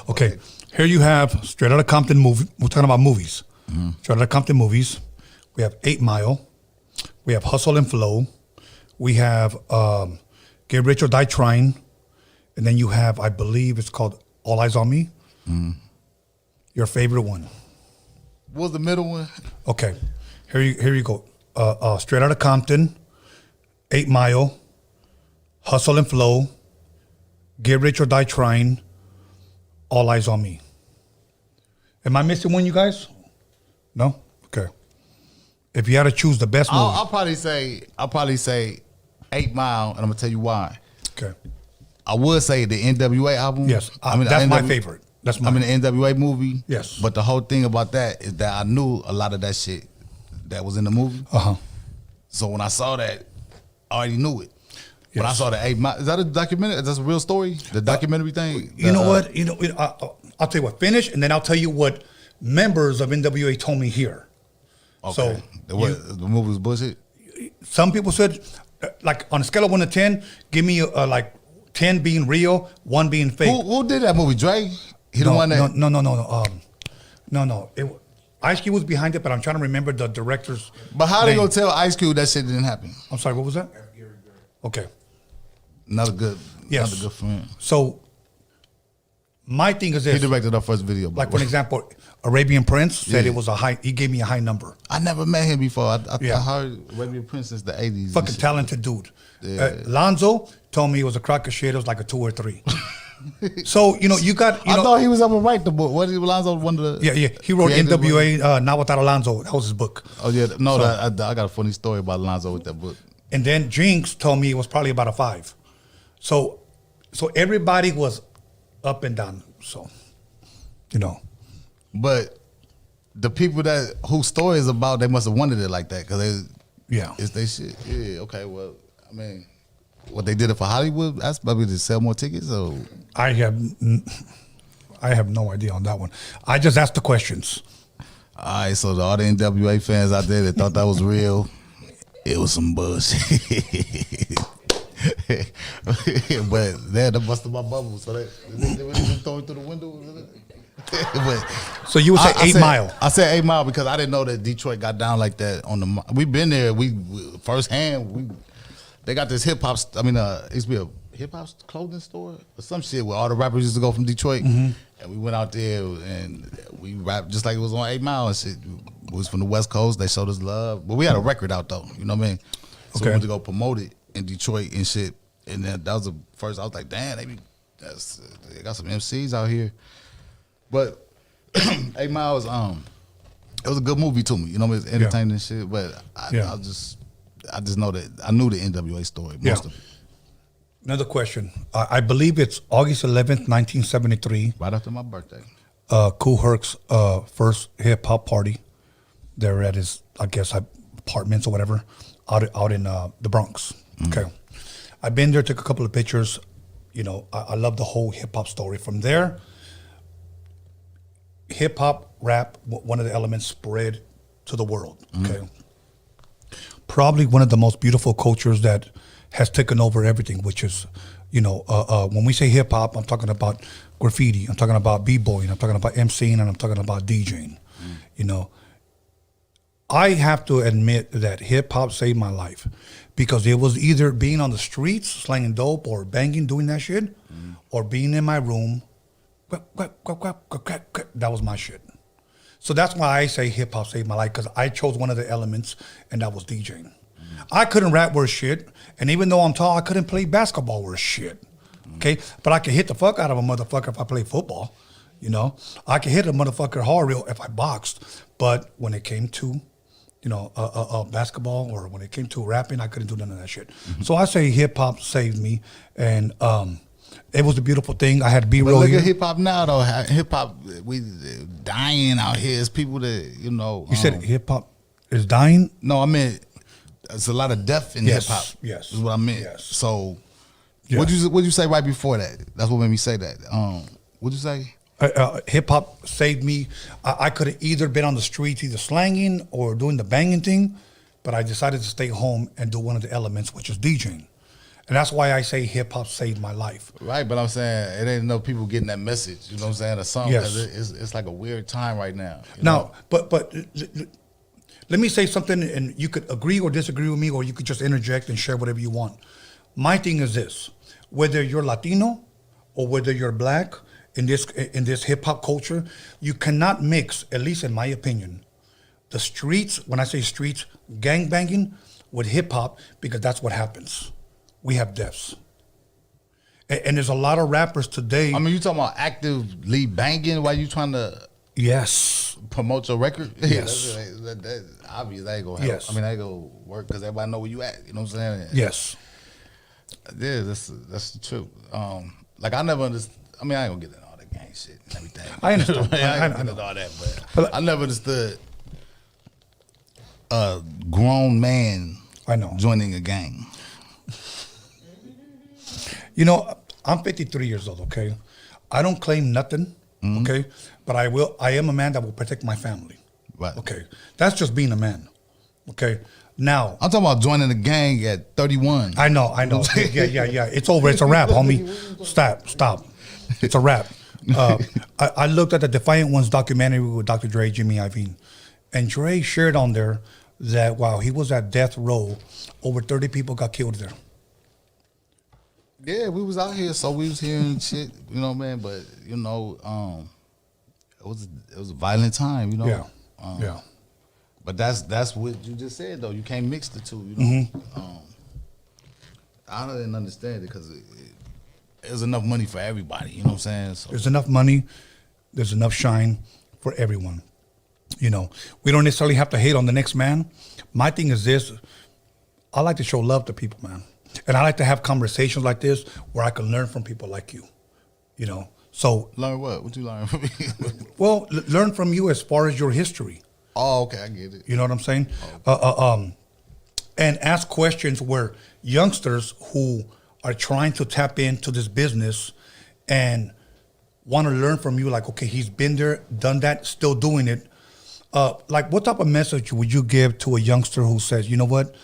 Okay, here you have Straight Outta Compton movie. We're talking about movies. Straight Outta Compton movies. We have 8 Mile. We have Hustle and Flow. We have Get Rich or Die Trying. And then you have, I believe it's called All Eyes on Me. Your favorite one. What was the middle one? Okay, here you go. Straight Outta Compton, 8 Mile, Hustle and Flow, Get Rich or Die Trying, All Eyes on Me. Am I missing one, you guys? No? Okay. If you had to choose the best movie. I'll probably say 8 Mile, and I'm gonna tell you why. Okay. I would say the NWA album. Yes, that's my favorite. That's the NWA movie. Yes. But the whole thing about that is that I knew a lot of that shit that was in the movie. So when I saw that, I already knew it. When I saw the 8 Mile, is that a documentary? Is that a real story? The documentary thing? You know what? I'll tell you what, finish, and then I'll tell you what members of NWA told me here. Okay. So the movie was bullshit? Some people said, like on a scale of 1 to 10, give me like 10 being real, 1 being fake. Who did that movie? Dre? He the one that No. Ice Cube was behind it, but I'm trying to remember the director's. But how name. they gonna tell Ice Cube that shit didn't happen? I'm sorry, what was that? Okay. Not a good friend. So my thing is this. He directed our first video. Like for example, Arabian Prince said it was a high. He gave me a high number. I never met him before. I heard Arabian Prince since the 80s. Fucking talented dude. Yeah. Lonzo told me it was a crock of shit. It was like a 2 or 3. So you got. I thought he was ever write the book. What did Lonzo one of the? Yeah. He wrote NWA. Not Without Alonzo. That was his book. Oh yeah, no. So, I got a funny story about Lonzo with that book. And then Jinx told me it was probably about a 5. So everybody was up and down. So, But the people whose story is about, they must have wanted it like that because it's they shit. Yeah. Okay. Well, I mean, what they did it for Hollywood? That's probably to sell more tickets. So I have no idea on that one. I just asked the questions. All right. So all the NWA fans out there that thought that was real, it was some bullshit. But that busted my bubble. So they throw it through the window. So you would say 8 Mile? I said 8 Mile because I didn't know that Detroit got down like that. We've been there. We firsthand. They got this hip hop. I mean, it used to be a hip hop clothing store or some shit where all the rappers used to go from Detroit. And we went out there and we rapped just like it was on 8 Mile and shit. We was from the West Coast. They showed us love, but we had a record out though. You know what I mean? So we went to go promote it in Detroit and shit. And then that was the first. I was like, damn, they got some MCs out here. But 8 Mile was it was a good movie to me. You know, it's entertaining and shit. But I just know that I knew the NWA story. Most of it. Another question. I believe it's August 11th, 1973. Right after my birthday. Kool Herc's first hip hop party. They're at his, I guess, apartments or whatever, out in the Bronx. Okay. I've been there, took a couple of pictures. I love the whole hip hop story. From there, hip hop, rap, one of the elements spread to the world. Okay. Probably one of the most beautiful cultures that has taken over everything, which is, when we say hip hop, I'm talking about graffiti, I'm talking about b-boying, I'm talking about MCing, and I'm talking about DJing. I have to admit that hip hop saved my life because it was either being on the streets, slanging dope, or banging, doing that shit, or being in my room. That was my shit. So that's why I say hip hop saved my life, because I chose one of the elements, and that was DJing. I couldn't rap worth shit, and even though I'm tall, I couldn't play basketball worth shit. Okay, but I could hit the fuck out of a motherfucker if I play football. I could hit a motherfucker hard real if I boxed. But when it came to basketball, or when it came to rapping, I couldn't do none of that shit. So I say hip hop saved me, and it was a beautiful thing. I had to be real. Look here. at hip hop now, though. Hip hop, we dying out here. It's people that You said hip hop is dying? No, I meant there's a lot of death in hip hop. Yes, is what I meant. Yes. So, what'd you say right before that? That's what made me say that. What'd you say? Hip hop saved me. I could have either been on the streets, either slanging or doing the banging thing, but I decided to stay home and do one of the elements, which is DJing. And that's why I say hip hop saved my life. Right, but I'm saying it ain't enough people getting that message. You know what I'm saying? Or something. Yes. It's like a weird time right now. Now, but let me say something, and you could agree or disagree with me, or you could just interject and share whatever you want. My thing is this: whether you're Latino or whether you're black in this hip hop culture, you cannot mix, at least in my opinion, the streets. When I say streets, gang banging with hip hop, because that's what happens. We have deaths. And there's a lot of rappers today. I mean, you talking about actively banging while you trying to promote your record? Yes. That's obvious. That ain't gonna help. Yes. I mean, that ain't gonna work because everybody know where you at. You know what I'm saying? Yes. Yeah, that's the truth. Like I never understood. I mean, I ain't gonna get into all that gang shit and everything. I understand. I ain't into all that, but I never understood a grown man joining a gang. You know, I'm 53 years old, okay? I don't claim nothing, okay? But I am a man that will protect my family. Right. Okay. That's just being a man. Okay. Now I'm talking about joining the gang at 31. I know. Yeah. It's over. It's a wrap, homie. Stop. It's a wrap. I looked at the Defiant Ones documentary with Dr. Dre, Jimmy Iovine, and Dre shared on there that while he was at death row, over 30 people got killed there. Yeah, we was out here, so we was hearing shit, you know, man. But you know, it was a violent time, you know. Yeah. But that's what you just said though. You can't mix the two, you know. I didn't understand it because there's enough money for everybody. You know what I'm saying? So. There's enough money. There's enough shine for everyone. You know, we don't necessarily have to hate on the next man. My thing is this: I like to show love to people, man. And I like to have conversations like this where I can learn from people like you, you know. So learn what? What you learn from me? Well, learn from you as far as your history. Oh, okay, I get it. You know what I'm saying? And ask questions where youngsters who are trying to tap into this business and want to learn from you, like, okay, he's been there, done that, still doing it. Like, what type of message would you give to a youngster who says, you know what,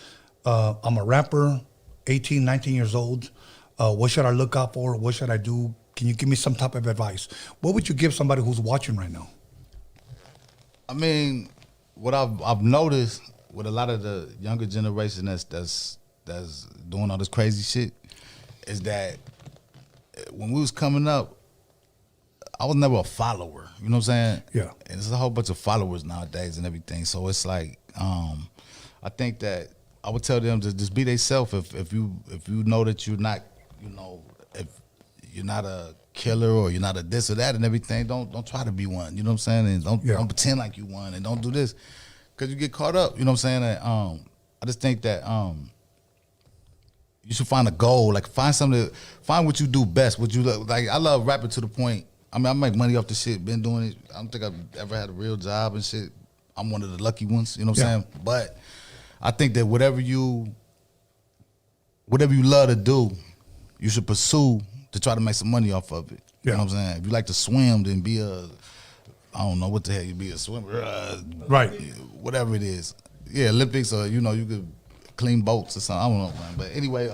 I'm a rapper, 18, 19 years old. What should I look out for? What should I do? Can you give me some type of advice? What would you give somebody who's watching right now? I mean, what I've noticed with a lot of the younger generation that's doing all this crazy shit is that when we was coming up, I was never a follower. You know what I'm saying? Yeah. And there's a whole bunch of followers nowadays and everything. So it's like, I think that I would tell them to just be themselves. If you know that you're not, you know, if you're not a killer or you're not a this or that and everything, don't try to be one. You know what I'm saying? And don't pretend like you one and don't do this because you get caught up. You know what I'm saying? And, I just think that you should find a goal. Like find what you do best. What you like. I love rapping to the point. I mean, I make money off the shit. Been doing it. I don't think I've ever had a real job and shit. I'm one of the lucky ones. You know what I'm saying? But I think that whatever you love to do, you should pursue to try to make some money off of it. You know what I'm saying? If you like to swim, then be I don't know what the hell you be a swimmer. Right. Whatever it is. Yeah, Olympics or, you know, you could clean boats or something. I don't know, man. But anyway,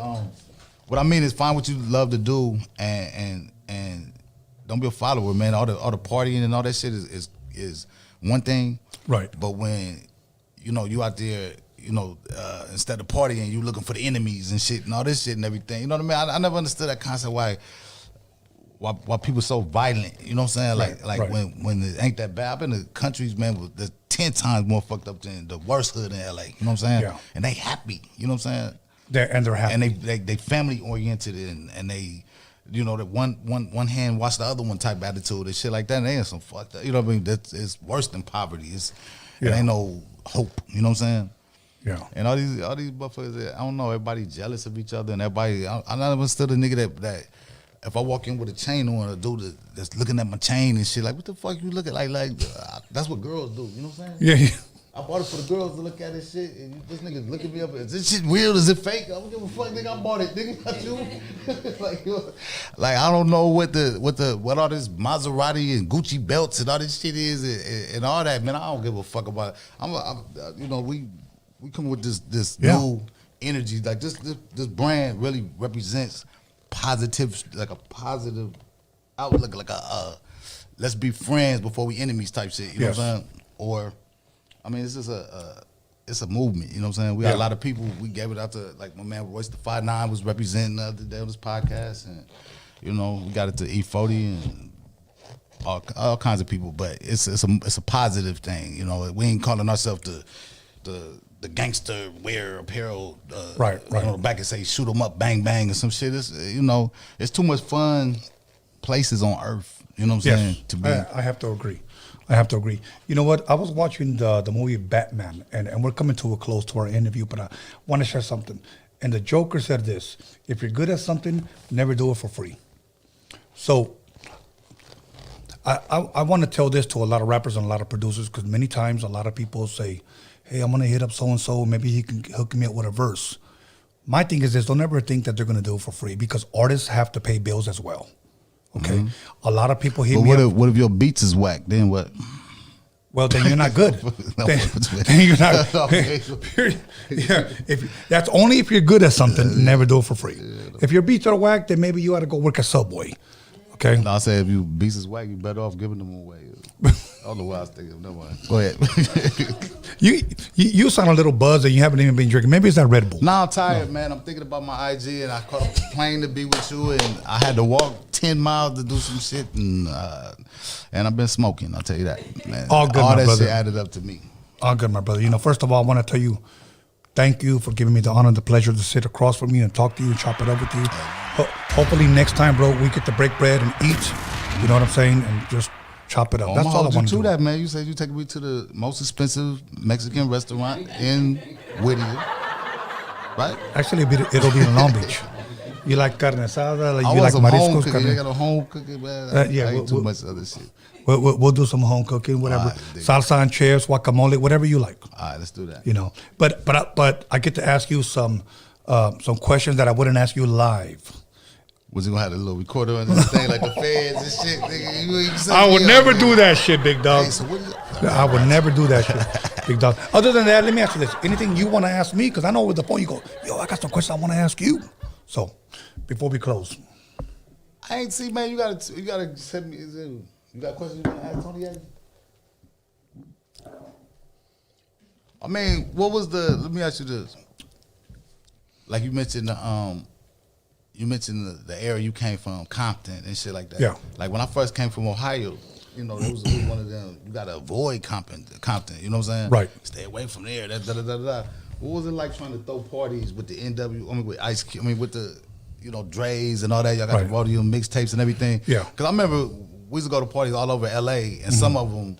what I mean is find what you love to do and don't be a follower, man. All the partying and all that shit is one thing. Right. But when, you know, you out there, you know, instead of partying, you looking for the enemies and shit and all this shit and everything. You know what I mean? I never understood that concept why people so violent. You know what I'm saying? Like when it ain't that bad. I've been to countries, man, that's 10 times more fucked up than the worst hood in LA. You know what I'm saying? Yeah. And they happy. You know what I'm saying? They're happy. And they family oriented and they, you know, that one hand wash the other one type attitude and shit like that. And they ain't some fucked up. You know what I mean? It's worse than poverty. It ain't no hope. You know what I'm saying? Yeah. And all these motherfuckers, I don't know, everybody jealous of each other and everybody, I never understood a nigga that if I walk in with a chain on, a dude that's looking at my chain and shit, like, what the fuck you looking like that's what girls do, you know what I'm saying? Yeah. I bought it for the girls to look at this shit, and this nigga looking me up. Is this shit real? Is it fake? I don't give a fuck, nigga. I bought it, nigga. Not you. like I don't know what all this Maserati and Gucci belts and all this shit is, and all that, man. I don't give a fuck about it. We come with this new energy. Like this brand really represents positive, like a positive outlook, like a let's be friends before we enemies type shit. You know what I'm saying? Or I mean, it's just it's a movement. You know what I'm saying? We got a lot of people. We gave it out to, like, my man Royce the 5'9" was representing the other day on this podcast, and you know, we got it to E40 and all kinds of people. But it's a positive thing. You know, we ain't calling ourselves the gangster wear apparel. Right. You know, back and say shoot 'em up, bang bang, or some shit. It's, you know, it's too much fun places on earth. You know what I'm saying? To be. I have to agree. You know what? I was watching the movie Batman, and we're coming to a close to our interview, but I want to share something. And the Joker said this: if you're good at something, never do it for free. So I want to tell this to a lot of rappers and a lot of producers, because many times a lot of people say, hey, I'm going to hit up so-and-so, maybe he can hook me up with a verse. My thing is this: don't ever think that they're going to do it for free, because artists have to pay bills as well. Okay, a lot lot of people hit me up. What if your beats is whack? Then what? Well, then you're not good. then you're not. That's only if you're good at something. Never do it for free. If your beats are whack, then maybe you ought to go work at Subway. Okay. No, I say if your beats is whack, you better off giving them away. I don't know why I was thinking. No one. Go ahead. You sound a little buzzed and you haven't even been drinking. Maybe it's that Red Bull. Nah, I'm tired, man. I'm thinking about my IG, and I caught a plane to be with you, and I had to walk 10 miles to do some shit, and I've been smoking. I'll tell you that, man. All good, all my that brother. shit added up to me. All good, my brother. You know, first of all, I want to tell you, thank you for giving me the honor and the pleasure to sit across from you and talk to you and chop it up with you. Hopefully next time, bro, we get to break bread and eat. You know what I'm saying? And just chop it up. That's all I want to do. That, man. You said you taking me to the most expensive Mexican restaurant in Whittier, right? Actually, it'll be in Long Beach. You like carne asada? You like mariscos? You got a home cooking, man. Yeah, I ain't too much other shit. We'll do some home cooking, whatever. Salsa and chips, guacamole, whatever you like. All right, let's do that. You know, but I get to ask you some questions that I wouldn't ask you live. Was he gonna have a little recorder on this thing like the feds and shit? Nigga, I would never do that shit, big dog. I would never do that shit, big dog. Other than that, let me ask you this: anything you want to ask me? Because I know with the phone you go, yo, I got some questions I want to ask you. So, before we close, I ain't see, man. You gotta send me. You got questions you want to ask Tony yet? I mean, what was the? Let me ask you this. Like you mentioned the area you came from, Compton and shit like that. Yeah. Like when I first came from Ohio, you know, it was one of them. You gotta avoid Compton. You know what I'm saying? Right. Stay away from there. What was it like trying to throw parties with the NW? I mean, with Ice Cube. I mean, with the, you know, Dre's and all that. Y'all got the Rhodium mixtapes and everything. Yeah. Because I remember we used to go to parties all over LA, and some of them,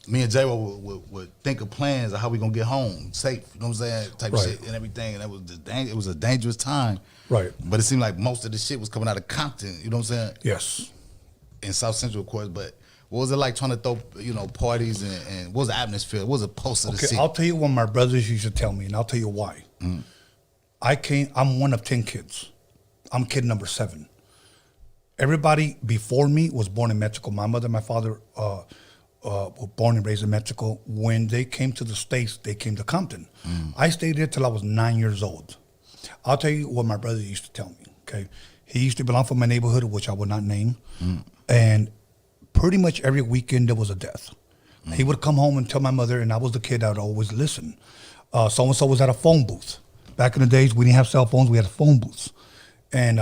me and J-Ro would think of plans of how we gonna get home safe. You know what I'm saying? Type shit and everything. And that was it was a dangerous time. Right. But it seemed like most of the shit was coming out of Compton. You know what I'm saying? Yes. In South Central, of course. But what was it like trying to throw, you know, parties and what was the atmosphere? What was the pulse of the city? I'll tell you what my brothers used to tell me, and I'll tell you why. I'm one of 10 kids. I'm kid number 7. Everybody before me was born in Mexico. My mother and my father were born and raised in Mexico. When they came to the States, they came to Compton. I stayed there till I was 9 years old. I'll tell you what my brother used to tell me, okay? He used to belong from my neighborhood, which I would not name. And pretty much every weekend there was a death. He would come home and tell my mother, and I was the kid that would always listen. So-and-so was at a phone booth. Back in the days, we didn't have cell phones, we had phone booths. And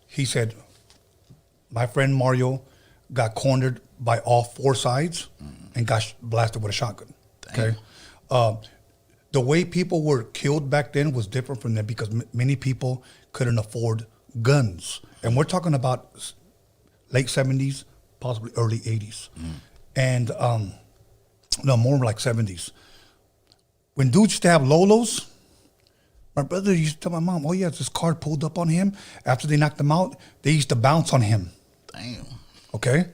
he said, my friend Mario got cornered by all 4 sides and got blasted with a shotgun. Okay. The way people were killed back then was different from then because many people couldn't afford guns. And we're talking about late 70s, possibly early 80s. And no, more like 70s. When dudes used to have Lolos, my brother used to tell my mom, oh yeah, this car pulled up on him. After they knocked him out, they used to bounce on him. Damn. Okay?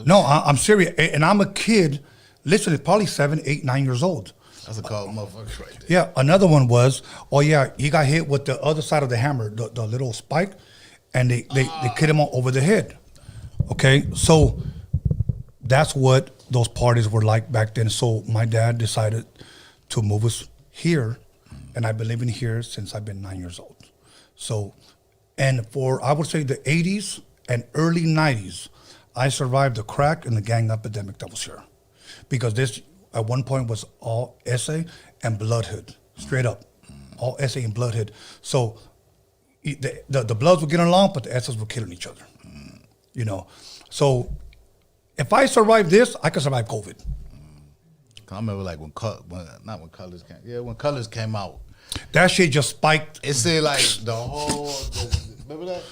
No, I'm serious. And I'm a kid literally probably 7, 8, 9 years old. That's a cold motherfucker right there. Yeah, another one was, he got hit with the other side of the hammer, the little spike, and they hit him over the head. Okay, so that's what those parties were like back then. So my dad decided to move us here, and I've been living here since I've been 9 years old. So, and for, I would say, the 80s and early 90s, I survived the crack and the gang epidemic that was here. Because this, at one point, was all SA and bloodhood, straight up. All SA and bloodhood. So the Bloods were getting along, but the SAs were killing each other. You know, so if I survive this, I can survive COVID. I remember like when Colors came. Yeah, when Colors came out. That shit just spiked. It said like the whole, remember that?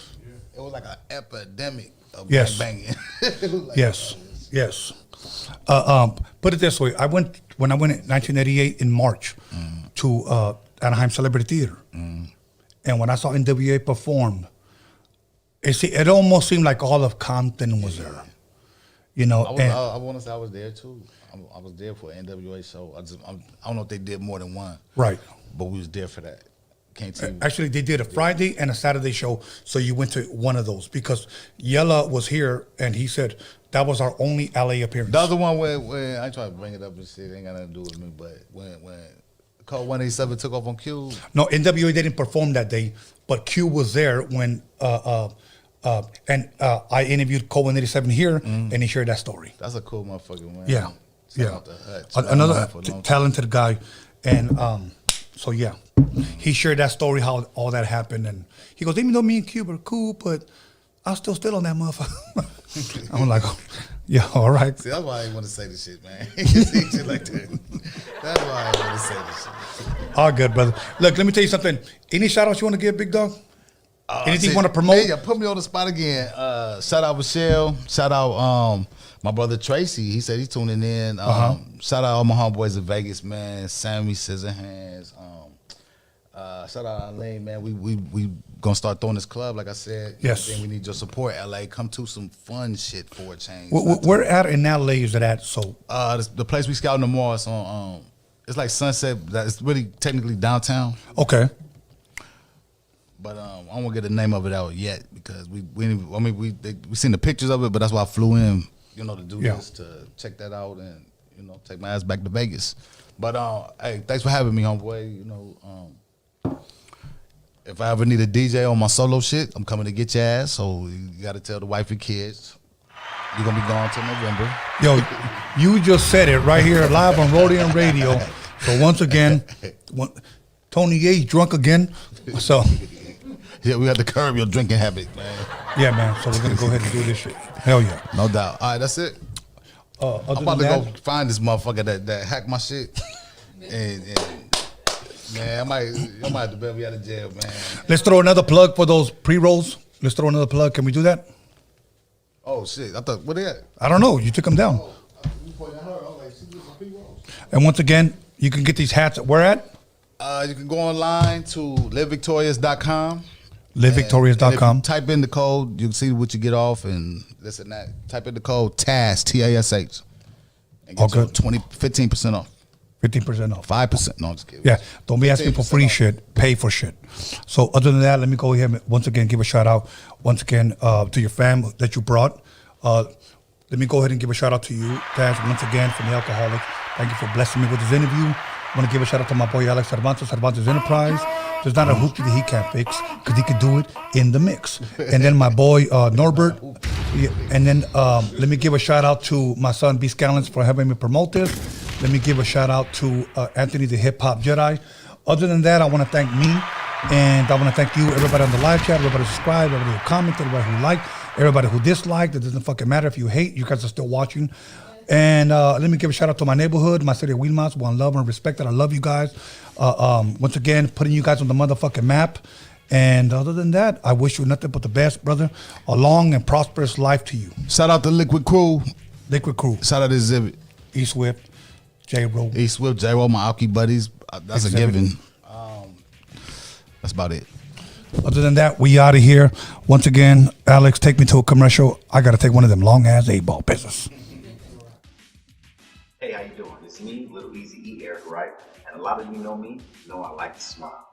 It was like an epidemic of Yes. banging. Like, Yes. Put it this way: when I went in 1988 in March to Anaheim Celebrity Theater, and when I saw NWA perform, it almost seemed like all of Compton was there. You know, I want to say I was there too. I was there for an NWA show. I don't know if they did more than one. Right. But we was there for that. Can't tell you. Actually, they did a Friday and a Saturday show, so you went to one of those because Yella was here and he said that was our only LA appearance. The other one when I try to bring it up and shit, ain't got nothing to do with me, but when Code 187 took off on Q. No, NWA didn't perform that day, but Q was there when I interviewed Code 187 here, and he shared that story. That's a cool motherfucker, man. Yeah, Shout out to Hutch. Another talented guy, and so yeah, he shared that story how all that happened, and he goes, even though me and Q were cool, but I still on that motherfucker. I'm like, yeah, all right. See, that's why I didn't want to say this shit, man. Say shit like that. That's why I want to say this shit. All good, brother. Look, let me tell you something. Any shout outs you want to give, Big Dog? Anything you want to promote? Yeah, put me on the spot again. Shout out Michelle. Shout out my brother Tracy. He said he's tuning in. Shout out all my homeboys in Vegas, man. Sammy Scissorhands. Shout out Eileen, man. We gonna start throwing this club, like I said. Yes. We need your support, LA. Come to some fun shit for a change. Where at in LA is it at? So the place we scouting tomorrow is on it's like Sunset. It's really technically downtown. Okay. But I don't want to get the name of it out yet because we seen the pictures of it, but that's why I flew in, you know, to do this, to check that out and, you know, take my ass back to Vegas. But hey, thanks for having me, homeboy. You know, if I ever need a DJ on my solo shit, I'm coming to get your ass. So you got to tell the wife and kids you're gonna be gone till November. Yo, you just said it right here live on Rhodium Radio. So once again, Tony A drunk again. So yeah, we have to curb your drinking habit, man. Yeah, man. So we're gonna go ahead and do this shit. Hell yeah, no doubt. All right, that's it. I'm about to go find this motherfucker that hacked my shit, and man, I might have to bail me out of jail, man. Let's throw another plug for those pre-rolls. Let's throw another plug. Can we do that? Oh shit! I thought where they at? I don't know. You took them down. And once again, you can get these hats. Where at? You can go online to livevictorious.com. Livevictorious.com. Type in the code, you can see what you get off and this and that. Type in the code TASH, T-A-S-H. And get you 15% off. 15% off. 5%. No, I'm just kidding. Yeah, don't be asking for free shit. Pay for shit. So other than that, let me go ahead and once again give a shout out once again to your fam that you brought. Let me go ahead and give a shout out to you, Tash, once again from the Alkaholiks. Thank you for blessing me with this interview. I want to give a shout out to my boy Alex Cervantes Enterprise. There's not a hoopty that he can't fix because he can do it in the mix. And then my boy Norbert. And then let me give a shout out to my son B Scallons for having me promote this. Let me give a shout out to Anthony the Hip Hop Jedi. Other than that, I want to thank me, and I want to thank you, everybody on the live chat, everybody who subscribed, everybody who commented, everybody who liked, everybody who disliked. It doesn't fucking matter if you hate. You guys are still watching. And let me give a shout out to my neighborhood, my city of Wilmington. One love and respect that. I love you guys. Once again, putting you guys on the motherfucking map. And other than that, I wish you nothing but the best, brother. A long and prosperous life to you. Shout out to Liquid Crew. Liquid Crew. Shout out to Exhibit. E Swift. J-Ro. E Swift, J-Ro, my Alky buddies. That's Exhibit. a given. That's about it. Other than that, we out of here. Once again, Alex, take me to a commercial. I got to take one of them long-ass 8-ball business. Hey, how you doing? It's me, Little Easy E, Eric Wright, and a lot of you know me, know I like to smile.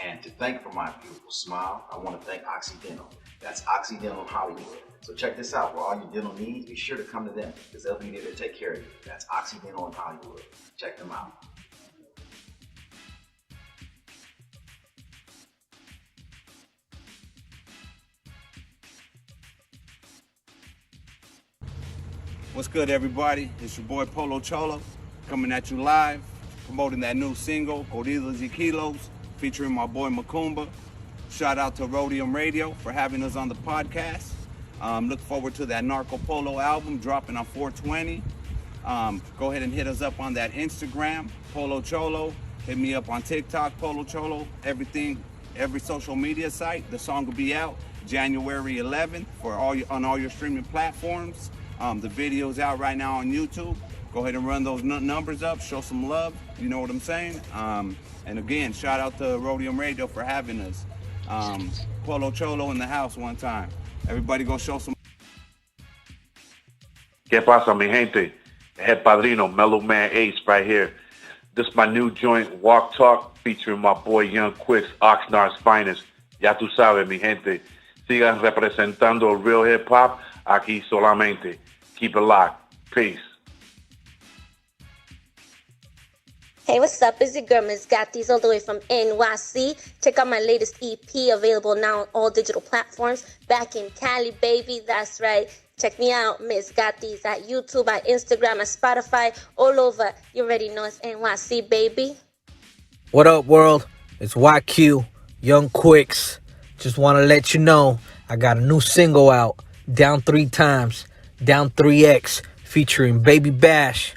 And to thank for my beautiful smile, I want to thank Occidental. That's Occidental Hollywood. So check this out, for all your dental needs, be sure to come to them, because they'll be there to take care of you. That's Occidental in Hollywood. Check them out. What's good, everybody? It's your boy Polo Cholo coming at you live, promoting that new single, Gorditas y Kilos, featuring my boy Macumba. Shout out to Rhodium Radio for having us on the podcast. Look forward to that Narco Polo album dropping on 420. Go ahead and hit us up on that Instagram, Polo Cholo. Hit me up on TikTok, Polo Cholo. Everything, every social media site. The song will be out January 11th on all your streaming platforms. The video's out right now on YouTube. Go ahead and run those numbers up, show some love, you know what I'm saying? And again, shout out to Rhodium Radio for having us. Polo Cholo in the house one time. Everybody go show some. ¿Qué pasa, mi gente? Head Padrino, Mellow Man Ace right here. This is my new joint, Walk Talk, featuring my boy Young Quicks, Oxnard's finest. Ya tú sabes, mi gente. Sigan representando real hip hop aquí solamente. Keep it locked. Peace. Hey, what's up? It's your girl, Miss Gattis, all the way from NYC. Check out my latest EP, available now on all digital platforms. Back in Cali, baby. That's right. Check me out, Miss Gattis, at YouTube, at Instagram, at Spotify, all over. You already know it's NYC, baby. What up, world? It's YQ, Young Quicks. Just want to let you know I got a new single out, Down 3 Times, Down 3X, featuring Baby Bash.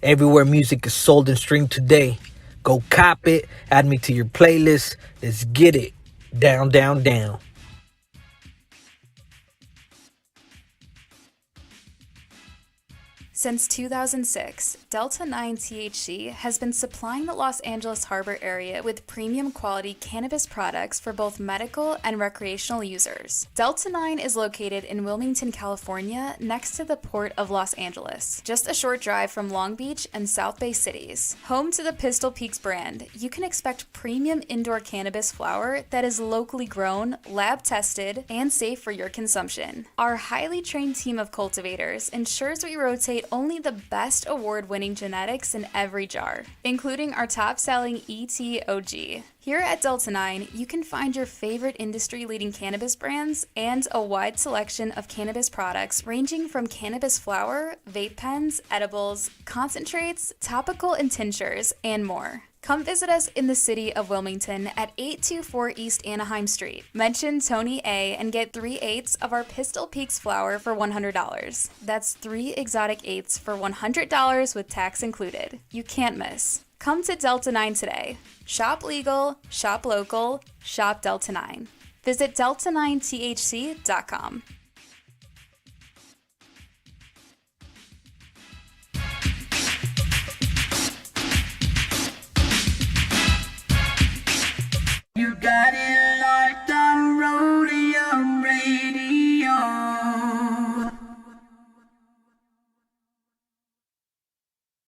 Everywhere music is sold and streamed today. Go cop it, add me to your playlist. Let's get it. Down, down, down. Since 2006, Delta 9 THC has been supplying the Los Angeles Harbor area with premium quality cannabis products for both medical and recreational users. Delta 9 is located in Wilmington, California, next to the Port of Los Angeles, just a short drive from Long Beach and South Bay cities. Home to the Pistol Peaks brand, you can expect premium indoor cannabis flower that is locally grown, lab tested, and safe for your consumption. Our highly trained team of cultivators ensures we rotate only the best award-winning genetics in every jar, including our top-selling ETOG. Here at Delta 9, you can find your favorite industry-leading cannabis brands and a wide selection of cannabis products ranging from cannabis flower, vape pens, edibles, concentrates, topical and tinctures, and more. Come visit us in the city of Wilmington at 824 East Anaheim Street. Mention Tony A and get 3/8 of our Pistol Peaks flower for $100. That's 3 exotic 8s for $100 with tax included. You can't miss. Come to Delta 9 today. Shop legal, shop local, shop Delta 9. Visit delta9thc.com. You got it